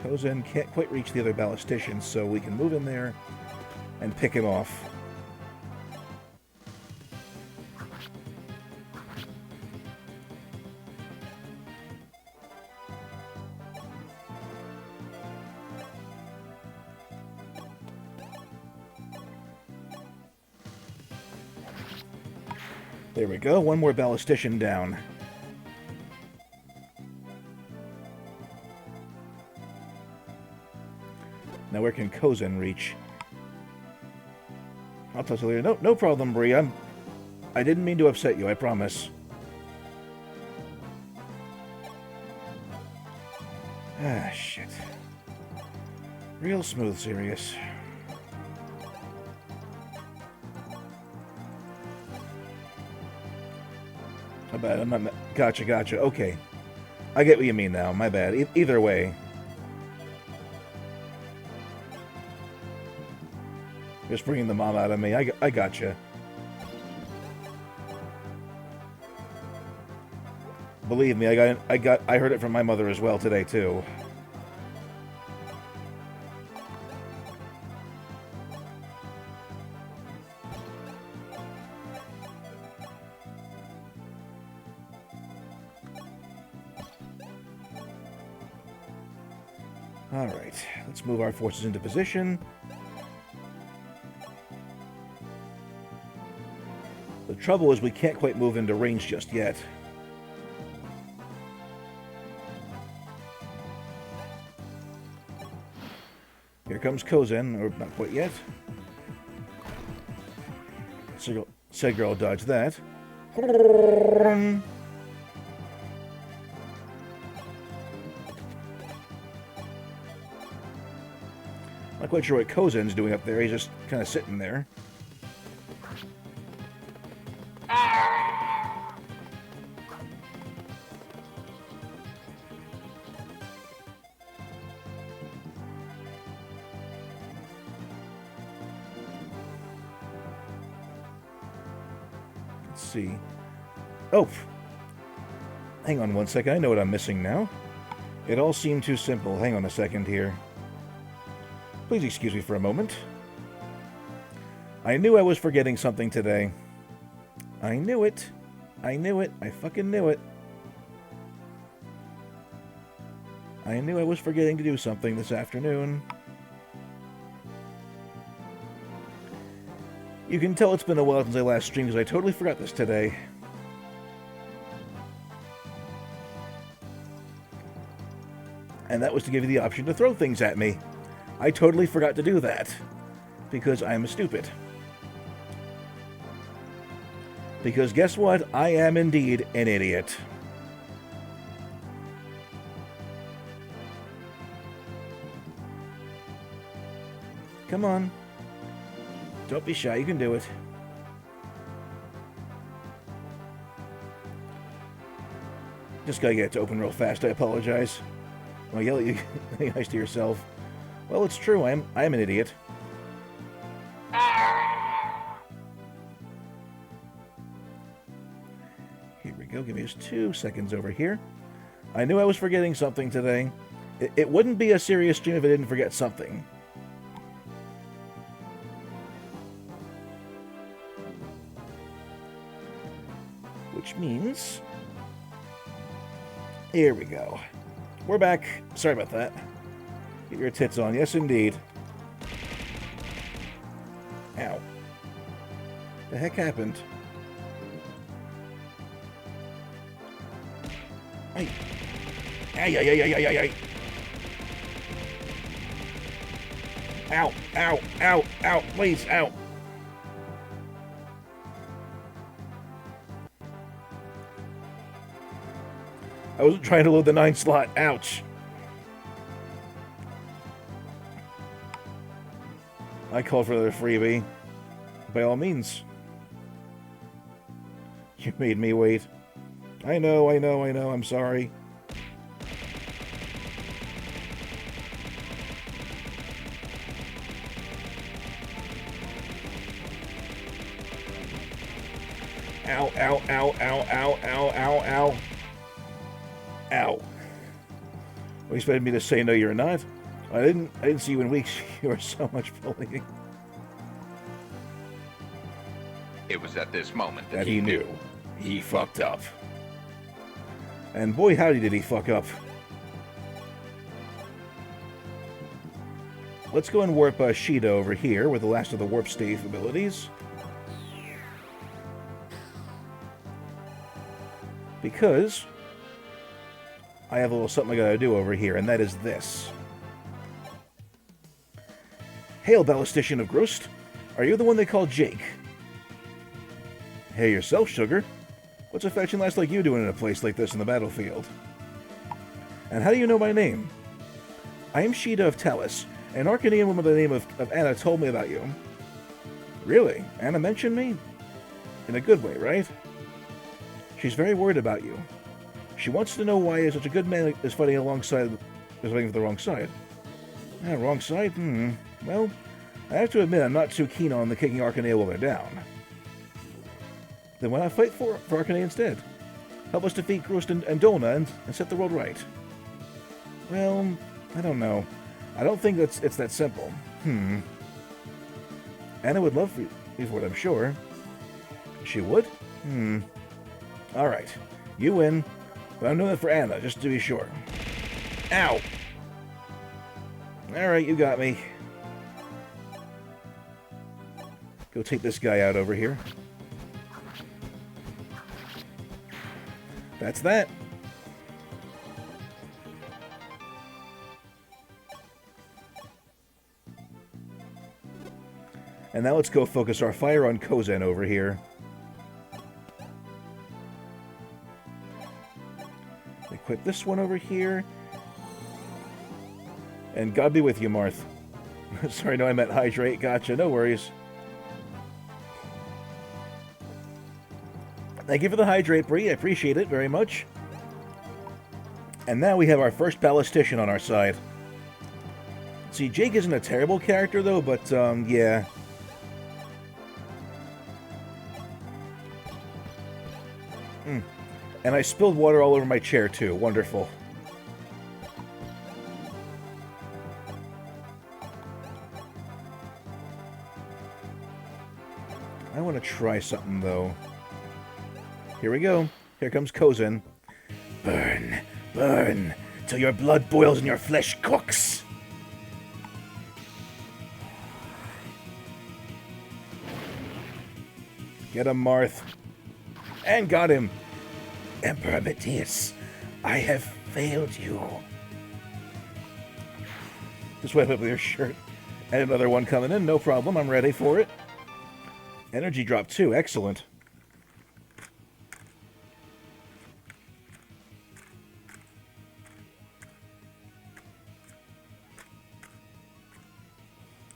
Kozin can't quite reach the other ballisticians, so we can move in there and pick him off. There we go, one more ballistician down. Now where can Kozin reach? I'll tell you later. No problem, Bree. I didn't mean to upset you, I promise. Ah, shit. Real smooth, Sirius. My bad, I'm not... Gotcha. Okay. I get what you mean now. My bad. Either way. Just bringing the mom out of me. I gotcha. Believe me, I heard it from my mother as well today too. All right, let's move our forces into position. The trouble is we can't quite move into range just yet. Here comes Kozin, or not quite yet. Sedgar will dodge that. Not quite sure what Kozin's doing up there. He's just kind of sitting there. Let's see. Oh! Hang on one second. I know what I'm missing now. It all seemed too simple. Hang on a second here. Please excuse me for a moment. I knew I was forgetting something today. I knew it. I knew it. I fucking knew it. I knew I was forgetting to do something this afternoon. You can tell it's been a while since I last streamed because I totally forgot this today. And that was to give you the option to throw things at me. I totally forgot to do that. Because I'm stupid. Because guess what? I am indeed an idiot. Come on. Don't be shy, you can do it. Just gotta get it to open real fast, I apologize. I'll yell at you. Be nice to yourself. Well, it's true, I am an idiot. Here we go, give me just 2 seconds over here. I knew I was forgetting something today. It wouldn't be a serious stream if I didn't forget something. Which means... Here we go. We're back. Sorry about that. Get your tits on. Yes, indeed. Ow. The heck happened? Ay. Ay, ay, ay, ay, ay, ay, ay. Ow, ow, ow, ow, please, ow. I wasn't trying to load the 9 slot. Ouch. I called for another freebie. By all means. You made me wait. I know, I'm sorry. Ow, ow, ow, ow, ow, ow, ow, ow. Ow. Well, you expected me to say no, you're not? I didn't see you in weeks. You were so much bullying. It was at this moment That he knew. He fucked up. And boy, howdy did he fuck up. Let's go and warp Sheeta over here with the last of the warp stave abilities. Because I have a little something I gotta do over here, and that is this. Hail, ballistician of Grost. Are you the one they call Jake? Hey yourself, sugar. What's a fetching lass like you doing in a place like this in the battlefield? And how do you know my name? I am Sheeta of Talus. An Arcanian woman by the name of Anna told me about you. Really? Anna mentioned me? In a good way, right? She's very worried about you. She wants to know why such a good man is fighting alongside... is fighting for the wrong side. Ah, wrong side? Well, I have to admit I'm not too keen on the kicking Arcanea while they're down. Then why not fight for Arcanea instead? Help us defeat Grost and Dolna and set the world right. Well, I don't know. I don't think it's that simple. Anna would love you for it, I'm sure. She would? Alright. You win. But I'm doing it for Anna, just to be sure. Ow! Alright, you got me. Go take this guy out over here. That's that. And now let's go focus our fire on Kozan over here. Equip this one over here. And God be with you, Marth. Sorry, no, I meant hydrate. Gotcha, no worries. Thank you for the hydrate, Bree. I appreciate it very much. And now we have our first ballistician on our side. See, Jake isn't a terrible character, though, but, yeah. And I spilled water all over my chair, too. Wonderful. I want to try something, though. Here we go. Here comes Kozin. Burn, burn, till your blood boils and your flesh cooks. Get him, Marth. And got him. Emperor Matthias, I have failed you. Just wipe up your shirt. And another one coming in, no problem. I'm ready for it. Energy drop too, excellent.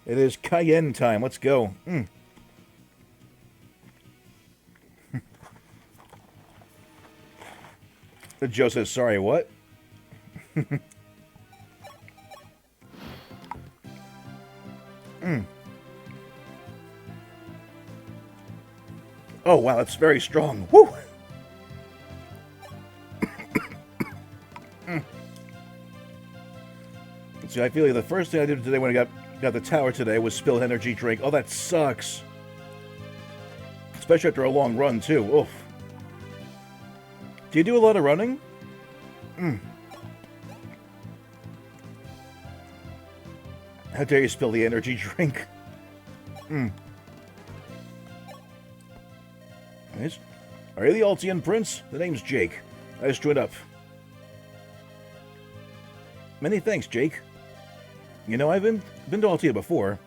It is Cayenne time. Let's go. Joe says, sorry, what? Oh, wow, that's very strong. Woo! See, I feel like the first thing I did today when I got the tower today was spill energy drink. Oh, that sucks. Especially after a long run, too. Oof. Do you do a lot of running? How dare you spill the energy drink? Nice. Are you the Altian Prince? The name's Jake. I just joined up. Many thanks, Jake. You know, I've been to Altia before.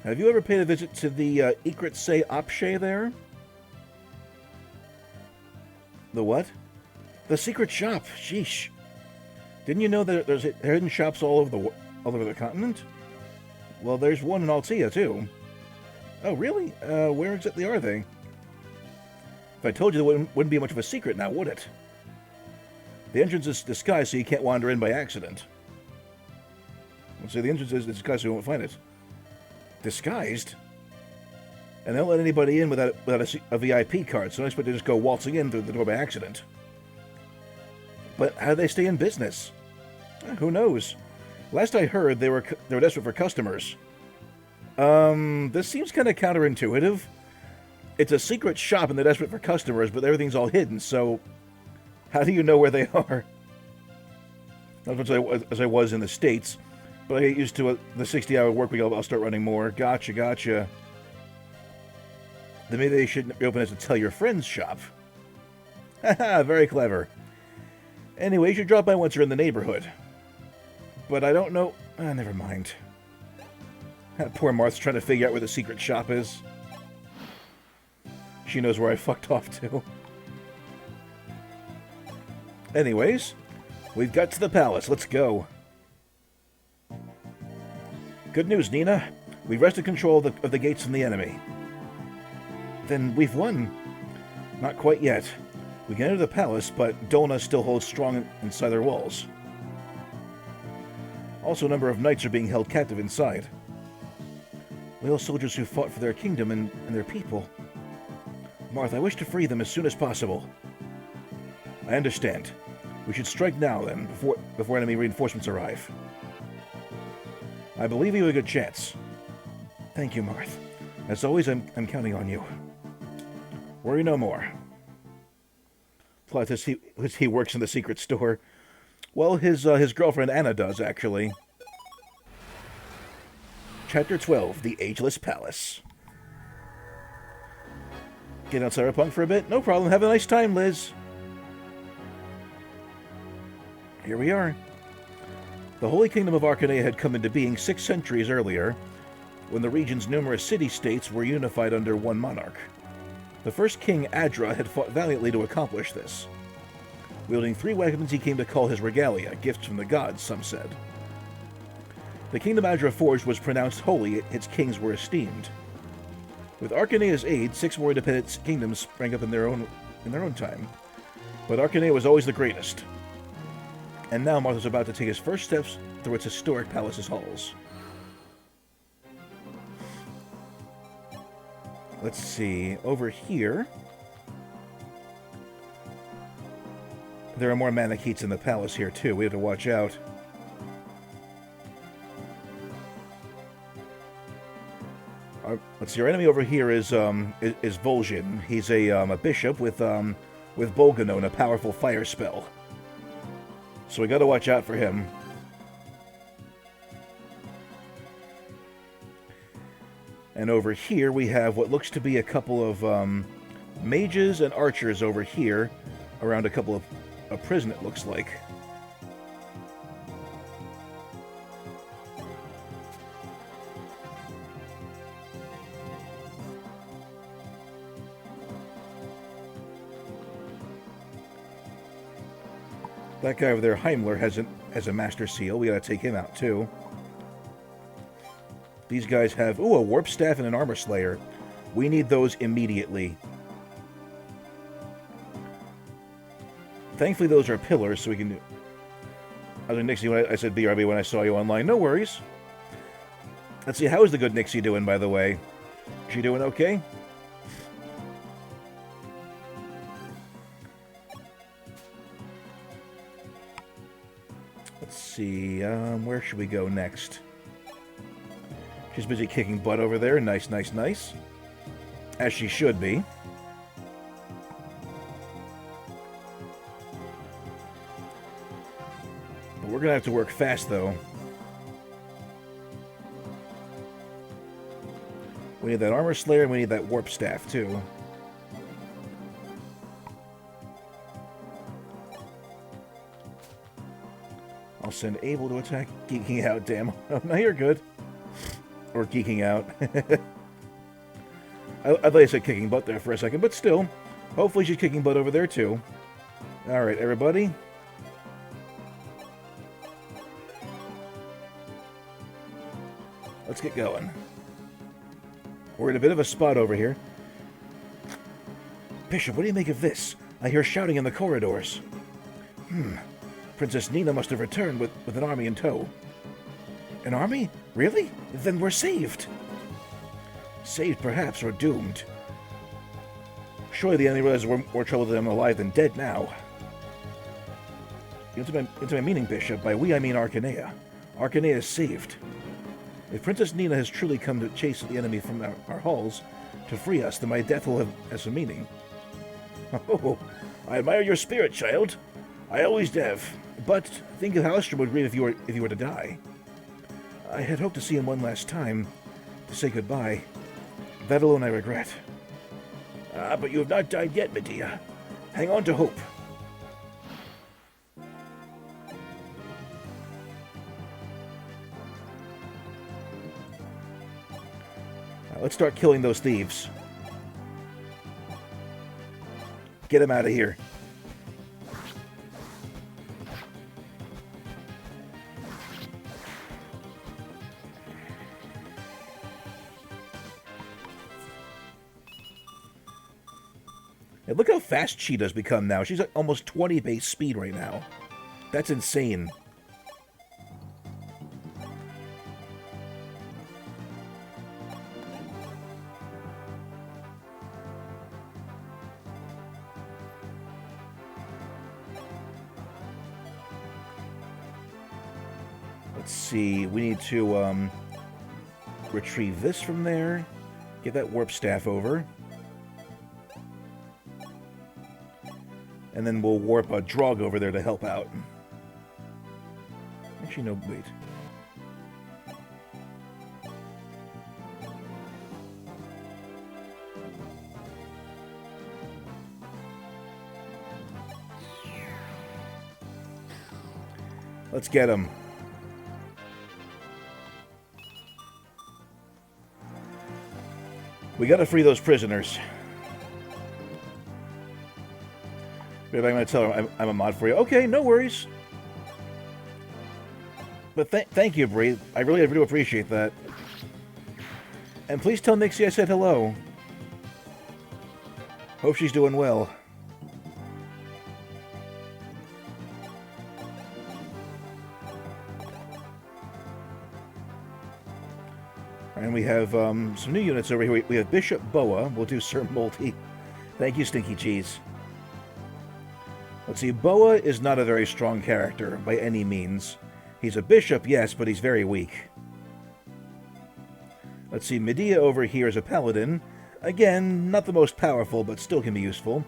Have you ever paid a visit to the Ikritsay Opshe there? The what? The secret shop. Sheesh. Didn't you know that there's hidden shops all over the continent? Well, there's one in Altia, too. Oh, really? Where exactly are they? If I told you, there wouldn't be much of a secret now, would it? The entrance is disguised so you can't wander in by accident. Let's say the entrance is disguised so you won't find it. Disguised? And they don't let anybody in without a VIP card, so I expect to just go waltzing in through the door by accident. But how do they stay in business? Who knows? Last I heard, they were desperate for customers. This seems kind of counterintuitive. It's a secret shop and they're desperate for customers, but everything's all hidden, so how do you know where they are? Not as much as I was in the States, but I get used to the 60-hour work week. I'll start running more. Gotcha. Then maybe they shouldn't open as a tell your friends shop. Haha, very clever. Anyway, you should drop by once you're in the neighborhood. But I don't know... never mind. Poor Marth's trying to figure out where the secret shop is. She knows where I fucked off to. Anyways, we've got to the palace. Let's go. Good news, Nina. We've wrested control of the gates from the enemy. Then we've won. Not quite yet. We can enter the palace, but Dona still holds strong inside their walls. Also, a number of knights are being held captive inside. Loyal soldiers who fought for their kingdom and their people. Marth, I wish to free them as soon as possible. I understand. We should strike now, then, before enemy reinforcements arrive. I believe you have a good chance. Thank you, Marth. As always, I'm counting on you. Worry no more. Plus, he works in the secret store. Well, his girlfriend Anna does, actually. Chapter 12, The Ageless Palace. Get out Cyberpunk for a bit? No problem. Have a nice time, Liz. Here we are. The Holy Kingdom of Arcanea had come into being 6 centuries earlier, when the region's numerous city-states were unified under one monarch. The first king, Adra, had fought valiantly to accomplish this. Wielding 3 weapons he came to call his regalia, gifts from the gods, some said. The kingdom Adra forged was pronounced holy, its kings were esteemed. With Arcanea's aid, 6 more independent kingdoms sprang up in their own time. But Arcanea was always the greatest. And now Marth was about to take his first steps through its historic palace's halls. Let's see, over here... There are more Manicheets in the palace here, too. We have to watch out. Let's see. Our enemy over here is Vol'jin. He's a bishop with Bolganone, a powerful fire spell. So we got to watch out for him. And over here we have what looks to be a couple of mages and archers over here, around a couple of a prison. It looks like. That guy over there, Heimler, has a Master Seal. We gotta take him out, too. These guys have, a Warp Staff and an Armor Slayer. We need those immediately. Thankfully, those are pillars, so we can do... I was like, Nixie, when I said BRB when I saw you online. No worries. Let's see, how is the good Nixie doing, by the way? Is she doing okay? Let's see, where should we go next? She's busy kicking butt over there. Nice, nice, nice. As she should be. But we're going to have to work fast, though. We need that Armor Slayer, and we need that Warp Staff, too. I'll send Abel to attack. Geeking out, damn. Oh, no, you're good. Or geeking out. I thought you said kicking butt there for a second, but still. Hopefully she's kicking butt over there, too. Alright, everybody. Let's get going. We're in a bit of a spot over here. Bishop, what do you make of this? I hear shouting in the corridors. Princess Nina must have returned with an army in tow. An army? Really? Then we're saved. Saved, perhaps, or doomed. Surely the enemy realizes we're more trouble to them alive than dead now. Into my meaning, Bishop. By we, I mean Arcanea. Arcanea is saved. If Princess Nina has truly come to chase the enemy from our halls to free us, then my death will have some meaning. Oh, I admire your spirit, child. I always have. But think of how Esther would grieve if you were to die. I had hoped to see him one last time, to say goodbye. That alone I regret. But you have not died yet, Medea. Hang on to hope. Now, let's start killing those thieves. Get them out of here. And look how fast Cheetah's become now. She's at almost 20 base speed right now. That's insane. Let's see. We need to retrieve this from there. Get that warp staff over. And then we'll warp a Drog over there to help out. Actually, no, wait. Let's get him. We gotta free those prisoners. I'm going to tell her I'm a mod for you. Okay, no worries. But thank you, Bree. I really do appreciate that. And please tell Nixie I said hello. Hope she's doing well. And we have some new units over here. We have Bishop Boa. We'll do Sir Multi. Thank you, Stinky Cheese. Let's see, Boa is not a very strong character, by any means. He's a bishop, yes, but he's very weak. Let's see, Medea over here is a paladin. Again, not the most powerful, but still can be useful.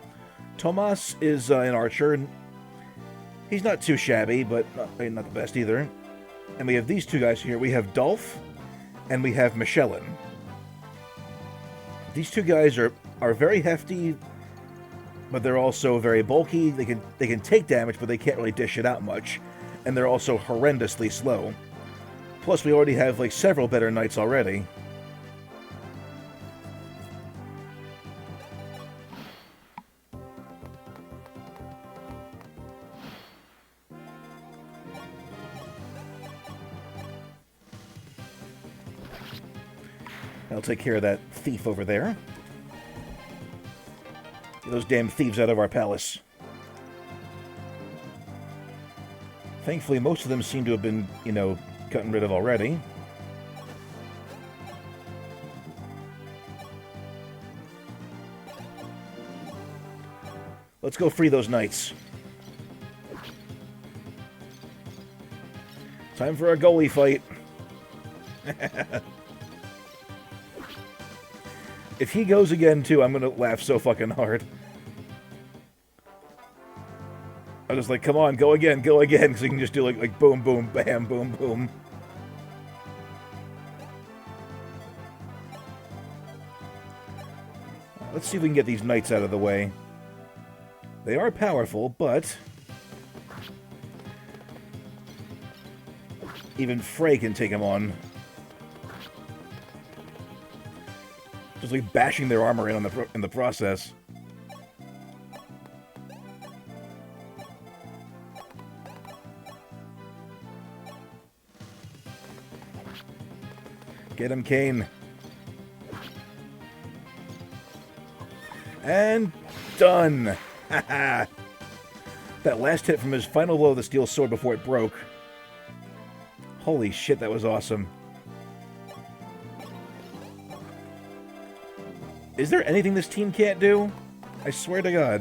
Tomas is an archer. He's not too shabby, but not the best either. And we have these two guys here. We have Dolph, and we have Michelin. These two guys are very hefty, but they're also very bulky. They can take damage, but they can't really dish it out much. And they're also horrendously slow. Plus, we already have, like, several better knights already. I'll take care of that thief over there. Get those damn thieves out of our palace. Thankfully, most of them seem to have been, you know, gotten rid of already. Let's go free those knights. Time for a goalie fight. If he goes again, too, I'm gonna laugh so fucking hard. I'm just like, come on, go again, because he can just do like boom, boom, bam, boom, boom. Let's see if we can get these knights out of the way. They are powerful, but even Frey can take them on. Just like bashing their armor in the process. Get him, Kane. And done. Haha. That last hit from his final blow of the steel sword before it broke. Holy shit, that was awesome. Is there anything this team can't do? I swear to God.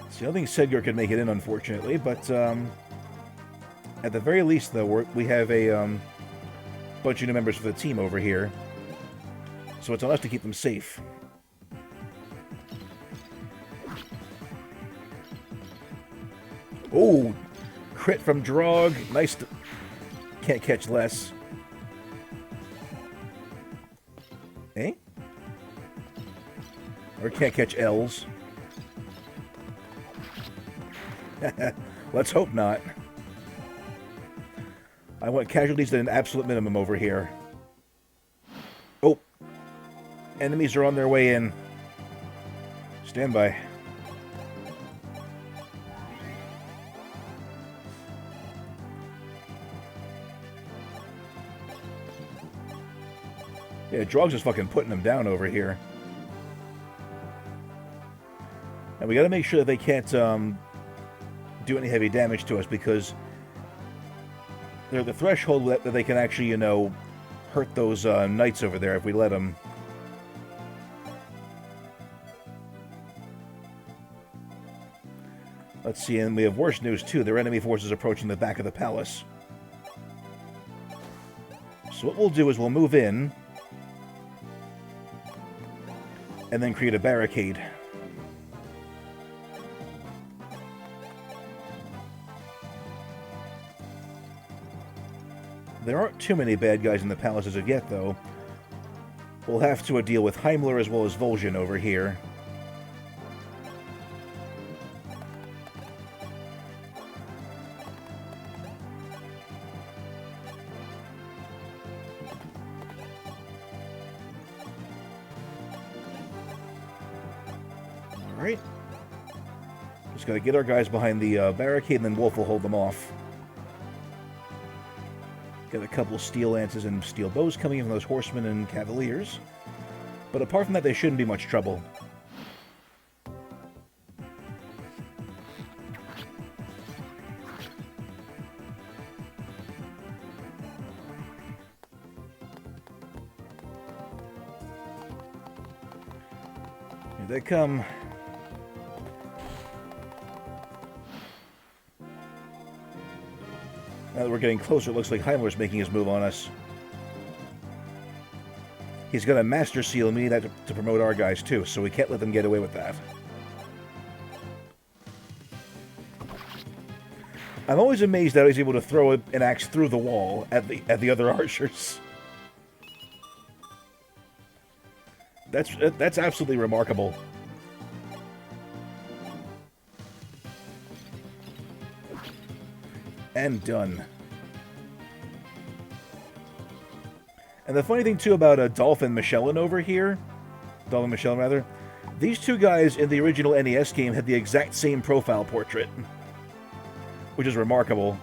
See, I don't think Sedgar could make it in, unfortunately, but at the very least, though, we have a bunch of new members for the team over here. So it's on us to keep them safe. Oh, crit from Drog. Nice. Can't catch less. Eh? Or can't catch L's. Let's hope not. I want casualties at an absolute minimum over here. Oh. Enemies are on their way in. Stand by. Yeah, Drog's just fucking putting them down over here. And we gotta make sure that they can't do any heavy damage to us, because they're the threshold that they can actually, you know, hurt those knights over there if we let them. Let's see, and we have worse news too. Their enemy forces approaching the back of the palace. So what we'll do is we'll move in and then create a barricade. There aren't too many bad guys in the palace as of yet, though. We'll have to deal with Heimler as well as Vol'jin over here. Alright. Just gotta get our guys behind the barricade, and then Wolf will hold them off. Got a couple steel lances and steel bows coming in from those horsemen and cavaliers. But apart from that, they shouldn't be much trouble. Here they come. Now that we're getting closer, it looks like Heimler's making his move on us. He's going to Master Seal me that to promote our guys, too, so we can't let them get away with that. I'm always amazed that he's able to throw an axe through the wall at the other archers. That's absolutely remarkable. And done. And the funny thing, too, about Dolphin Michelin over here, Dolphin Michelin, rather, these two guys in the original NES game had the exact same profile portrait, which is remarkable.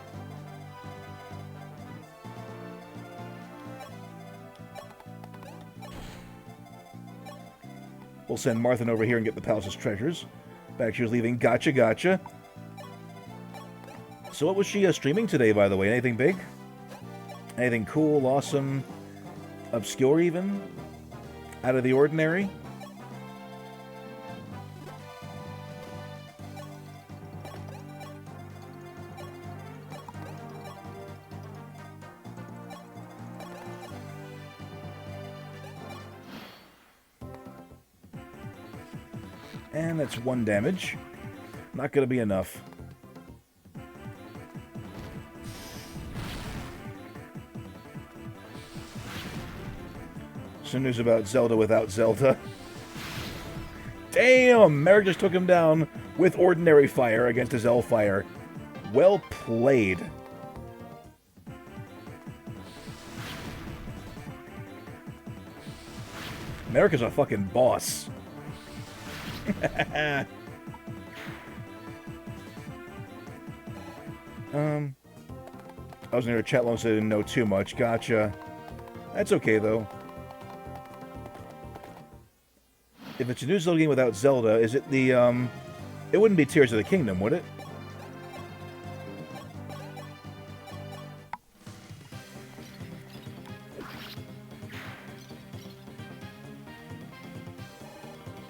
We'll send Marthin over here and get the palace's treasures. Back she was leaving. Gotcha, gotcha. So what was she streaming today, by the way? Anything big? Anything cool, awesome, obscure even? Out of the ordinary? And that's 1 damage. Not going to be enough. Some news about Zelda without Zelda. Damn! Merrick just took him down with ordinary fire against his L-Fire. Well played. Merrick is a fucking boss. I was near a chat long, so I didn't know too much. Gotcha. That's okay, though. If it's a new Zelda game without Zelda, is it the, it wouldn't be Tears of the Kingdom, would it?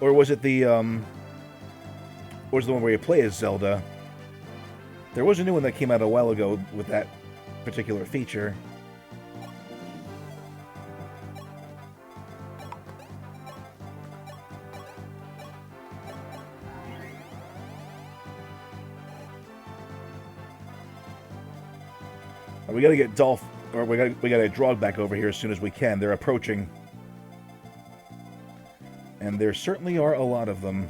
Or was it the, or was the one where you play as Zelda? There was a new one that came out a while ago with that particular feature. We gotta get Dolph, or we gotta Drog back over here as soon as we can. They're approaching. And there certainly are a lot of them.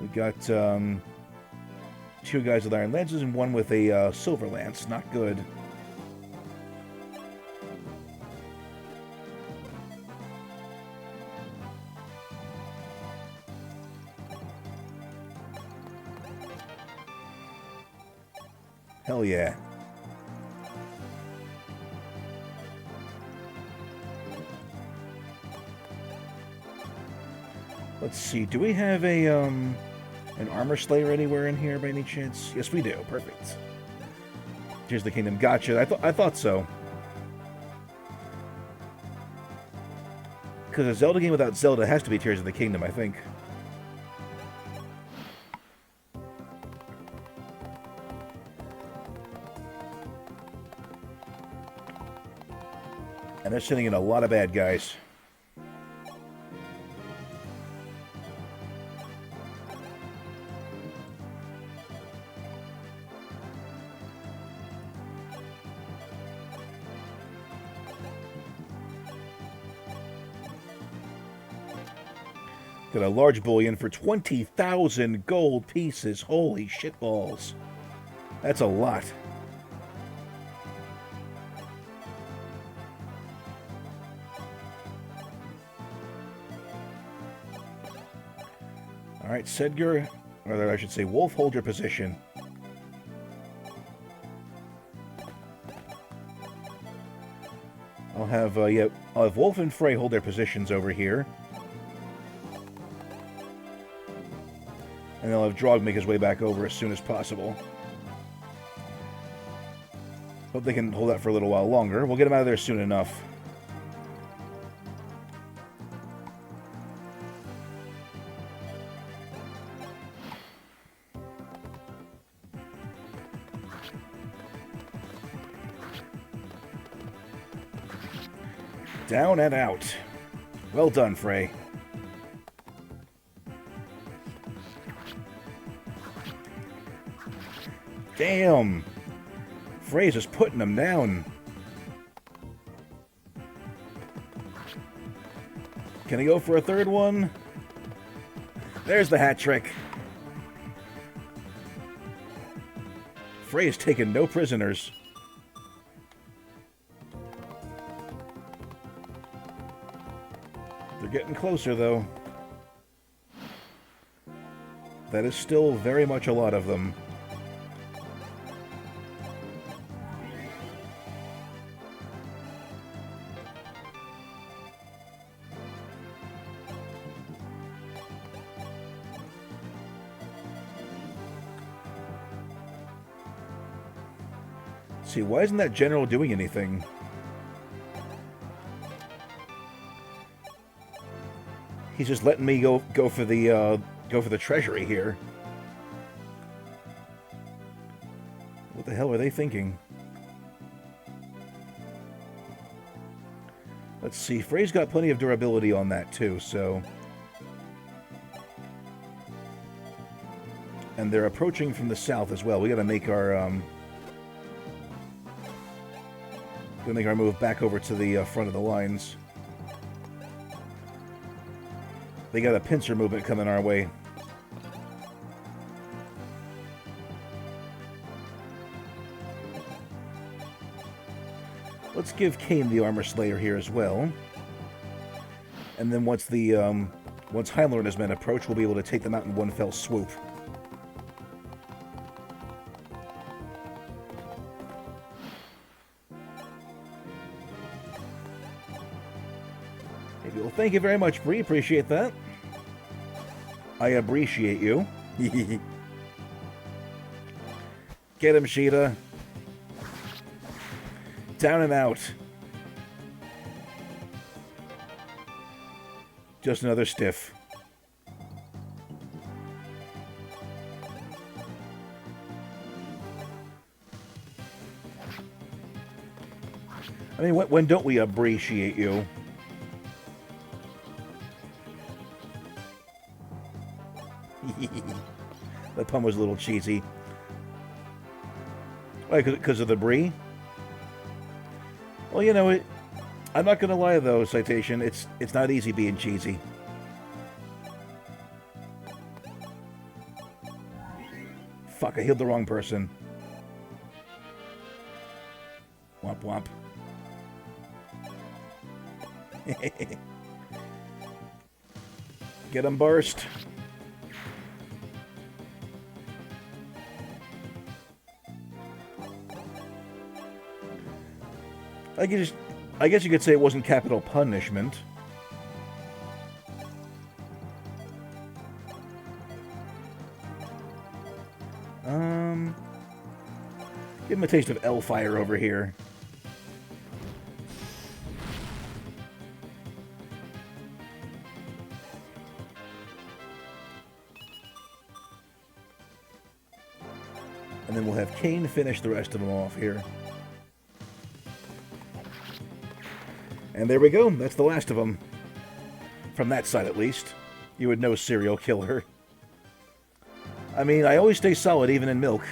We got 2 guys with iron lances and 1 with a silver lance. Not good. Hell yeah. Let's see, do we have a, an Armor Slayer anywhere in here by any chance? Yes, we do. Perfect. Tears of the Kingdom. Gotcha. I thought so. Because a Zelda game without Zelda has to be Tears of the Kingdom, I think. And they're sending in a lot of bad guys. Got a large bullion for 20,000 gold pieces. Holy shitballs. That's a lot. Alright, Sedgar, or I should say Wolf, hold your position. I'll have Wolf and Frey hold their positions over here. And I'll have Drog make his way back over as soon as possible. Hope they can hold that for a little while longer. We'll get him out of there soon enough. Down and out. Well done, Frey. Damn! Frey's just putting them down. Can he go for a third one? There's the hat trick. Frey's taken no prisoners. They're getting closer, though. That is still very much a lot of them. See, why isn't that general doing anything? He's just letting me go for the treasury here. What the hell are they thinking? Let's see. Frey's got plenty of durability on that too, so. And they're approaching from the south as well. We got to make our move back over to the front of the lines. They got a pincer movement coming our way. Let's give Kane the Armor Slayer here as well. And then once Heinlein and his men approach, we'll be able to take them out in one fell swoop. Well, thank you very much, Bree. Appreciate that. I appreciate you. Get him, Sheeta. Down and out. Just another stiff. I mean, when don't we appreciate you? That pun was a little cheesy. Why, because of the brie? Well, you know, I'm not going to lie, though, Citation. It's not easy being cheesy. Fuck, I healed the wrong person. Womp womp. Get him, burst. I guess you could say it wasn't capital punishment. Give him a taste of L-Fire over here. And then we'll have Kane finish the rest of them off here. And there we go. That's the last of them. From that side, at least. You would know serial killer. I mean, I always stay solid, even in milk.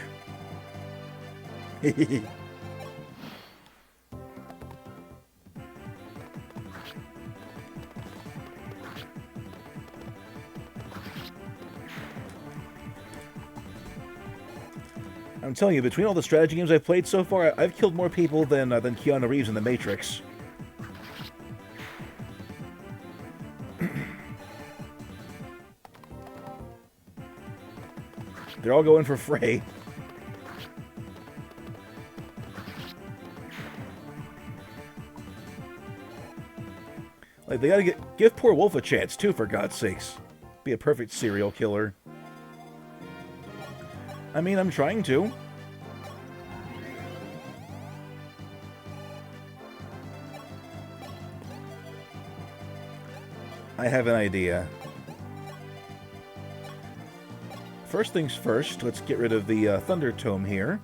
I'm telling you, between all the strategy games I've played so far, I've killed more people than Keanu Reeves in The Matrix. They're all going for Frey. Like, they gotta give poor Wolf a chance, too, for God's sakes. Be a perfect serial killer. I mean, I'm trying to. I have an idea. First things first, let's get rid of the Thunder Tome here.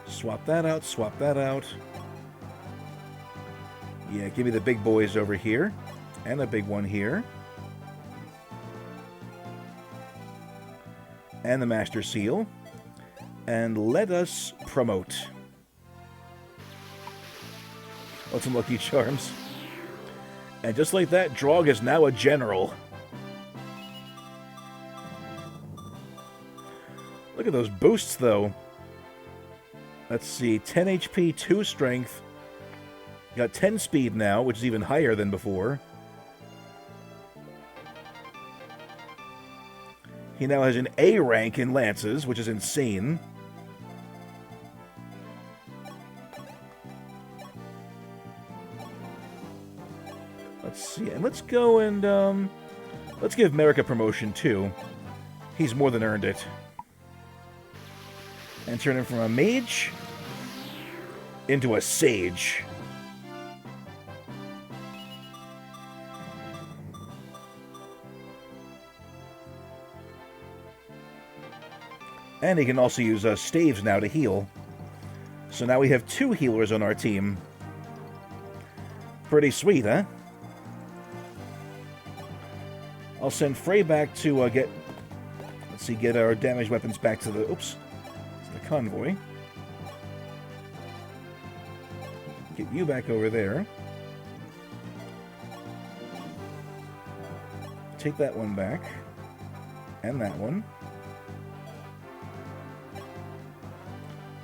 Swap that out, swap that out. Yeah, give me the big boys over here. And a big one here. And the Master Seal. And let us promote. What's some Lucky Charms? And just like that, Drog is now a general. Look at those boosts, though. Let's see, 10 HP, 2 strength. Got 10 speed now, which is even higher than before. He now has an A rank in lances, which is insane. Let's see, and let's go and, let's give Merrick a promotion, too. He's more than earned it. And turn him from a mage into a sage. And he can also use staves now to heal. So now we have 2 healers on our team. Pretty sweet, huh? I'll send Frey back to get our damaged weapons back to the convoy. Get you back over there. Take that one back. And that one.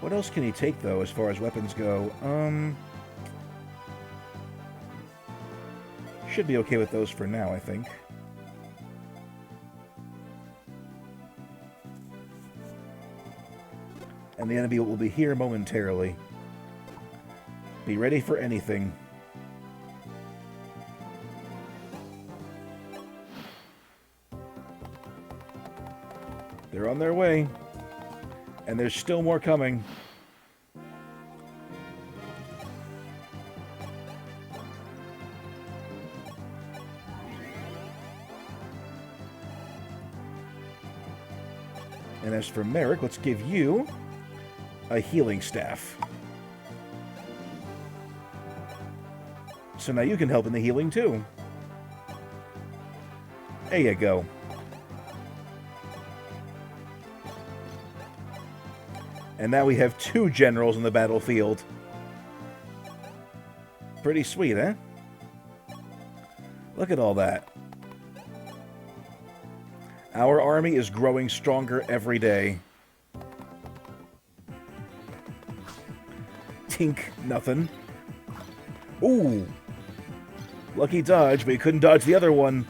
What else can he take, though, as far as weapons go? Should be okay with those for now, I think. And the enemy will be here momentarily. Be ready for anything. They're on their way. And there's still more coming. And as for Merrick, let's give you a healing staff. So now you can help in the healing too. There you go. And now we have 2 generals on the battlefield. Pretty sweet, eh? Look at all that. Our army is growing stronger every day. Tink, nothing. Ooh. Lucky dodge, but he couldn't dodge the other one.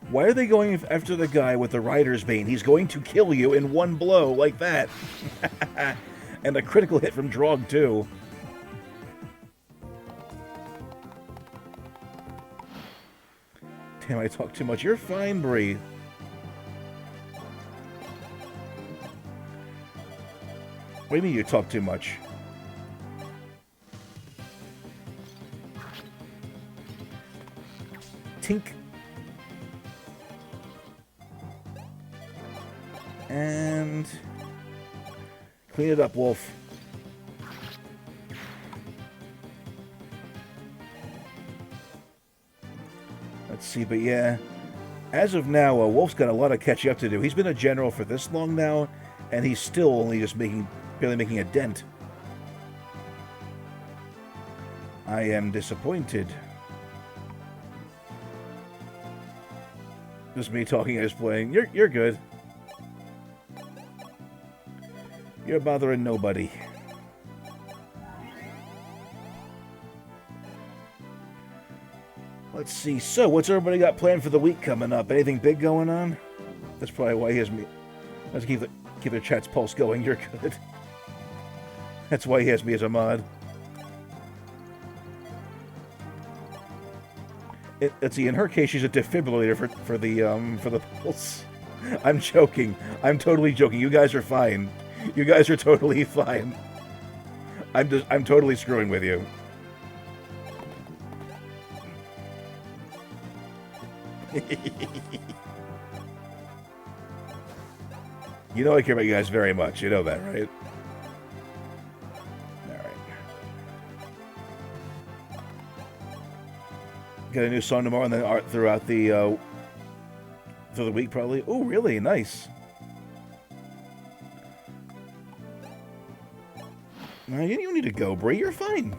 Why are they going after the guy with the Rider's Bane? He's going to kill you in one blow like that. And a critical hit from Drog, too. Damn, I talk too much. You're fine, Bree. What do you mean you talk too much? Tink. And clean it up, Wolf. Let's see, but yeah, as of now, Wolf's got a lot of catching up to do. He's been a general for this long now, and he's still only just barely making a dent. I am disappointed. Just me talking as playing. You're good. You're bothering nobody. Let's see. So, what's everybody got planned for the week coming up? Anything big going on? That's probably why he has me. Let's keep the chat's pulse going. You're good. That's why he has me as a mod. Let's see. In her case, she's a defibrillator for the pulse. I'm joking. I'm totally joking. You guys are fine. You guys are totally fine. I'm totally screwing with you. You know I care about you guys very much. You know that, right? Alright. Got a new song tomorrow and then art throughout the through the week probably. Oh, really? Nice. No, you don't need to go, Brie. You're fine.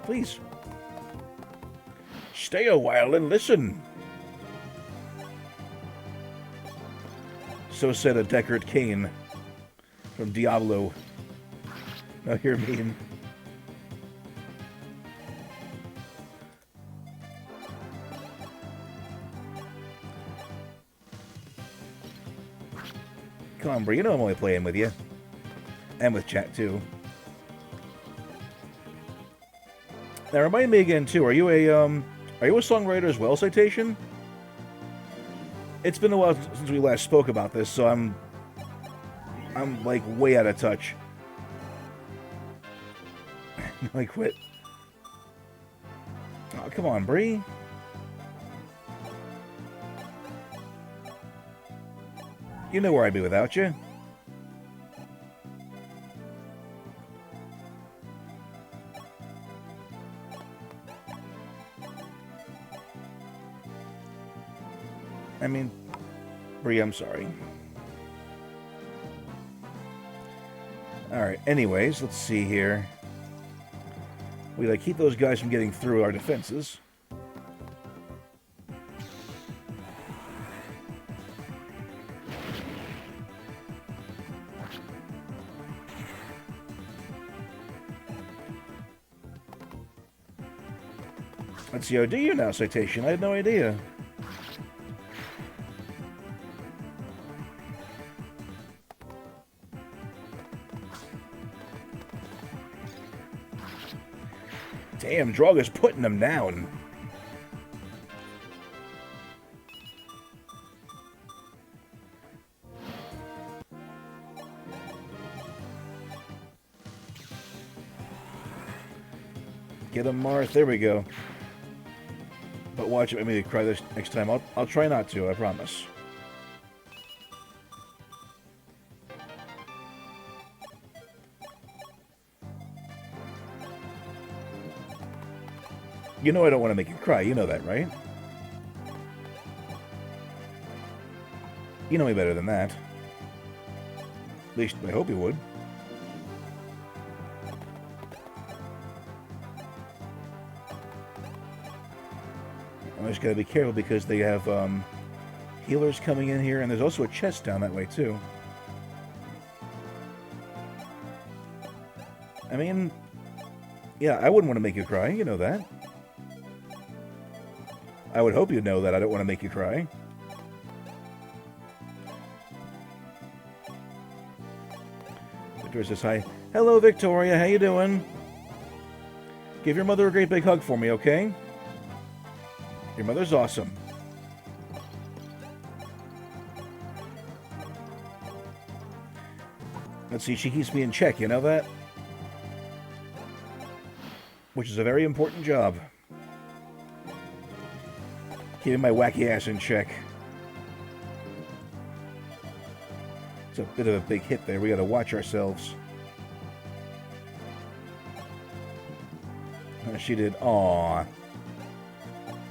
Please. Stay a while and listen. So said a Deckard Cain from Diablo. Now you're mean. Come on, Brie. You know I'm only playing with you. And with chat, too. Now, remind me again, too. Are you a songwriter as well, Citation? It's been a while since we last spoke about this, so I'm like way out of touch. I quit. Oh, come on, Bree. You know where I'd be without you. I mean, Bree, I'm sorry. Alright, anyways, let's see here. We gotta keep those guys from getting through our defenses. Let's see, how do you now, Citation? I had no idea. Damn, Draugr's putting them down. Get him, Marth. There we go. But watch it. I mean, cry this next time. I'll try not to. I promise. You know I don't want to make you cry. You know that, right? You know me better than that. At least I hope you would. I just gotta be careful because they have healers coming in here, and there's also a chest down that way too. I mean, yeah, I wouldn't want to make you cry. You know that. I would hope you know that I don't want to make you cry. Victoria says hi. Hello, Victoria. How you doing? Give your mother a great big hug for me, okay? Your mother's awesome. Let's see, she keeps me in check, you know that? Which is a very important job. Keeping my wacky ass in check. It's a bit of a big hit there. We gotta watch ourselves. She did. Aww.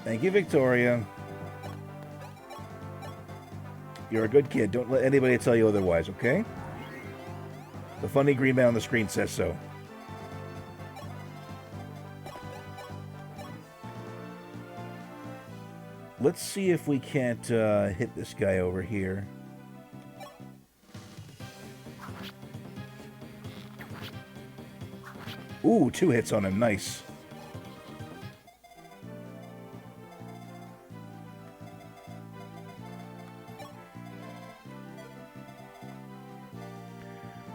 Thank you, Victoria. You're a good kid. Don't let anybody tell you otherwise, okay? The funny green man on the screen says so. Let's see if we can't hit this guy over here. Ooh, 2 hits on him. Nice.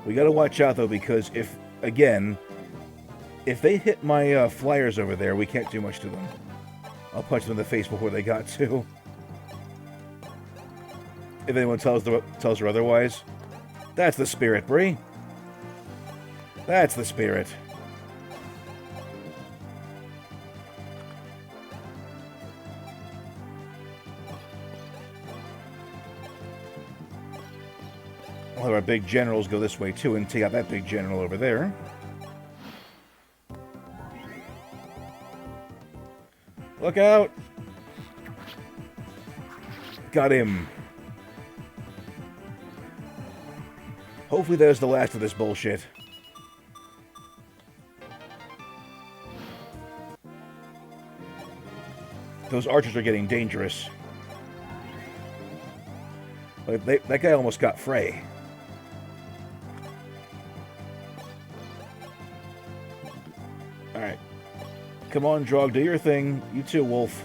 We gotta watch out, though, because if they hit my flyers over there, we can't do much to them. I'll punch them in the face before they got to. If anyone tells her otherwise. That's the spirit, Bree. That's the spirit. We'll have our big generals go this way too and take out that big general over there. Look out! Got him. Hopefully there's the last of this bullshit. Those archers are getting dangerous. Like that guy almost got Frey. Alright. Come on, Drog, do your thing. You too, Wolf.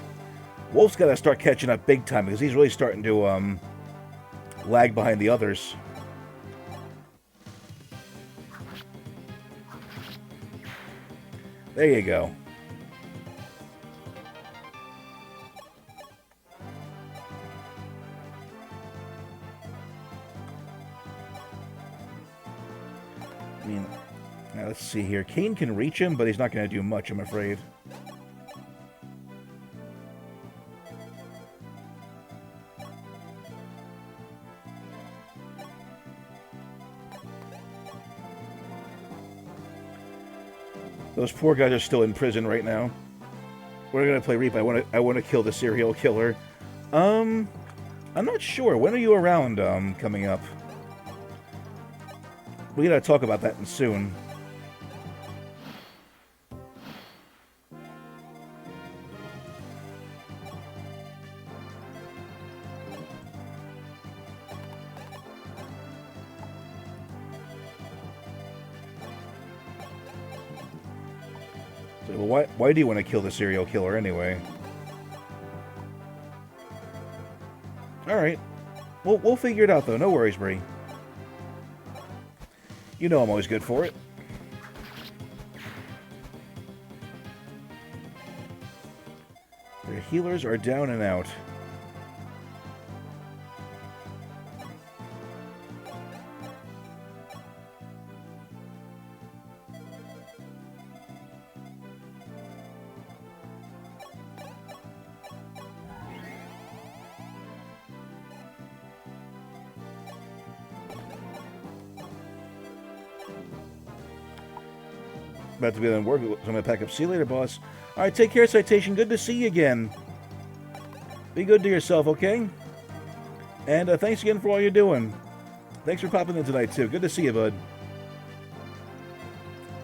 Wolf's got to start catching up big time because he's really starting to lag behind the others. There you go. I mean, now let's see here. Kane can reach him, but he's not going to do much, I'm afraid. Those poor guys are still in prison right now. We're gonna play Reap. I want to kill the serial killer. I'm not sure. When are you around? Coming up. We gotta talk about that soon. Well, why do you want to kill the serial killer anyway? Alright. We'll figure it out, though. No worries, Bree. You know I'm always good for it. Their healers are down and out. About to be done work. So I'm going to pack up. See you later, boss. Alright, take care, Citation. Good to see you again. Be good to yourself, okay? And thanks again for all you're doing. Thanks for popping in tonight, too. Good to see you, bud.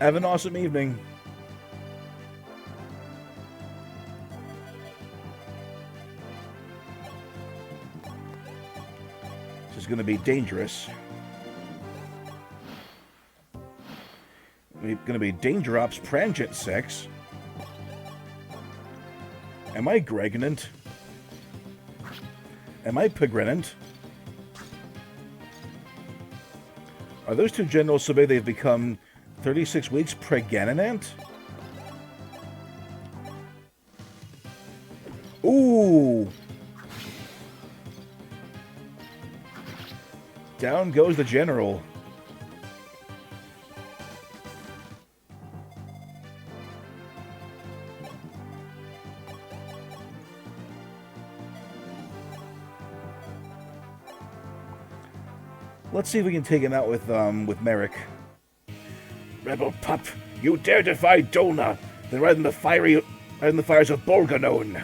Have an awesome evening. This is going to be dangerous. Going to be Danger Ops Prangent 6. Am I Gregnant? Am I Pegrenant? Are those two generals so big they've become 36 weeks pregnant? Ooh! Down goes the general. Let's see if we can take him out with Merrick. Rebel pup, you dare defy Dolna, then ride in the fires of Borganon.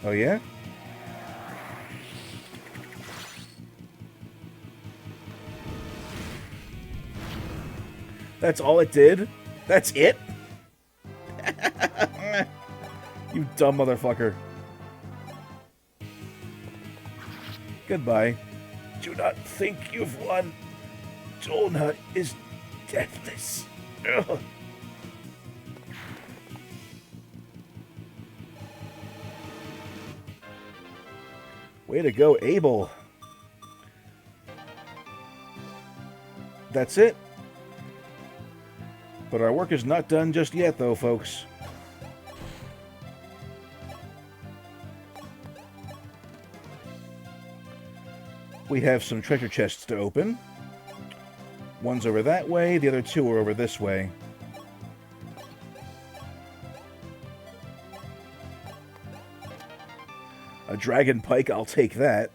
Oh yeah? That's all it did? That's it? You dumb motherfucker. Goodbye. Do not think you've won. Dolna is deathless. Ugh. Way to go, Abel. That's it. But our work is not done just yet, though, folks. We have some treasure chests to open. One's over that way, the other two are over this way. A dragon pike, I'll take that.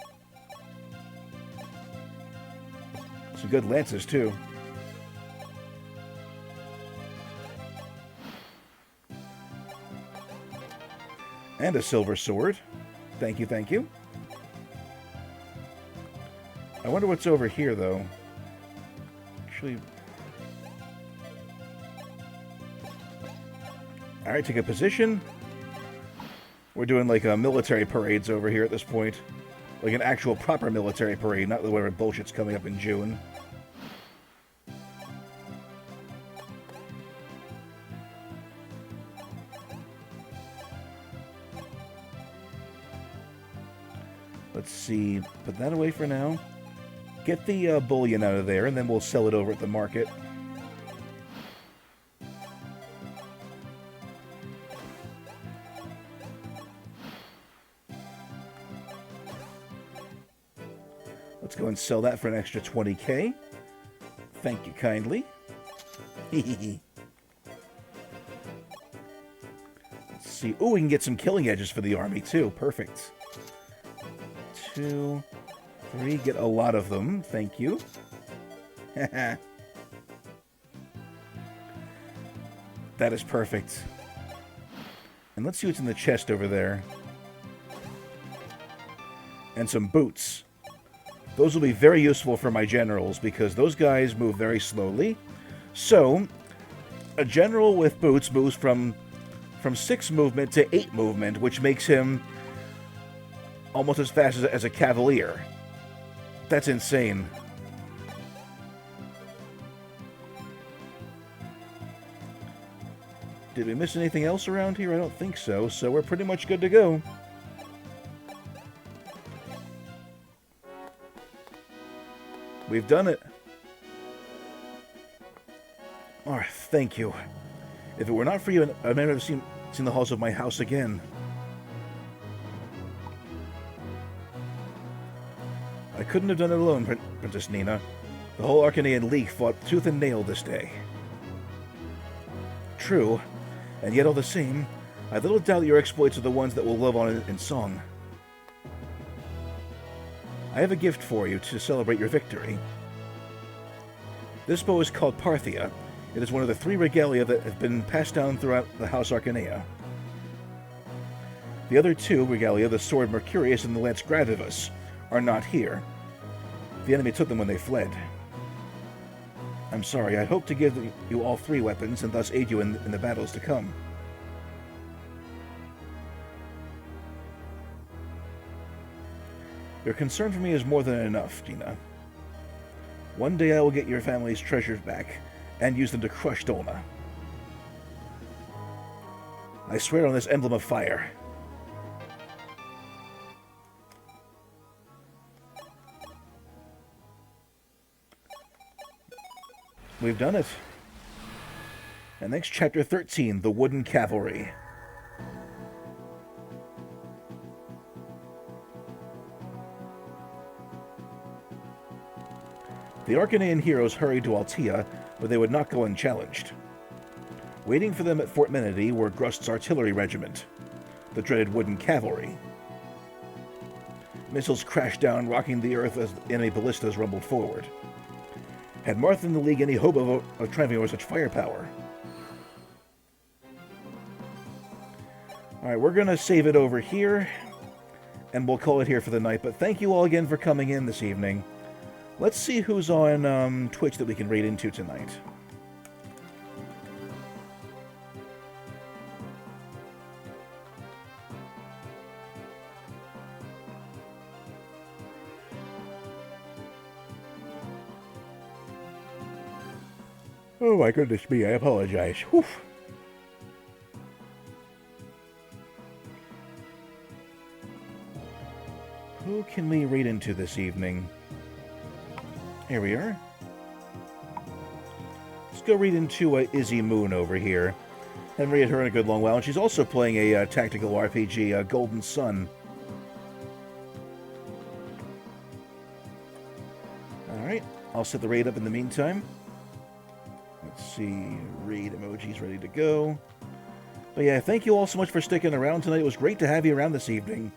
good lances, too. And a silver sword. Thank you, thank you. I wonder what's over here, though. Actually... Alright, take a position. We're doing like military parades over here at this point. Like an actual proper military parade, not the whatever bullshit's coming up in June. Let's see, put that away for now. Get the bullion out of there, and then we'll sell it over at the market. Let's go and sell that for an extra 20k. Thank you kindly. Let's see. Oh, we can get some killing edges for the army, too. Perfect. 2, 3. Get a lot of them. Thank you. That is perfect. And let's see what's in the chest over there. And some boots. Those will be very useful for my generals, because those guys move very slowly. So, a general with boots moves from 6 movement to 8 movement, which makes him almost as fast as a cavalier. That's insane. Did we miss anything else around here? I don't think so, so we're pretty much good to go. We've done it. Oh, thank you. If it were not for you, I might have seen the halls of my house again. I couldn't have done it alone, Princess Nina. The whole Arcanean League fought tooth and nail this day. True, and yet all the same, I little doubt that your exploits are the ones that will live on in song. I have a gift for you to celebrate your victory. This bow is called Parthia. It is one of the 3 regalia that have been passed down throughout the House Arcanea. The other 2 regalia, the sword Mercurius and the lance Gravivus, are not here. The enemy took them when they fled. I'm sorry, I hope to give you all 3 weapons and thus aid you in the battles to come. Your concern for me is more than enough, Gina. One day I will get your family's treasures back, and use them to crush Dolma. I swear on this emblem of fire. We've done it. And next, Chapter 13, The Wooden Cavalry. The Arcanean heroes hurried to Altea, where they would not go unchallenged. Waiting for them at Fort Menedy were Grust's artillery regiment, the dreaded Wooden Cavalry. Missiles crashed down, rocking the earth as enemy ballistas rumbled forward. Had Martha and the League any hope of triumphing over such firepower? Alright, we're going to save it over here, and we'll call it here for the night, but thank you all again for coming in this evening. Let's see who's on Twitch that we can raid into tonight. Oh my goodness me, I apologize. Whew. Who can we raid into this evening? Here we are. Let's go read into Izzy Moon over here. Haven't read her in a good long while, and she's also playing a tactical RPG, Golden Sun. Alright, I'll set the raid up in the meantime. Let's see, raid emojis ready to go. But yeah, thank you all so much for sticking around tonight. It was great to have you around this evening.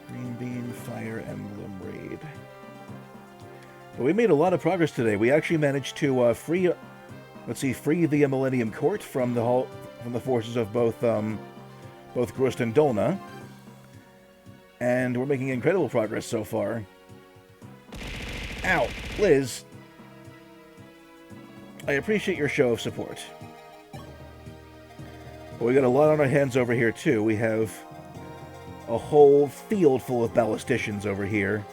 Green Bean Fire Emblem raid. We made a lot of progress today. We actually managed to free the Millennium Court from the forces of both Grust and Dolna. And we're making incredible progress so far. Ow, Liz. I appreciate your show of support. But we got a lot on our hands over here too. We have a whole field full of ballisticians over here.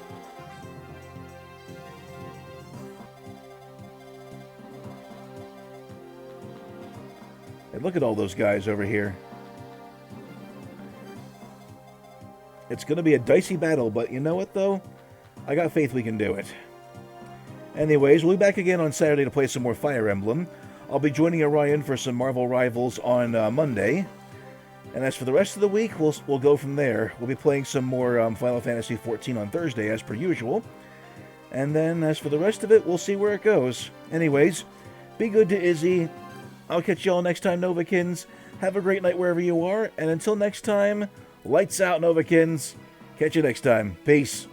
And look at all those guys over here. It's going to be a dicey battle, but you know what, though? I got faith we can do it. Anyways, we'll be back again on Saturday to play some more Fire Emblem. I'll be joining Orion for some Marvel Rivals on Monday. And as for the rest of the week, we'll go from there. We'll be playing some more Final Fantasy XIV on Thursday, as per usual. And then, as for the rest of it, we'll see where it goes. Anyways, be good to Izzy. I'll catch y'all next time, Novakins. Have a great night wherever you are. And until next time, lights out, Novakins. Catch you next time. Peace.